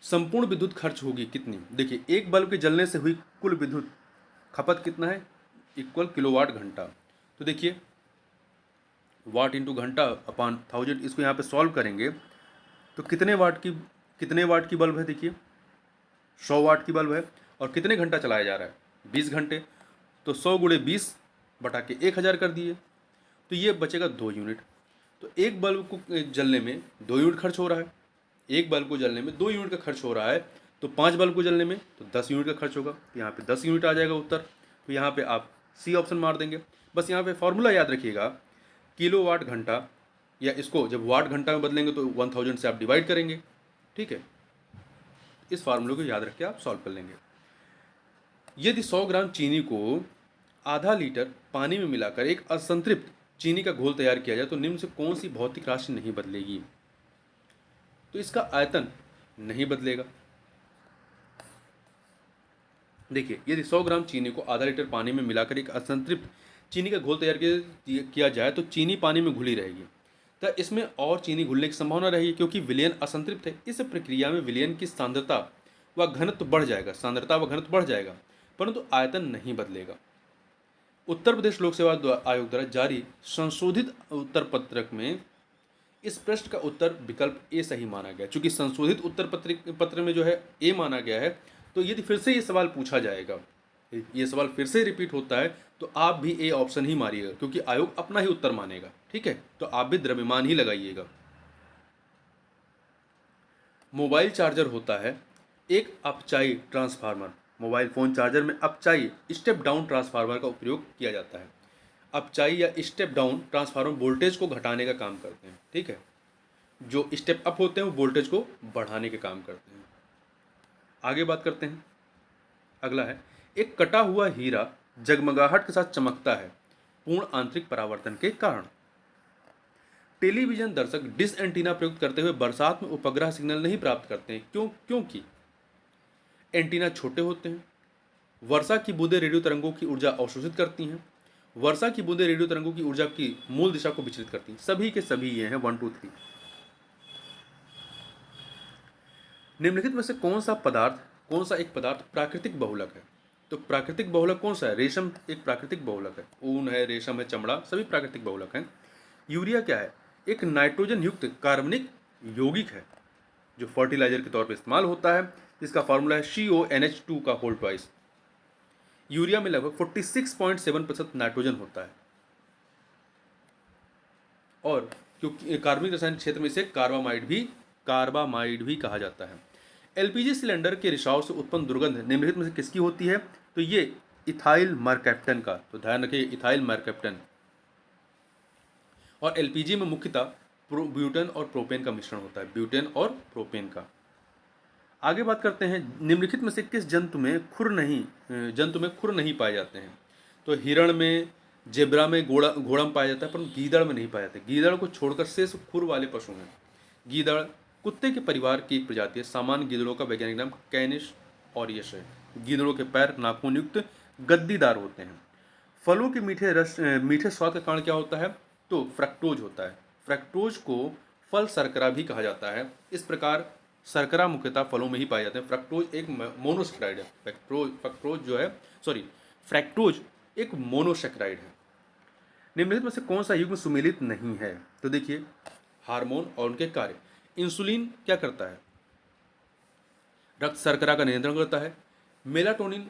S1: संपूर्ण विद्युत खर्च होगी कितनी? देखिए एक बल्ब के जलने से हुई कुल विद्युत खपत कितना है? इक्वल किलोवाट घंटा। तो देखिए वाट इंटू घंटा अपॉन 1000, इसको यहाँ पे सॉल्व करेंगे तो कितने वाट की बल्ब है? देखिए 100 वाट की बल्ब है और कितने घंटा चलाया जा रहा है? 20 घंटे। तो 100 गुणे 20 बटा के 1000 कर दिए तो ये बचेगा 2 यूनिट। तो एक बल्ब को जलने में 2 यूनिट खर्च हो रहा है, एक बल्ब को जलने में 2 यूनिट का खर्च हो रहा है। तो 5 बल्ब को जलने में तो 10 यूनिट का खर्च होगा, तो यहाँ पे 10 यूनिट आ जाएगा उत्तर। तो यहाँ पे आप सी ऑप्शन मार देंगे। बस यहाँ पे फॉर्मूला याद रखिएगा, किलोवाट घंटा, या इसको जब वाट घंटा में बदलेंगे तो 1000 से आप डिवाइड करेंगे, ठीक है। इस फार्मूले को याद रख के आप सॉल्व कर लेंगे। यदि 100 ग्राम चीनी को आधा लीटर पानी में मिलाकर एक असंतृप्त चीनी का घोल तैयार किया जाए तो निम्न से कौन सी भौतिक राशि नहीं बदलेगी? तो इसका आयतन नहीं बदलेगा। देखिए, यदि 100 ग्राम चीनी को आधा लीटर पानी में मिलाकर एक असंतृप्त चीनी का घोल तैयार किया जाए तो चीनी पानी में घुली रहेगी, तो इसमें और चीनी घुलने की संभावना रहेगी, क्योंकि विलयन असंतृप्त है। इस प्रक्रिया में विलयन की सांद्रता व घनत्व बढ़ जाएगा, परंतु आयतन नहीं बदलेगा। उत्तर प्रदेश लोक सेवा आयोग द्वारा जारी संशोधित उत्तर पत्रक में इस प्रश्न का उत्तर विकल्प ए सही माना गया। चूंकि संशोधित उत्तर पत्र में जो है ए माना गया है, तो यदि फिर से ये सवाल पूछा जाएगा, ये सवाल फिर से रिपीट होता है, तो आप भी ए ऑप्शन ही मारिएगा, क्योंकि आयोग अपना ही उत्तर मानेगा, ठीक है। तो आप भी द्रव्यमान ही लगाइएगा। मोबाइल चार्जर होता है एक अपचाई ट्रांसफार्मर। मोबाइल फोन चार्जर में अपचाई स्टेप डाउन ट्रांसफार्मर का उपयोग किया जाता है। अपचाई या स्टेप डाउन ट्रांसफार्मर वोल्टेज को घटाने का काम करते हैं, ठीक है। जो स्टेप अप होते हैं वो वोल्टेज को बढ़ाने के काम करते हैं। आगे बात करते हैं। अगला है, एक कटा हुआ हीरा जगमगाहट के साथ चमकता है पूर्ण आंतरिक परावर्तन के कारण। टेलीविजन दर्शक डिश एंटीना प्रयुक्त करते हुए बरसात में उपग्रह सिग्नल नहीं प्राप्त करते हैं, क्योंकि एंटीना छोटे होते हैं। वर्षा की बूंदें रेडियो तरंगों की ऊर्जा अवशोषित करती हैं। वर्षा की बूंदें रेडियो तरंगों की ऊर्जा की मूल दिशा को विचलित करती हैं। सभी के सभी ये हैं 1 2 3। निम्नलिखित में से कौन सा एक पदार्थ प्राकृतिक बहुलक है? तो प्राकृतिक बहुलक कौन सा है? रेशम एक प्राकृतिक बहुलक है, ऊन है, रेशम है, चमड़ा, सभी प्राकृतिक बहुलक हैं। यूरिया क्या है? एक नाइट्रोजन युक्त कार्बनिक यौगिक है जो फर्टिलाइजर के तौर पर इस्तेमाल होता है, जिसका फॉर्मूला है CONH2 का होल ट्वाइस। यूरिया में लगभग 46.7% नाइट्रोजन होता है, और क्योंकि कार्बनिक रसायन क्षेत्र में इसे कार्बामाइड भी कहा जाता है। एलपीजी सिलेंडर के रिसाव से उत्पन्न दुर्गंध निम्नलिखित में से किसकी होती है? तो ये इथाइल मरकैप्टन का, तो ध्यान रखिए इथाइल मरकैप्टन। और एलपीजी में मुख्यतः ब्यूटेन और प्रोपेन का मिश्रण होता है, ब्यूटेन और प्रोपेन का। आगे बात करते हैं, निम्नलिखित में से किस जंतु में खुर नहीं पाए जाते हैं? तो हिरण में, जेब्रा में घोड़ा में पाया जाता है, परंतु गीदड़ में नहीं पाए जाते। गीदड़ को छोड़कर शेष खुर वाले पशु हैं। गीदड़ कुत्ते के परिवार की एक प्रजाति है। सामान्य गीदड़ों का वैज्ञानिक नाम कैनिस ऑरियस है। गीदड़ों के पैर नाखून युक्त गद्दीदार होते हैं। फलों के मीठे स्वाद का कारण क्या होता है? तो फ्रक्टोज होता है। फ्रक्टोज को फल शर्करा भी कहा जाता है। इस प्रकार शर्करा मुख्यतः फलों में ही पाए जाते हैं। फ्रक्टोज एक मोनोसेक्राइड है। फ्रैक्टोज एक मोनोसेक्राइड है। निम्नलिखित में से कौन सा युग्म सुमेलित नहीं है? तो देखिए, हार्मोन और उनके कार्य। इंसुलिन क्या करता है? रक्त शर्करा का नियंत्रण करता है। मेलाटोनिन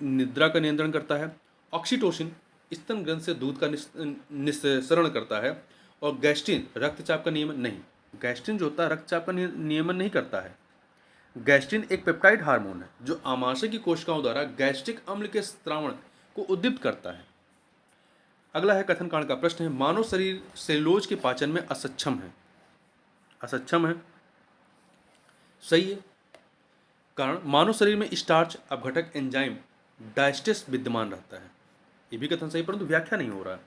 S1: निद्रा का नियंत्रण करता है। ऑक्सीटोसिन स्तन ग्रंथि से दूध का निस्सरण करता है। और गैस्ट्रिन रक्तचाप का नियमन नहीं, गैस्ट्रिन जो होता है रक्तचाप का नियमन नहीं करता है। गैस्ट्रिन एक पेप्टाइड हार्मोन है जो आमाशय की कोशिकाओं द्वारा गैस्ट्रिक अम्ल के स्त्रावण को उद्दीपित करता है। अगला है कथन कांड का प्रश्न है, मानव शरीर सेलुलोज के पाचन में असक्षम है। सही है। कारण मानव शरीर में स्टार्च अपघटक एंजाइम डायस्टेस विद्यमान रहता है। ये भी कथन सही, परंतु व्याख्या नहीं हो रहा है।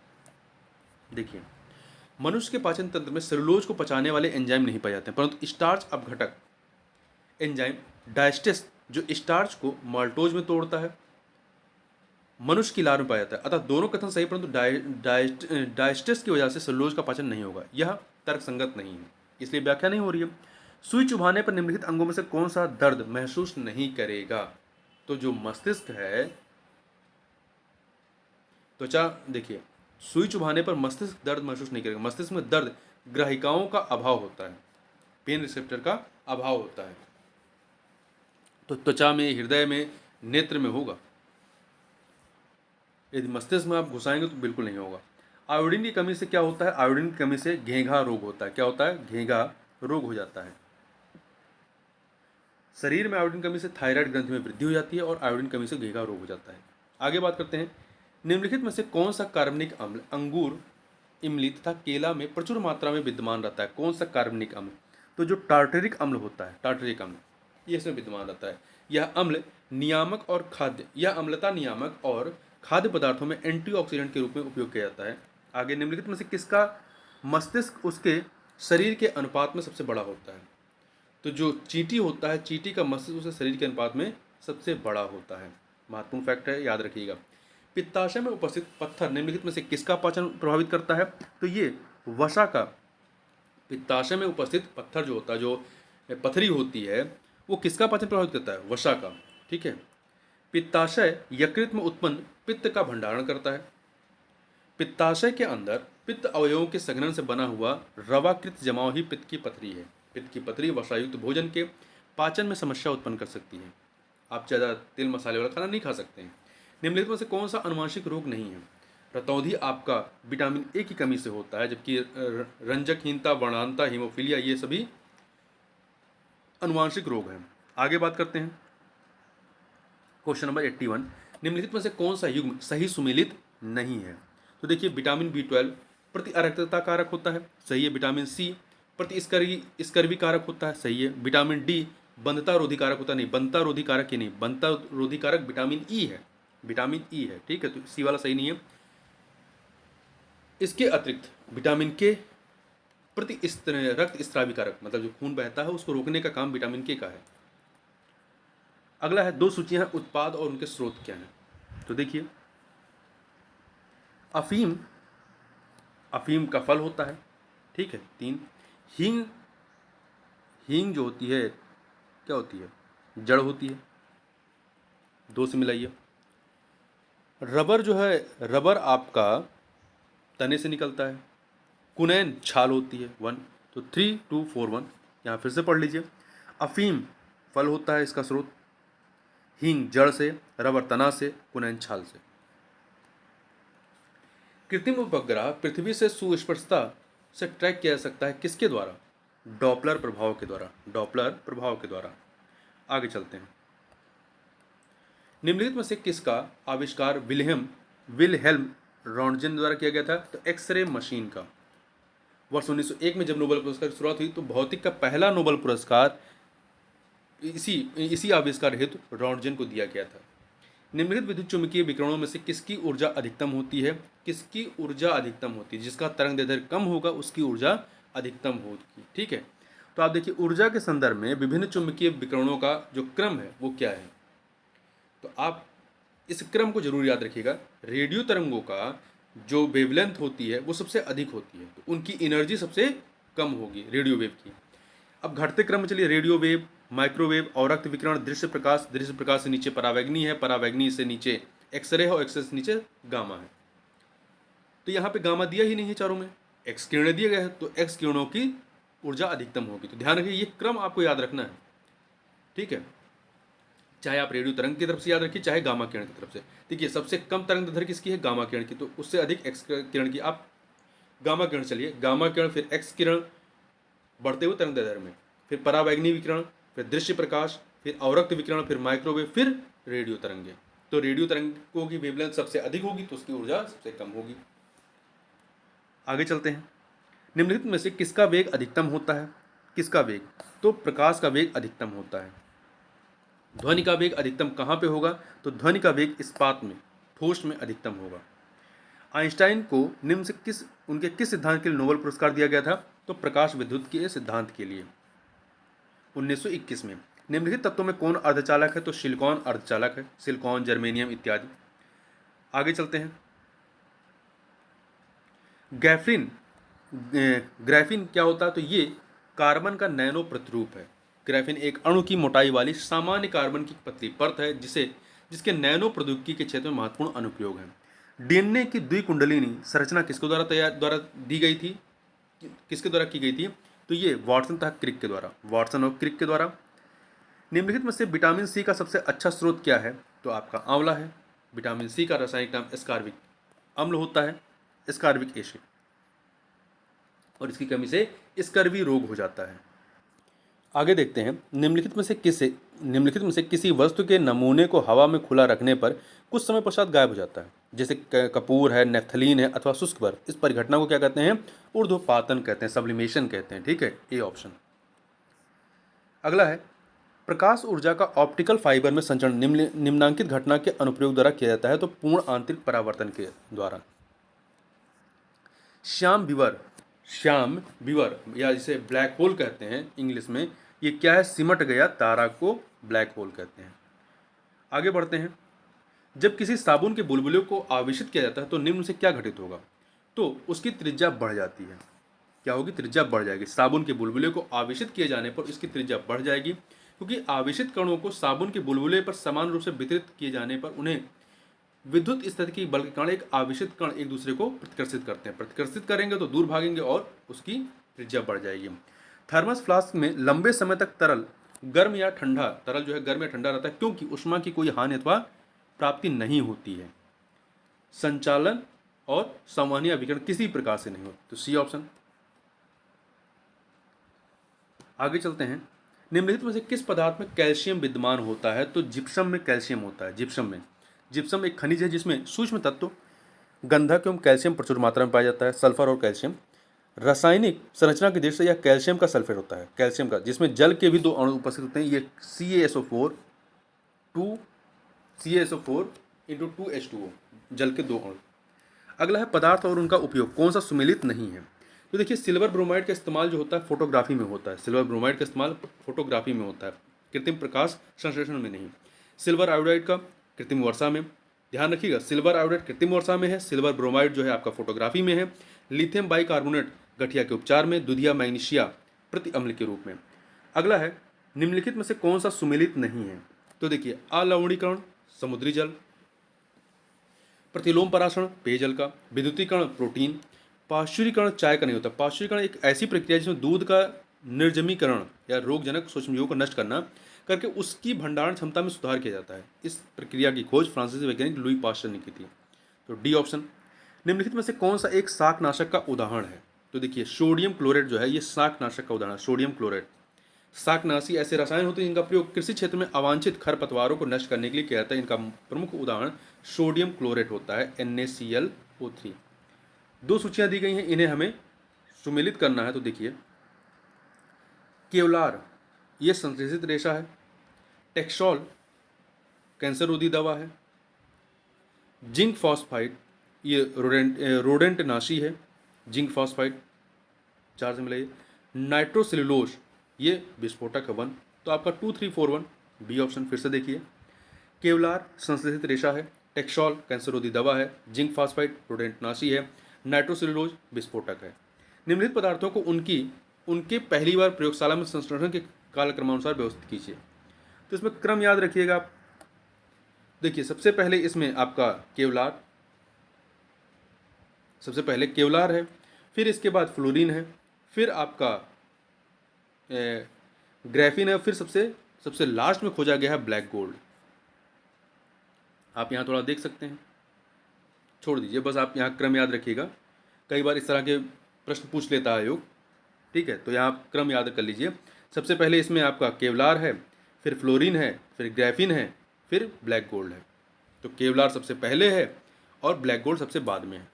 S1: देखिए, मनुष्य के पाचन तंत्र में सेलुलोज को पचाने वाले एंजाइम नहीं पाए जाते हैं, परंतु स्टार्च अपघटक एंजाइम डायस्टेस जो स्टार्च को माल्टोज में तोड़ता है, मनुष्य की लार में पाया जाता है। अतः दोनों कथन सही, परंतु डायस्टेस की वजह से सेलुलोज का पाचन नहीं होगा, यह तर्कसंगत नहीं है, इसलिए व्याख्या नहीं हो रही है। सुई चुभाने पर निम्नलिखित अंगों में से कौन सा दर्द महसूस नहीं करेगा? तो जो मस्तिष्क है, त्वचा, देखिए सुई चुभाने पर मस्तिष्क दर्द महसूस नहीं करेगा। मस्तिष्क में दर्द ग्राहिकाओं का अभाव होता है, पेन रिसेप्टर का अभाव होता है। तो त्वचा में, हृदय में, नेत्र में होगा। यदि मस्तिष्क में आप घुसाएंगे तो बिल्कुल नहीं होगा। आयोडीन की कमी से क्या होता है? आयोडीन की कमी से घेंघा रोग होता है। क्या होता है? घेंघा रोग हो जाता है। शरीर में आयोडीन कमी से थायराइड ग्रंथि में वृद्धि हो जाती है और आयोडीन कमी से घेगा रोग हो जाता है। आगे बात करते हैं, निम्नलिखित में से कौन सा कार्बनिक अम्ल अंगूर, इमली तथा केला में प्रचुर मात्रा में विद्यमान रहता है? कौन सा कार्बनिक अम्ल? तो जो टार्टरिक अम्ल होता है, टार्टरिक अम्ल, ये इसमें विद्यमान रहता है। यह अम्ल नियामक और खाद्य, यह अम्लता नियामक और खाद्य पदार्थों में एंटीऑक्सीडेंट के रूप में उपयोग किया जाता है। आगे, निम्नलिखित में से किसका मस्तिष्क उसके शरीर के अनुपात में सबसे बड़ा होता है? तो जो चींटी होता है, चींटी का मस्तिष्क उसके शरीर के अनुपात में सबसे बड़ा होता है। महत्वपूर्ण फैक्ट है, याद रखिएगा। पित्ताशय में उपस्थित पत्थर निम्नलिखित में से किसका पाचन प्रभावित करता है? तो ये वसा का, पित्ताशय में उपस्थित पत्थर जो होता है, जो पथरी होती है, वो किसका पाचन प्रभावित करता है? वसा का। ठीक है। पित्ताशय यकृत में उत्पन्न पित्त का भंडारण करता है। पित्ताशय के अंदर पित्त अवयवों के संघनन से बना हुआ रवाकृत जमाव ही पित्त की पथरी है। पित्त की पथरी वसायुक्त भोजन के पाचन में समस्या उत्पन्न कर सकती है। आप ज़्यादा तेल मसाले वाला खाना नहीं खा सकते हैं। निम्नलिखित में से कौन सा अनुवांशिक रोग नहीं है? रतौंधी आपका विटामिन ए की कमी से होता है, जबकि रंजकहीनता, वर्णांता, हीमोफीलिया ये सभी अनुवांशिक रोग हैं। आगे बात करते हैं, क्वेश्चन नंबर 81, निम्नलिखित में से कौन सा युग्म सही सुमेलित नहीं है? तो देखिए, विटामिन B12 प्रति अरक्तता कारक होता है, सही है। विटामिन सी प्रति स्कर्वी कारक होता है, सही है। विटामिन डी बंधता रोधी कारक होता है, नहीं, बंधता रोधी कारक ही नहीं, बंधता रोधी कारक विटामिन ई है, विटामिन ई है। ठीक है, तो सी वाला सही नहीं है। इसके अतिरिक्त विटामिन के प्रति रक्त स्त्रावी कारक, मतलब जो खून बहता है उसको रोकने का काम विटामिन के का है। अगला है, दो सूचियां हैं, उत्पाद और उनके स्रोत क्या हैं? तो देखिए, अफीम, अफीम का फल होता है। ठीक है। 3, हींग, हींग जो होती है क्या होती है? जड़ होती है। 2 से मिलाइए। रबर जो है, रबर आपका तने से निकलता है। कुनैन छाल होती है। 1, तो 3, 2, 4, 1 यहाँ फिर से पढ़ लीजिए। अफीम फल होता है, इसका स्रोत। हींग जड़ से, रबर तना से, कुनैन छाल से। कृत्रिम उपग्रह पृथ्वी से सुस्पष्टता से ट्रैक किया जा सकता है किसके द्वारा? डॉपलर प्रभाव के द्वारा, डॉपलर प्रभाव के द्वारा। आगे चलते हैं, निम्नलिखित में से किसका आविष्कार विलहेल्म रॉन्टजेन द्वारा किया गया था? तो एक्सरे मशीन का। वर्ष 1901 में जब नोबेल पुरस्कार की शुरुआत हुई तो भौतिक का पहला नोबेल पुरस्कार इसी आविष्कार हेतु रॉन्टजेन को दिया गया था। निम्नलिखित विद्युत चुंबकीय विकिरणों में से किसकी ऊर्जा अधिकतम होती है? किसकी ऊर्जा अधिकतम होती है? जिसका तरंग दैर्ध्य कम होगा उसकी ऊर्जा अधिकतम होगी। ठीक है। तो आप देखिए, ऊर्जा के संदर्भ में विभिन्न चुंबकीय विकिरणों का जो क्रम है वो क्या है, तो आप इस क्रम को जरूर याद रखिएगा। रेडियो तरंगों का जो वेवलेंथ होती है वो सबसे अधिक होती है, तो उनकी एनर्जी सबसे कम होगी रेडियो वेव की। अब घटते क्रम में चलिए, रेडियो वेव, माइक्रोवेव, अवरक्त विकिरण, दृश्य प्रकाश से नीचे परावैंगनी है, परावैंगनी से नीचे एक्सरे है और एक्सरे से नीचे गामा है। तो यहाँ पे गामा दिया ही नहीं है चारों में, एक्स किरणें दिए गए हैं, तो एक्स किरणों की ऊर्जा अधिकतम होगी। तो ध्यान रखिए, ये क्रम आपको याद रखना है। ठीक है, चाहे आप रेडियो तरंग की तरफ से याद रखिए, चाहे गामा किरण की तरफ से। देखिए, सबसे कम तरंग दैर्ध्य किसकी है? गामा किरण की। तो उससे अधिक एक्स किरण की। आप गामा किरण चलिए, गामा किरण, फिर एक्स किरण बढ़ते हुए तरंग दैर्ध्य में, फिर परावैंगनी विकिरण, फिर दृश्य प्रकाश, फिर अवरक्त विकिरण, फिर माइक्रोवेव, फिर रेडियो तरंगे। तो रेडियो तरंगों की वेवलेंथ सबसे अधिक होगी तो उसकी ऊर्जा सबसे कम होगी। आगे चलते हैं, निम्नलिखित में से किसका वेग अधिकतम होता है? किसका वेग? तो प्रकाश का वेग अधिकतम होता है। ध्वनि का वेग अधिकतम कहाँ पे होगा? तो ध्वनि का वेग इस्पात में, ठोस में अधिकतम होगा। आइंस्टाइन को निम्न से उनके किस सिद्धांत के लिए नोबेल पुरस्कार दिया गया था? तो प्रकाश विद्युत के सिद्धांत के लिए 1921 में। निम्नलिखित तत्वों में कौन अर्धचालक है? तो सिलिकॉन अर्धचालक है, सिलिकॉन, जर्मेनियम इत्यादि। आगे चलते हैं, ग्राफीन क्या होता है? तो ये कार्बन का नैनो प्रतिरूप है। ग्राफीन एक अणु की मोटाई वाली सामान्य कार्बन की पतली परत है जिसके नैनो प्रौद्योगिकी के क्षेत्र में महत्वपूर्ण अनुप्रयोग है। डीएनए की द्विकुंडलिनी संरचना किसके द्वारा दी गई थी? किसके द्वारा की गई थी? तो ये वाटसन तथा क्रिक के द्वारा, वाटसन और क्रिक के द्वारा। निम्नलिखित में से विटामिन सी का सबसे अच्छा स्रोत क्या है? तो आपका आंवला है। विटामिन सी का रासायनिक नाम एस्कॉर्बिक अम्ल होता है, एस्कॉर्बिक एसिड, और इसकी कमी से स्कर्वी रोग हो जाता है। आगे देखते हैं, निम्नलिखित में से निम्नलिखित में से किसी वस्तु के नमूने को हवा में खुला रखने पर कुछ समय पश्चात गायब हो जाता है? जैसे कपूर है, नेफ्थलीन है अथवा शुष्क बर्फ। इस परिघटना को क्या कहते हैं? ऊर्ध्वपातन कहते हैं, सब्लिमेशन कहते हैं। ठीक है, ए ऑप्शन। अगला है, प्रकाश ऊर्जा का ऑप्टिकल फाइबर में संचरण निम्नांकित घटना के अनुप्रयोग द्वारा किया जाता है, तो पूर्ण आंतरिक परावर्तन के द्वारा। श्याम विवर या जिसे ब्लैक होल कहते हैं इंग्लिश में, ये क्या है? सिमट गया तारा को ब्लैक होल कहते हैं। आगे बढ़ते हैं। जब किसी साबुन के बुलबुले को आवेशित किया जाता है तो निम्न से क्या घटित होगा? तो उसकी त्रिज्या बढ़ जाती है। क्या होगी? त्रिज्या बढ़ जाएगी। साबुन के बुलबुले को आवेशित किए जाने पर इसकी त्रिज्या बढ़ जाएगी, क्योंकि आवेशित कणों को साबुन के बुलबुले पर समान रूप से वितरित किए जाने पर उन्हें विद्युत स्थितिकी बल के कारण एक आवेशित कण एक दूसरे को प्रतिकर्षित करते हैं। प्रतिकर्षित करेंगे तो दूर भागेंगे और उसकी त्रिज्या बढ़ जाएगी। थर्मस फ्लास्क में लंबे समय तक तरल गर्म या ठंडा, तरल जो है गर्म या ठंडा रहता है, क्योंकि ऊष्मा की कोई हानि अथवा प्राप्ति नहीं होती है। संचालन और संवहनीय विकिरण किसी प्रकार से नहीं होता, तो सी ऑप्शन। आगे चलते हैं। निम्नलिखित में से किस पदार्थ में कैल्शियम विद्यमान होता है? तो जिप्सम में कैल्शियम होता है। जिप्सम एक खनिज है जिसमें सूक्ष्म तत्व गंधक एवं कैल्शियम प्रचुर मात्रा में पाया जाता है, सल्फर और कैल्शियम। रासायनिक संरचना की दृष्टि से यह कैल्शियम का सल्फेट होता है, कैल्शियम का, जिसमें जल के भी दो अणु उपस्थित होते हैं। ये CaSO4 इंटू 2H2O, जल के दो अणु। अगला है, पदार्थ और उनका उपयोग कौन सा सुमेलित नहीं है? तो देखिए, सिल्वर ब्रोमाइड का इस्तेमाल जो होता है फोटोग्राफी में होता है। सिल्वर ब्रोमाइड का इस्तेमाल फोटोग्राफी में होता है, कृत्रिम प्रकाश संश्लेषण में नहीं। सिल्वर आयोडाइड का कृत्रिम वर्षा में। ध्यान रखिएगा, सिल्वर आयोडाइड कृत्रिम वर्षा में है, सिल्वर ब्रोमाइड जो है आपका फोटोग्राफी में है। लिथियम बाइकार्बोनेट गठिया के उपचार में, दुधिया मैग्नीशिया प्रति अम्ल के रूप में। अगला है, निम्नलिखित में से कौन सा सुमेलित नहीं है? तो देखिए, अलवणीकरण समुद्री जल, प्रतिलोम पराशरण पेयजल का, विद्युतीकरण प्रोटीन, पाश्चुरीकरण चाय का नहीं होता। पाश्चुरीकरण एक ऐसी प्रक्रिया जिसमें दूध का निर्जमीकरण या रोगजनक सूक्ष्मजीवों को नष्ट करना करके उसकी भंडारण क्षमता में सुधार किया जाता है। इस प्रक्रिया की खोज फ्रांसीसी वैज्ञानिक लुई पास्चर ने की थी, तो डी ऑप्शन। निम्नलिखित में से कौन सा एक शाकनाशक का उदाहरण है? तो देखिए, सोडियम क्लोराइड जो है ये शाकनाशक का उदाहरण है। Sodium chloride. शाकनाशी ऐसे रसायन होते हैं जिनका प्रयोग कृषि क्षेत्र में अवांछित खरपतवारों को नष्ट करने के लिए किया जाता है। इनका प्रमुख उदाहरण सोडियम क्लोराइड होता है, NaClO3। दो सूचियां दी गई हैं, इन्हें हमें सुमेलित करना है। तो देखिए, केवलार ये संश्लेषित रेशा है, टेक्सोल कैंसर रोधी दवा है, जिंक फॉस्फाइड ये रोडेंट नाशी है, जिंक फॉस्फाइड 4 से मिलाइए। नाइट्रोसेलुलोज ये विस्फोटक है 1, तो आपका 2341 बी ऑप्शन। फिर से देखिए, केवलार संश्लेषित रेशा है, टेक्सोल कैंसर रोधी दवा है, जिंक फॉस्फाइड रोडेंट नाशी है, नाइट्रोसेलुलोज विस्फोटक है। निम्नलिखित पदार्थों को उनके पहली बार प्रयोगशाला में संश्लेषण के कालक्रमानुसार व्यवस्थित कीजिए। तो इसमें क्रम याद रखिएगा आप। देखिए, सबसे पहले इसमें आपका केवलार, सबसे पहले केवलार है, फिर इसके बाद फ्लोरीन है, फिर आपका ग्राफीन है, फिर सबसे लास्ट में खोजा गया है ब्लैक गोल्ड। आप यहाँ थोड़ा देख सकते हैं, छोड़ दीजिए, बस आप यहाँ क्रम याद रखिएगा। कई बार इस तरह के प्रश्न पूछ लेता है योग, ठीक है, तो यहाँ आप क्रम याद कर लीजिए। सबसे पहले इसमें आपका केवलार है, फिर फ्लोरीन है, फिर ग्राफीन है, फिर ब्लैक गोल्ड है। तो केवलार सबसे पहले है और ब्लैक गोल्ड सबसे बाद में है।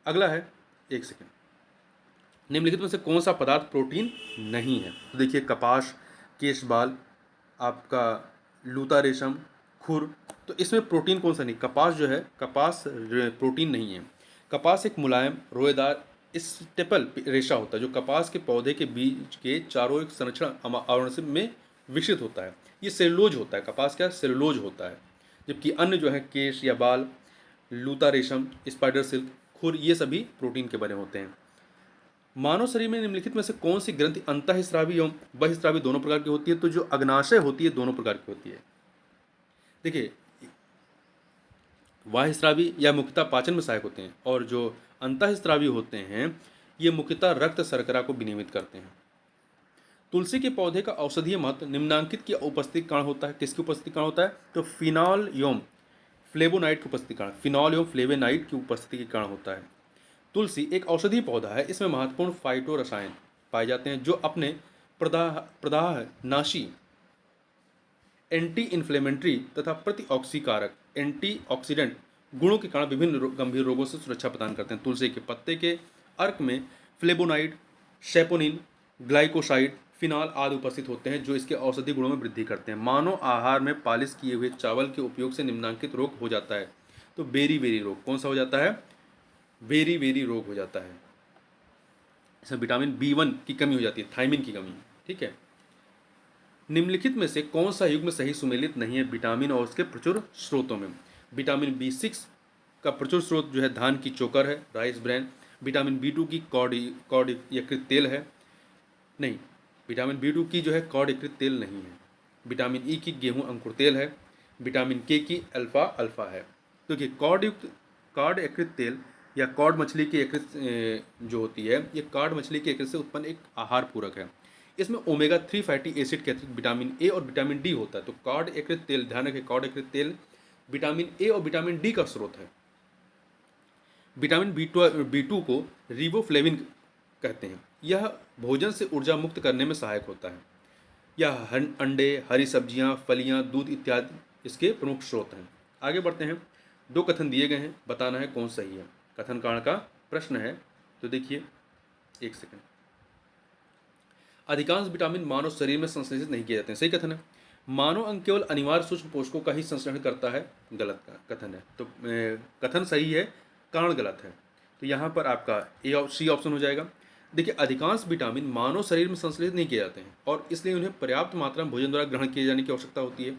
S1: अगला है, एक सेकेंड, निम्नलिखित में से कौन सा पदार्थ प्रोटीन नहीं है? तो देखिए, कपास, केशबाल, आपका लूता रेशम, खुर, तो इसमें प्रोटीन कौन सा नहीं? कपास जो है, कपास प्रोटीन नहीं है। कपास एक मुलायम रोएदार स्टेपल रेशा होता है जो कपास के पौधे के बीज के चारों एक संरक्षण आवरण में विकसित होता है। ये सेलुलोज होता है, कपास क्या सेलुलोज होता है। जबकि अन्य जो है केश या बाल, लूता रेशम, स्पाइडर सिल्क, खुर, ये सभी प्रोटीन के बने होते हैं। मानव शरीर में निम्नलिखित में से कौन सी ग्रंथि अंतःस्रावी एवं बहिस्रावी दोनों प्रकार की होती है? तो जो अग्नाशय होती है दोनों प्रकार की होती है। देखिए, बाह्यस्रावी या मुख्यतः पाचन में सहायक होते हैं, और जो अंतःस्रावी होते हैं ये मुख्यतः रक्त शर्करा को विनियमित करते हैं। तुलसी के पौधे का औषधीय महत्व निम्नांकित की उपस्थिति कारण होता है। किसकी उपस्थिति कारण होता है? तो फिनॉल एवं फ्लेवोनाइड की उपस्थिति कारण, फिनॉल एवं फ्लेवोनाइड की उपस्थिति के कारण होता है। तुलसी एक औषधीय पौधा है, इसमें महत्वपूर्ण फाइटो रसायन पाए जाते हैं जो अपने प्रदाह नाशी, एंटी इन्फ्लेमेटरी तथा प्रतिऑक्सीकारक एंटीऑक्सीडेंट गुणों के कारण विभिन्न गंभीर रोगों से सुरक्षा प्रदान करते हैं। तुलसी के पत्ते के अर्क में फ्लेवोनाइड, सेपोनिन, ग्लाइकोसाइड, फिनॉल आदि उपस्थित होते हैं जो इसके औषधि गुणों में वृद्धि करते हैं। मानव आहार में पालिश किए हुए चावल के उपयोग से निम्नलिखित रोग हो जाता है। तो बेरी बेरी रोग कौन सा हो जाता है? बेरी बेरी रोग हो जाता है। इसमें विटामिन B1 की कमी हो जाती है, थायमिन की कमी। ठीक है। निम्नलिखित में से कौन सा युग्म सही सुमेलित नहीं है विटामिन और उसके प्रचुर स्रोतों में? विटामिन B6 का प्रचुर स्रोत जो है धान की चोकर है, राइस ब्रैन। विटामिन B2 की कॉड यकृत तेल है, नहीं, विटामिन B2 की जो है कॉड यकृत तेल नहीं है। विटामिन E की गेहूं अंकुर तेल है। विटामिन K की अल्फा अल्फा है। तो देखिए कॉड यकृत तेल या कॉड मछली की यकृत जो होती है, ये कॉड मछली की यकृत से उत्पन्न एक आहार पूरक है। इसमें ओमेगा 3 फैटी एसिड के अतिरिक्त विटामिन ए और विटामिन डी होता है। तो कॉड यकृत तेल, ध्यान रखें, कॉड यकृत तेल विटामिन ए और विटामिन डी का स्रोत है। विटामिन B2 को रिबोफ्लेविन कहते हैं। यह भोजन से ऊर्जा मुक्त करने में सहायक होता है। यह अंडे, हरी सब्जियां, फलियां, दूध इत्यादि इसके प्रमुख स्रोत हैं। आगे बढ़ते हैं। 2 कथन दिए गए हैं, बताना है कौन सही है। कथन कारण का प्रश्न है, तो देखिए, एक सेकंड। अधिकांश विटामिन मानव शरीर में संश्लेषित नहीं किए जाते हैं, सही कथन है। मानव अंग केवल अनिवार्य सूक्ष्म पोषकों का ही संश्लेषण करता है, गलत का कथन है। तो कथन सही है, कारण गलत है। तो यहाँ पर आपका ए और सी ऑप्शन हो जाएगा। देखिए, अधिकांश विटामिन मानव शरीर में संश्लेषित नहीं किए जाते हैं और इसलिए उन्हें पर्याप्त मात्रा में भोजन द्वारा ग्रहण किए जाने की आवश्यकता होती है।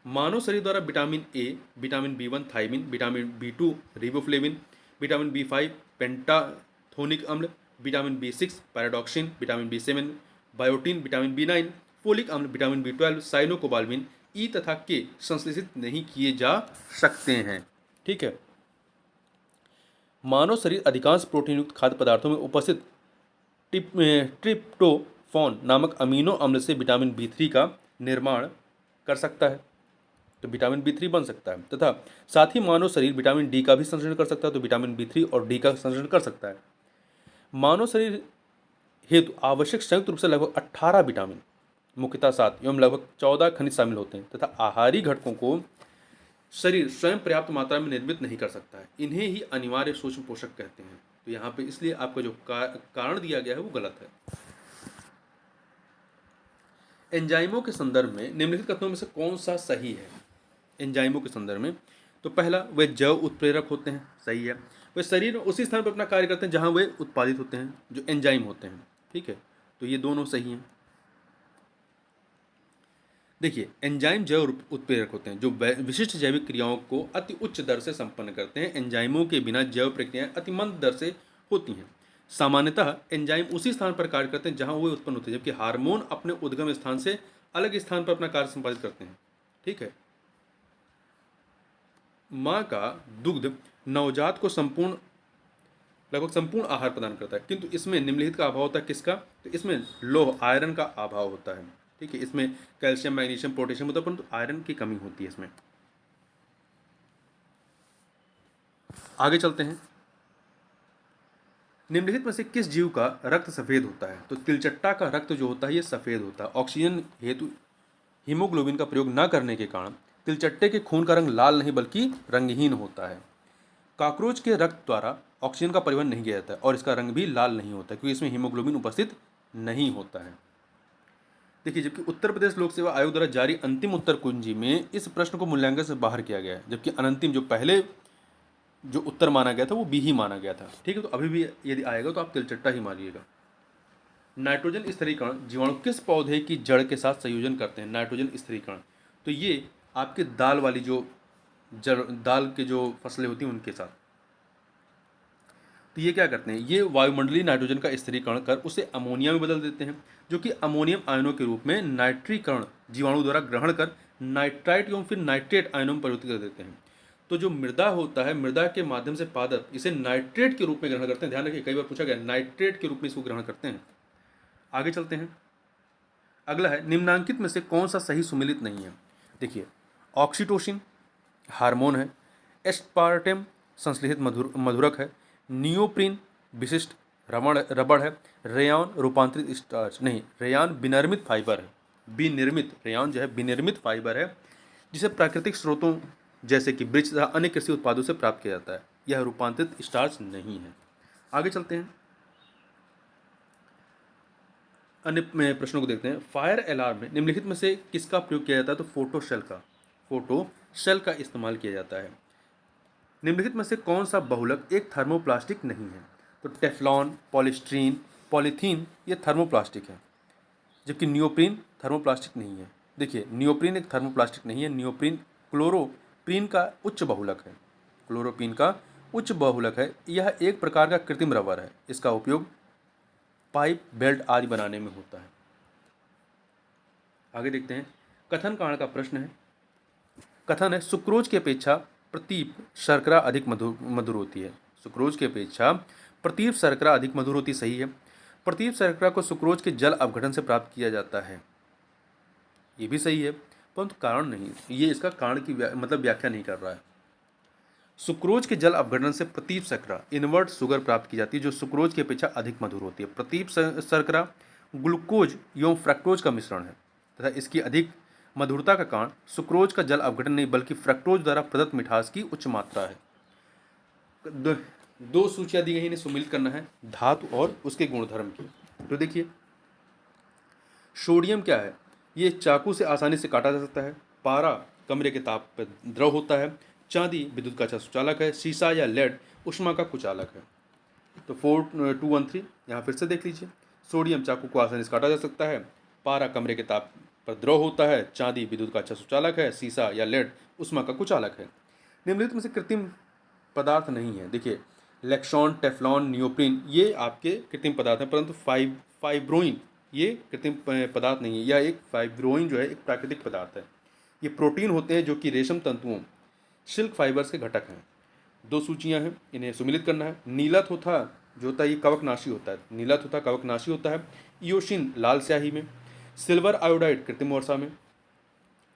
S1: मानव शरीर द्वारा vitamin A, vitamin B1 thiamine, vitamin B2 riboflavin, vitamin B5 pantothenic अम्ल, vitamin B6 pyridoxine, vitamin B7 biotin, vitamin B9 folic अम्ल, विटामिन B12 साइनोकोबाल्मिन, ई तथा के संश्लेषित नहीं किए जा सकते हैं। ठीक है। मानव शरीर अधिकांश प्रोटीन युक्त खाद्य पदार्थों में उपस्थित ट्रिप्टोफॉन नामक अमीनो अम्ल से विटामिन B3 का निर्माण कर सकता है। तो विटामिन B3 बन सकता है तथा साथ ही मानव शरीर विटामिन डी का भी संश्लेषण कर सकता है। तो विटामिन B3 और डी का संश्लेषण कर सकता है। मानव शरीर हेतु आवश्यक संयुक्त रूप से लगभग 18 विटामिन, मुख्यतः 7 एवं लगभग 14 खनिज शामिल होते हैं तथा आहारी घटकों को शरीर स्वयं पर्याप्त मात्रा में निर्मित नहीं कर सकता है। इन्हें ही अनिवार्य सूक्ष्म पोषक कहते हैं। तो यहाँ पे इसलिए आपका जो कारण दिया गया है वो गलत है। एंजाइमों के संदर्भ में निम्नलिखित कथनों में से कौन सा सही है? एंजाइमों के संदर्भ में, तो पहला, वे जैव उत्प्रेरक होते हैं, सही है। वे शरीर में उसी स्थान पर अपना कार्य करते हैं जहां वे उत्पादित होते हैं, जो एंजाइम होते हैं। ठीक है, तो ये दोनों सही हैं। देखिए, एंजाइम जैव उत्प्रेरक होते हैं जो विशिष्ट जैविक क्रियाओं को अति उच्च दर से संपन्न करते हैं। एंजाइमों के बिना जैव प्रक्रियाएं अति मंद दर से होती हैं। सामान्यतः एंजाइम उसी स्थान पर कार्य करते हैं जहां वे उत्पन्न होते हैं, जबकि हार्मोन अपने उद्गम स्थान से अलग स्थान पर अपना कार्य संपादित करते हैं। ठीक है। माँ का दुग्ध नवजात को लगभग संपूर्ण आहार प्रदान करता है, किंतु इसमें निम्नलिखित का अभाव होता है। किसका? तो इसमें लौह आयरन का अभाव होता है। ठीक है, इसमें कैल्शियम, मैग्नीशियम, पोटेशियम होता है, परंतु आयरन की कमी होती है इसमें। आगे चलते हैं। निम्नलिखित में से किस जीव का रक्त सफेद होता है? तो तिलचट्टा का रक्त जो होता है ये सफेद होता है। ऑक्सीजन हेतु हीमोग्लोबिन का प्रयोग न करने के कारण तिलचट्टे के खून का रंग लाल नहीं बल्कि रंगहीन होता है। कॉकरोच के रक्त द्वारा ऑक्सीजन का परिवहन नहीं किया जाता है और इसका रंग भी लाल नहीं होता क्योंकि इसमें हीमोग्लोबिन उपस्थित नहीं होता है। देखिए, जबकि उत्तर प्रदेश लोक सेवा आयोग द्वारा जारी अंतिम उत्तर कुंजी में इस प्रश्न को मूल्यांकन से बाहर किया गया है, जबकि अनंतिम जो पहले जो उत्तर माना गया था वो बी ही माना गया था। ठीक है, तो अभी भी यदि आएगा तो आप तिलचट्टा ही मारिएगा। नाइट्रोजन स्थिरीकरण जीवाणु किस पौधे की जड़ के साथ संयोजन करते हैं? नाइट्रोजन स्थिरीकरण, तो ये आपके दाल वाली जो जड़, दाल के जो फसलें होती हैं उनके साथ। तो ये क्या करते हैं? ये वायुमंडलीय नाइट्रोजन का स्थिरीकरण कर उसे अमोनिया में बदल देते हैं, जो कि अमोनियम आयनों के रूप में नाइट्रीकरण जीवाणु द्वारा ग्रहण कर नाइट्राइट एवं फिर नाइट्रेट आयनों में परिवर्तित कर देते हैं। तो जो मृदा होता है, मृदा के माध्यम से पादप इसे नाइट्रेट के रूप में ग्रहण करते हैं। ध्यान रखिए, कई बार पूछा गया, नाइट्रेट के रूप में इसको ग्रहण करते हैं। आगे चलते हैं। अगला है, निम्नांकित में से कौन सा सही सुमेलित नहीं है? देखिए, ऑक्सीटोसिन हार्मोन है, एस्पार्टेम संश्लेषित मधुरक है, नियोप्रीन विशिष्ट रबड़ है। रेयॉन रूपांतरित स्टार्च नहीं, रेयॉन विनिर्मित फाइबर है। विनिर्मित, रेयॉन जो है विनिर्मित फाइबर है जिसे प्राकृतिक स्रोतों जैसे कि वृक्ष तथा अन्य कृषि उत्पादों से प्राप्त किया जाता है। यह रूपांतरित स्टार्च नहीं है। आगे चलते हैं, अन्य प्रश्नों को देखते हैं। फायर अलार्म में निम्नलिखित में से किसका प्रयोग किया जाता है? तो फोटो शेल का इस्तेमाल किया जाता है। निम्नलिखित में से कौन सा बहुलक एक थर्मोप्लास्टिक नहीं है? तो टेफ्लॉन, पॉलीस्टीरीन, पॉलीथीन ये थर्मोप्लास्टिक है, जबकि नियोप्रीन थर्मोप्लास्टिक नहीं है। देखिए, नियोप्रीन एक थर्मोप्लास्टिक नहीं है। नियोप्रीन क्लोरोप्रीन का उच्च बहुलक है। क्लोरोप्रीन का उच्च बहुलक है। यह एक प्रकार का कृत्रिम रबर है। इसका उपयोग पाइप, बेल्ट आदि बनाने में होता है। आगे देखते हैं, कथन कांड का प्रश्न है। कथन है, सुक्रोज की अपेक्षा प्रतीप शर्करा अधिक मधुर होती है। सुक्रोज की अपेक्षा प्रतीप शर्करा अधिक मधुर होती, सही है। प्रतीप शर्करा को सुक्रोज के जल अपघटन से प्राप्त किया जाता है, ये भी सही है, परंतु कारण नहीं, ये इसका कारण की मतलब व्याख्या नहीं कर रहा है। सुक्रोज के जल अपघटन से प्रतीप शर्करा इनवर्ट शुगर प्राप्त की जाती है, जो सुक्रोज की अपेक्षा अधिक मधुर होती है। प्रतीप शर्करा ग्लूकोज एवं फ्रक्टोज का मिश्रण है तथा इसकी अधिक मधुरता का कारण सुक्रोज का जल अपघटन नहीं बल्कि फ्रक्टोज द्वारा प्रदत्त मिठास की उच्च मात्रा है। दो सूचियां दी गई, इन्हें सम्मिलित करना है, धातु और उसके गुणधर्म की। तो देखिए, सोडियम क्या है? ये चाकू से आसानी से काटा जा सकता है। पारा कमरे के ताप पर द्रव होता है। चांदी विद्युत का अच्छा सुचालक है। शीशा या लेड ऊष्मा का कुचालक है। तो 4213 यहाँ फिर से देख लीजिए। सोडियम चाकू को आसानी से काटा जा सकता है। पारा कमरे के ताप पर द्रव होता है। चांदी विद्युत का अच्छा सुचालक है। शीशा या लेड ऊष्मा का कुचालक है। निम्नलिखित में से कृत्रिम पदार्थ नहीं है। देखिए, लेक्सॉन, टेफ्लॉन, नियोप्रीन ये आपके कृत्रिम पदार्थ हैं, परंतु फाइब्रोइन ये कृत्रिम पदार्थ नहीं है। यह एक फाइब्रोइन जो है एक प्राकृतिक पदार्थ है। ये प्रोटीन होते हैं जो कि रेशम तंतुओं, सिल्क फाइबर्स के घटक हैं। दो सूचियां हैं, इन्हें सुमिलित करना है। नीला थोथा जो होता है ये कवकनाशी होता है। नीला थोथा कवकनाशी होता है। इयोशिन लाल स्याही में। सिल्वर आयोडाइड कृत्रिम वर्षा में।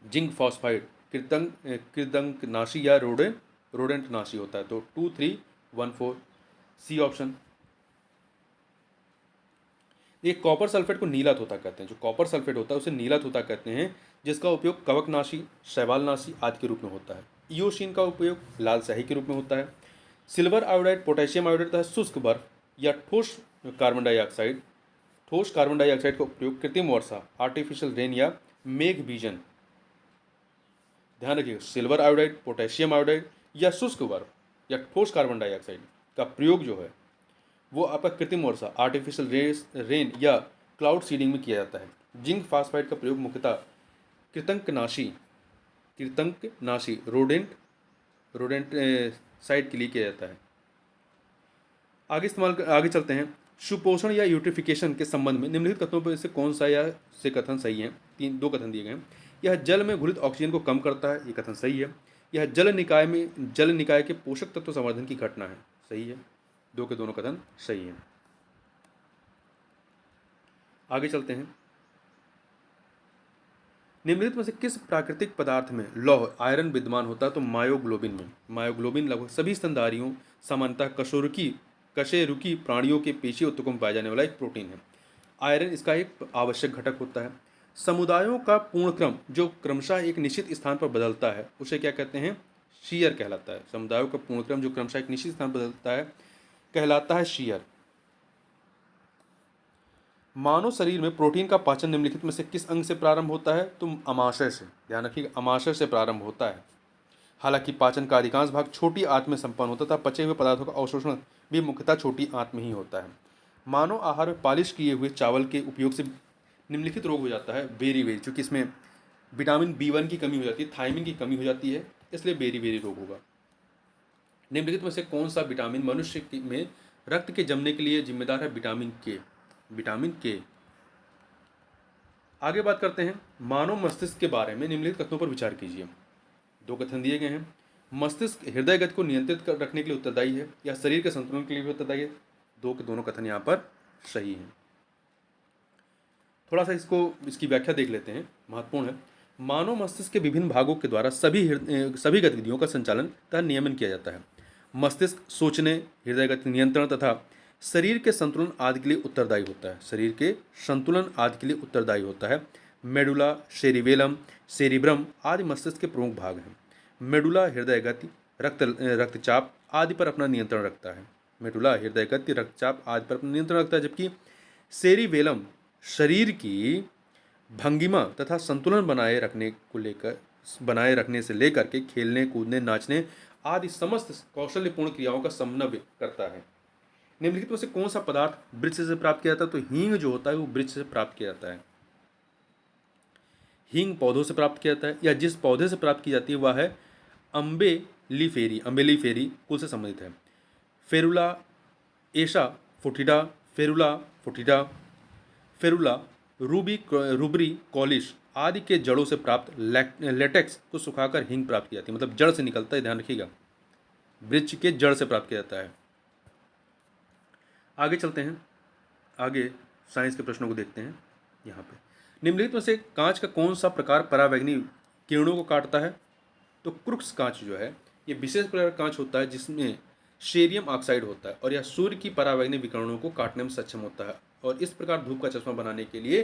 S1: जिंक फॉस्फाइड कृदंकनाशी या रोडेंटनाशी होता है। तो 2314 सी ऑप्शन। ये कॉपर सल्फेट को नीला तोता कहते हैं। जो कॉपर सल्फेट होता है उसे नीला तोता कहते हैं, जिसका उपयोग कवकनाशी, शैवालनाशी आदि के रूप में होता है। इयोशीन का उपयोग लाल स्याही के रूप में होता है। सिल्वर आयोडाइड, पोटेशियम आयोडाइड तथा शुष्क बर्फ या ठोस कार्बन डाइऑक्साइड का उपयोग कृत्रिम वर्षा, आर्टिफिशियल रेन या मेघ बीजन, ध्यान रखिएगा, सिल्वर आयोडाइड, पोटेशियम आयोडाइड या शुष्क बर्फ या ठोस कार्बन डाइऑक्साइड का प्रयोग जो है वो आपका कृत्रिम वर्षा, आर्टिफिशियल रेन या क्लाउड सीडिंग में किया जाता है। जिंक फास्फाइड का प्रयोग मुख्यतः कृतंकनाशी रोडेंट साइड के लिए किया जाता है। आगे चलते हैं। सुपोषण या यूट्रिफिकेशन के संबंध में निम्नलिखित कथनों पर से कौन सा या से कथन सही है? दो कथन दिए गए हैं। यह जल में घुलित ऑक्सीजन को कम करता है, ये कथन सही है। यह जल निकाय के पोषक तत्व संवर्धन की घटना है, सही है। दो के दोनों कथन सही है। आगे चलते हैं। निम्नलिखित में से किस प्राकृतिक पदार्थ में लौह आयरन विद्यमान होता है? तो मायोग्लोबिन में। मायोग्लोबिन लगभग सभी स्तनधारियों, सामान्यतः कशेरुकी प्राणियों के पेशी ऊतकों में पाया जाने वाला एक प्रोटीन है। आयरन इसका एक आवश्यक घटक होता है। समुदायों का पूर्णक्रम जो क्रमशः एक निश्चित स्थान पर बदलता है उसे क्या कहते हैं? शीयर कहलाता है। समुदायों का पूर्णक्रम जो क्रमशः एक निश्चित स्थान पर बदलता है कहलाता है शीयर। मानव शरीर में प्रोटीन का पाचन निम्नलिखित में से किस अंग से प्रारंभ होता है? तो अमाशय से, ध्यान रखिएगा, अमाशय से प्रारंभ होता है। हालांकि पाचन का अधिकांश भाग छोटी आंत में संपन्न होता था। पचे हुए पदार्थों का अवशोषण भी मुख्यतः छोटी आंत में ही होता है। मानव आहार में पालिश किए हुए चावल के उपयोग से निम्नलिखित रोग हो जाता है बेरी, क्योंकि इसमें विटामिन B1 की कमी हो जाती है, थायमिन की कमी हो जाती है, इसलिए बेरी रोग होगा। निम्नलिखित में से कौन सा विटामिन मनुष्य में रक्त के जमने के लिए जिम्मेदार है? विटामिन के। आगे बात करते हैं मानव मस्तिष्क के बारे में। निम्नलिखित कथनों पर विचार कीजिए। दो कथन दिए गए हैं। मस्तिष्क हृदय गति को नियंत्रित कर रखने के लिए उत्तरदायी है या शरीर के संतुलन के लिए भी उत्तरदायी है। दो के दोनों कथन यहाँ पर सही हैं। थोड़ा सा इसकी व्याख्या देख लेते हैं, महत्वपूर्ण है। मानव मस्तिष्क के विभिन्न भागों के द्वारा सभी गतिविधियों का संचालन तथा नियमन किया जाता है। मस्तिष्क सोचने, हृदय गति नियंत्रण तथा शरीर के संतुलन आदि के लिए उत्तरदायी होता है। शरीर के संतुलन आदि के लिए उत्तरदायी होता है। मेडुला, सेरिबेलम, सेरिब्रम आदि मस्तिष्क के प्रमुख भाग हैं। मेडुला हृदय गति, रक्तचाप आदि पर अपना नियंत्रण रखता है। मेडुला हृदय गति, रक्तचाप आदि पर अपना नियंत्रण रखता है, जबकि सेरिबेलम शरीर की भंगिमा तथा संतुलन बनाए रखने से लेकर के खेलने, कूदने, नाचने आदि समस्त कौशल्यपूर्ण क्रियाओं का समन्वय करता है। निम्नलिखित में से कौन सा पदार्थ वृक्ष से प्राप्त किया जाता है? तो हींग जो होता है वो वृक्ष से प्राप्त किया जाता है। हींग पौधों से प्राप्त किया जाता है, या जिस पौधे से प्राप्त की जाती है वह है अम्बेलिफेरी कुल से संबंधित है। फेरुला एशा फुटिडा, फेरुला रूबरी कॉलिश आदि के जड़ों से प्राप्त लेटेक्स को सुखाकर हींग प्राप्त की जाती है। मतलब जड़ से निकलता है, ध्यान रखिएगा, वृक्ष के जड़ से प्राप्त किया जाता है। आगे चलते हैं, आगे साइंस के प्रश्नों को देखते हैं। यहाँ पे निम्नलिखित में से कांच का कौन सा प्रकार परावैंगनी किरणों को काटता है? तो क्रुक्स कांच जो है ये विशेष प्रकार का कांच होता है जिसमें शेरियम ऑक्साइड होता है और यह सूर्य की परावैंगनी विकिरणों को काटने में सक्षम होता है, और इस प्रकार धूप का चश्मा बनाने के लिए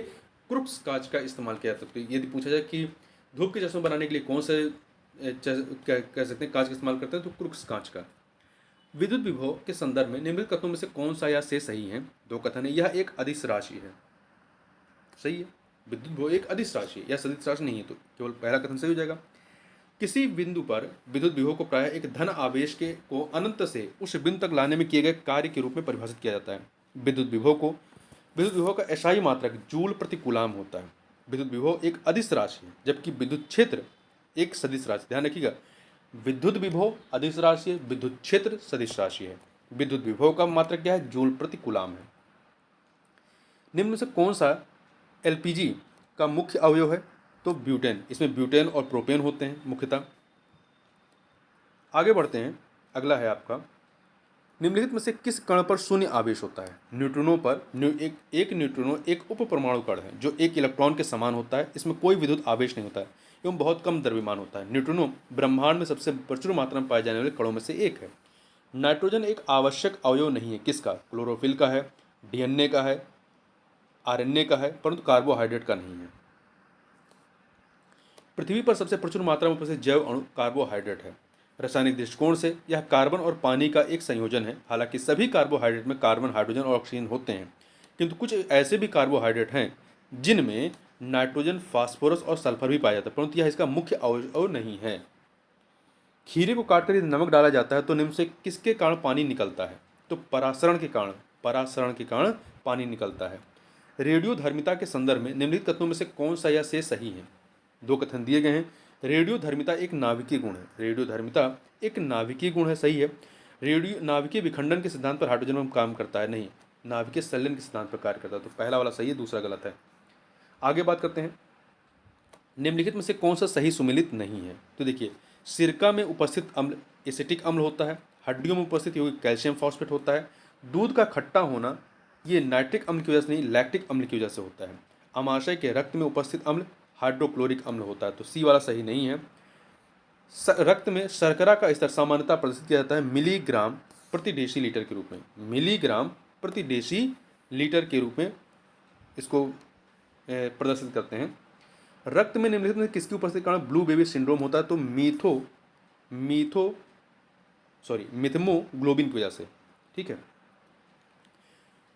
S1: क्रुक्स कांच का इस्तेमाल किया जाता है। तो यदि पूछा जाए कि धूप के चश्मा बनाने के लिए कौन से कह सकते हैं कांच का इस्तेमाल करते हैं, तो क्रुक्स कांच का। विद्युत विभव के संदर्भ में निम्नलिखित कथनों में से कौन सा या से सही है? दो कथन है। यह एक अदिश राशि है, सही है। विद्युत विभव एक अदिश राशि है, यह सदिश राशि नहीं है, तो केवल पहला कथन सही हो जाएगा। किसी बिंदु पर विद्युत विभव को प्रायः एक धन आवेश के को अनंत से उस बिंदु तक लाने में किए गए कार्य के रूप में परिभाषित किया जाता है। विद्युत विभव का एसआई मात्रक जूल प्रति कूलाम होता है। विद्युत विभव एक अदिश राशि है, जबकि विद्युत क्षेत्र एक सदिश राशि। ध्यान रखिएगा, विद्युत विभव अदिश राशि है, विद्युत क्षेत्र सदिश राशि है। विद्युत विभव का मात्रक क्या है? जूल प्रति कूलाम है। निम्न में से कौन सा एलपीजी का मुख्य अवयव है? तो ब्यूटेन। इसमें ब्यूटेन और प्रोपेन होते हैं मुख्यतः। आगे बढ़ते हैं, अगला है आपका, निम्नलिखित में से किस कण पर शून्य आवेश होता है? न्यूट्रॉनों पर। एक न्यूट्रिनो एक उप परमाणु कण है जो एक इलेक्ट्रॉन के समान होता है। इसमें कोई विद्युत आवेश नहीं होता है एवं बहुत कम द्रव्यमान होता है। न्यूट्रिनो ब्रह्मांड में सबसे प्रचुर मात्रा में पाए जाने वाले कणों में से एक है। नाइट्रोजन एक आवश्यक अवयव नहीं है। किसका? क्लोरोफिल का है, डीएनए का है, आरएनए का है, परंतु कार्बोहाइड्रेट का नहीं है। पृथ्वी पर सबसे प्रचुर मात्रा में उपस्थित जैव अणु कार्बोहाइड्रेट है। रासायनिक दृष्टिकोण से यह कार्बन और पानी का एक संयोजन है। हालांकि सभी कार्बोहाइड्रेट में कार्बन, हाइड्रोजन और ऑक्सीजन होते हैं, किंतु कुछ ऐसे भी कार्बोहाइड्रेट हैं जिनमें नाइट्रोजन, फास्फोरस और सल्फर भी पाया जाता है, परंतु यह इसका मुख्य अवयव नहीं है। खीरे को काटकर यदि नमक डाला जाता है तो निम्न से किसके कारण पानी निकलता है? तो परासरण के कारण पानी निकलता है। रेडियोधर्मिता के संदर्भ में निम्नलिखित कथनों में से कौन सा या से सही है? दो कथन दिए गए हैं। रेडियोधर्मिता एक नाभिकीय गुण है। रेडियोधर्मिता एक नाभिकीय गुण है, सही है। रेडियो नाभिकीय विखंडन के सिद्धांत पर हाइड्रोजन काम करता है, नहीं, नाभिकीय संलयन के सिद्धांत पर कार्य करता है। तो पहला वाला सही है, दूसरा गलत है। आगे बात करते हैं, निम्नलिखित में से कौन सा सही सुमेलित नहीं है? तो देखिए, सिरका में उपस्थित अम्ल एसिटिक अम्ल होता है। हड्डियों में उपस्थित यौगिक कैल्शियम फॉस्फेट होता है। दूध का खट्टा होना ये नाइट्रिक अम्ल की वजह से नहीं, लैक्टिक अम्ल की वजह से होता है। अमाशय के रक्त में उपस्थित अम्ल हाइड्रोक्लोरिक अम्ल होता है। तो सी वाला सही नहीं है। रक्त में शर्करा का स्तर सामान्यतः प्रदर्शित किया जाता है मिलीग्राम प्रति डेसीलीटर के रूप में। मिलीग्राम प्रति डेसीलीटर के रूप में इसको प्रदर्शित करते हैं। रक्त में निम्नलिखित में किसकी उपस्थिति के कारण ब्लू बेबी सिंड्रोम होता है? तो मिथमोग्लोबिन की वजह से। ठीक है।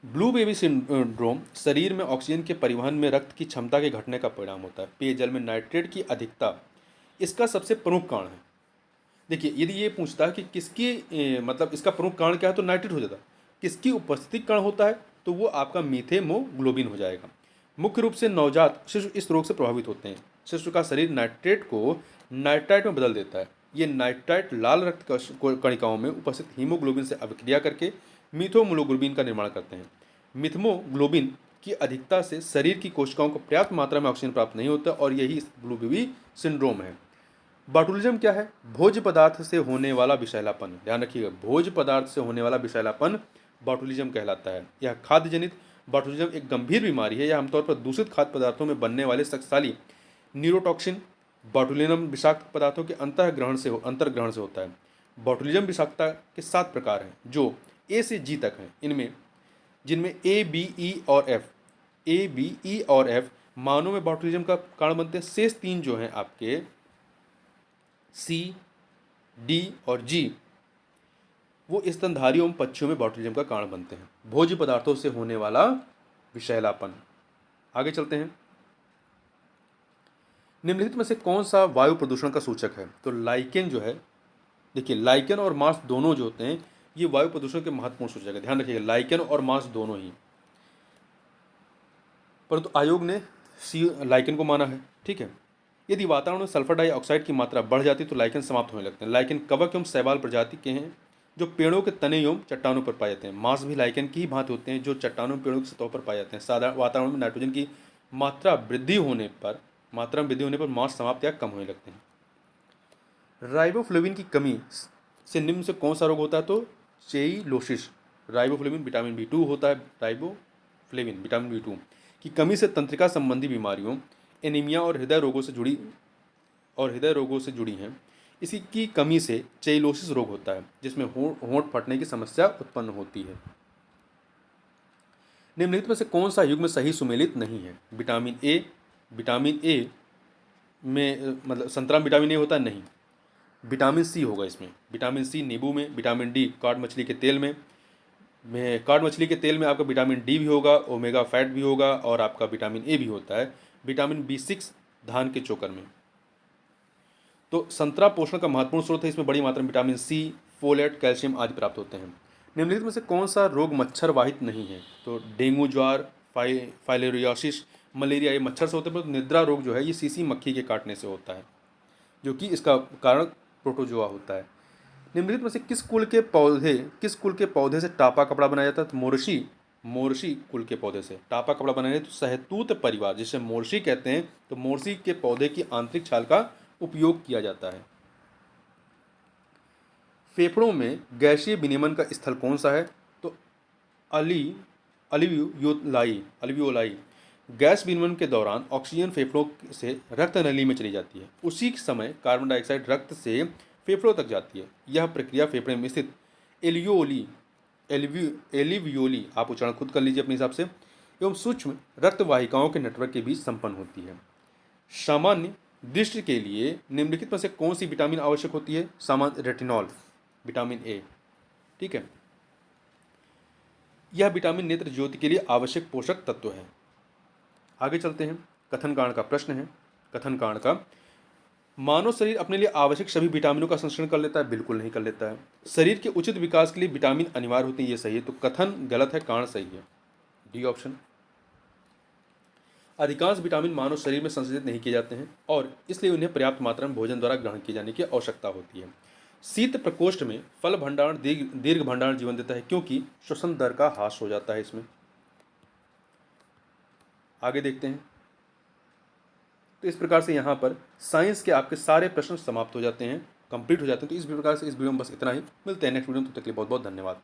S1: ब्लू बेबी सिंड्रोम शरीर में ऑक्सीजन के परिवहन में रक्त की क्षमता के घटने का परिणाम होता है। पेयजल में नाइट्रेट की अधिकता इसका सबसे प्रमुख कारण है। देखिए, यदि ये पूछता है कि किसकी मतलब इसका प्रमुख कारण क्या है, तो नाइट्रेट हो जाता। किसकी उपस्थिति कारण होता है, तो वो आपका मीथेमोग्लोबिन हो जाएगा। मुख्य रूप से नवजात शिशु इस रोग से प्रभावित होते हैं। शिशु का शरीर नाइट्रेट को नाइट्राइट में बदल देता है। ये नाइट्राइट लाल रक्त कणिकाओं में उपस्थित हीमोग्लोबिन से अभिक्रिया करके मिथोमोग्लोबिन का निर्माण करते हैं। मिथमोग्लोबिन की अधिकता से शरीर की कोशिकाओं को पर्याप्त मात्रा में ऑक्सीजन प्राप्त नहीं होता और यही ब्लू बेबी सिंड्रोम है। बॉटुलिज्म क्या है? भोज्य पदार्थ से होने वाला विषैलापन। ध्यान रखिएगा, भोज्य पदार्थ से होने वाला विषैलापन बॉटुलिज्म कहलाता है। यह खाद्य जनित बॉटुलिज्म एक गंभीर बीमारी है। यह आमतौर पर दूषित खाद्य पदार्थों में बनने वाले शक्तिशाली न्यूरोटॉक्सिन बॉटुलिज्म विषाक्त पदार्थों के अंतर्ग्रहण से होता है। बॉटुलिज्म विषाक्तता के 7 प्रकार हैं जो ए से जी तक हैं। इनमें जिनमें ए, बी, ई और एफ मानव में बॉटुलिज्म का कारण बनते हैं। शेष 3 जो हैं आपके सी, डी और जी, वो स्तनधारियों एवं पक्षियों में बॉटुलिज्म का कारण बनते हैं। भोज्य पदार्थों से होने वाला विषैलापन। आगे चलते हैं। निम्नलिखित में से कौन सा वायु प्रदूषण का सूचक है? तो लाइकेन जो है, देखिए लाइकेन और मांस दोनों जो होते हैं ये वायु प्रदूषण के महत्वपूर्ण सूचक है। ध्यान रखिएगा, लाइकेन और मांस दोनों ही। परंतु आयोग ने लाइकेन को माना है। ठीक है। यदि वातावरण में सल्फर डाइऑक्साइड की मात्रा बढ़ जाती है तो लाइकेन समाप्त होने लगते हैं। लाइकेन कवक एवं शैवाल प्रजाति के हैं जो पेड़ों के तने एवं चट्टानों पर पाए जाते हैं। मांस भी लाइकेन की ही भांति होते हैं जो चट्टानों पेड़ों की सतहों पर पाए जाते हैं। साधारण वातावरण में नाइट्रोजन की मात्रा में वृद्धि होने पर मांस समाप्त या कम होने लगते हैं। राइबोफ्लेविन की कमी से निम्न से कौन सा रोग होता है? तो चेइलोसिस। राइबोफ्लेविन विटामिन B2 होता है। राइबोफ्लेविन विटामिन B2 की कमी से तंत्रिका संबंधी बीमारियों, एनीमिया और हृदय रोगों से जुड़ी हैं। इसी की कमी से चेइलोसिस रोग होता है जिसमें होंठ फटने की समस्या उत्पन्न होती है। निम्नलिखित में से कौन सा युग्म सही सुमेलित नहीं है? विटामिन ए में मतलब संतरा में विटामिन ए होता है? नहीं। विटामिन सी होगा इसमें। विटामिन सी नींबू में, विटामिन डी कॉड मछली के तेल में आपका विटामिन डी भी होगा, ओमेगा फैट भी होगा और आपका विटामिन ए भी होता है। विटामिन B6 धान के चोकर में। तो संतरा पोषण का महत्वपूर्ण स्रोत है। इसमें बड़ी मात्रा में विटामिन सी, फोलेट, कैल्शियम आदि प्राप्त होते हैं। निम्नलिखित में से कौन सा रोग मच्छर वाहित नहीं है? तो डेंगू, ज्वार, फाइलेरियोसिस, मलेरिया ये मच्छर से होते हैं। परंतु निद्रा रोग जो है ये सीसी मक्खी के काटने से होता है, जो कि इसका कारण प्रोटोजोआ होता है। निम्नलिखित में से किस कुल के पौधे से टापा कपड़ा बनाया जाता है? तो मोरसी कुल के पौधे से टापा कपड़ा बनाया। तो सहतूत परिवार जिसे मोरसी कहते हैं, तो मोरसी के पौधे की आंतरिक छाल का उपयोग किया जाता है। फेफड़ों में गैसीय विनियमन का स्थल कौन सा है? तो अल्वियोलाई। गैस विनिमय के दौरान ऑक्सीजन फेफड़ों से रक्त नली में चली जाती है। उसी समय कार्बन डाइऑक्साइड रक्त से फेफड़ों तक जाती है। यह प्रक्रिया फेफड़े में स्थित एलिवियोली, आप उच्चारण खुद कर लीजिए अपने हिसाब से, एवं सूक्ष्म रक्त वाहिकाओं के नेटवर्क के बीच संपन्न होती है। सामान्य दृष्टि के लिए निम्नलिखित में से कौन सी विटामिन आवश्यक होती है? सामान्य रेटिनॉल, विटामिन ए। ठीक है। यह विटामिन नेत्र ज्योति के लिए आवश्यक पोषक तत्व है। आगे चलते हैं। कथन कांड का प्रश्न है। कथन कांड का, मानव शरीर अपने लिए आवश्यक सभी विटामिनों का संश्लेषण कर लेता है? बिल्कुल नहीं कर लेता है। शरीर के उचित विकास के लिए विटामिन अनिवार्य होते हैं, ये सही है। तो कथन गलत है, कांड सही है, डी ऑप्शन। अधिकांश विटामिन मानव शरीर में संश्लेषित नहीं किए जाते हैं और इसलिए उन्हें पर्याप्त मात्रा में भोजन द्वारा ग्रहण किए जाने की आवश्यकता होती है। शीत प्रकोष्ठ में फल भंडारण दीर्घ भंडारण जीवन देता है क्योंकि श्वसन दर का ह्रास हो जाता है इसमें। आगे देखते हैं। तो इस प्रकार से यहाँ पर साइंस के आपके सारे प्रश्न समाप्त हो जाते हैं, कंप्लीट हो जाते हैं। तो इस प्रकार से इस वीडियो में बस इतना ही। मिलते हैं नेक्स्ट वीडियो में, तब तक के लिए बहुत बहुत धन्यवाद।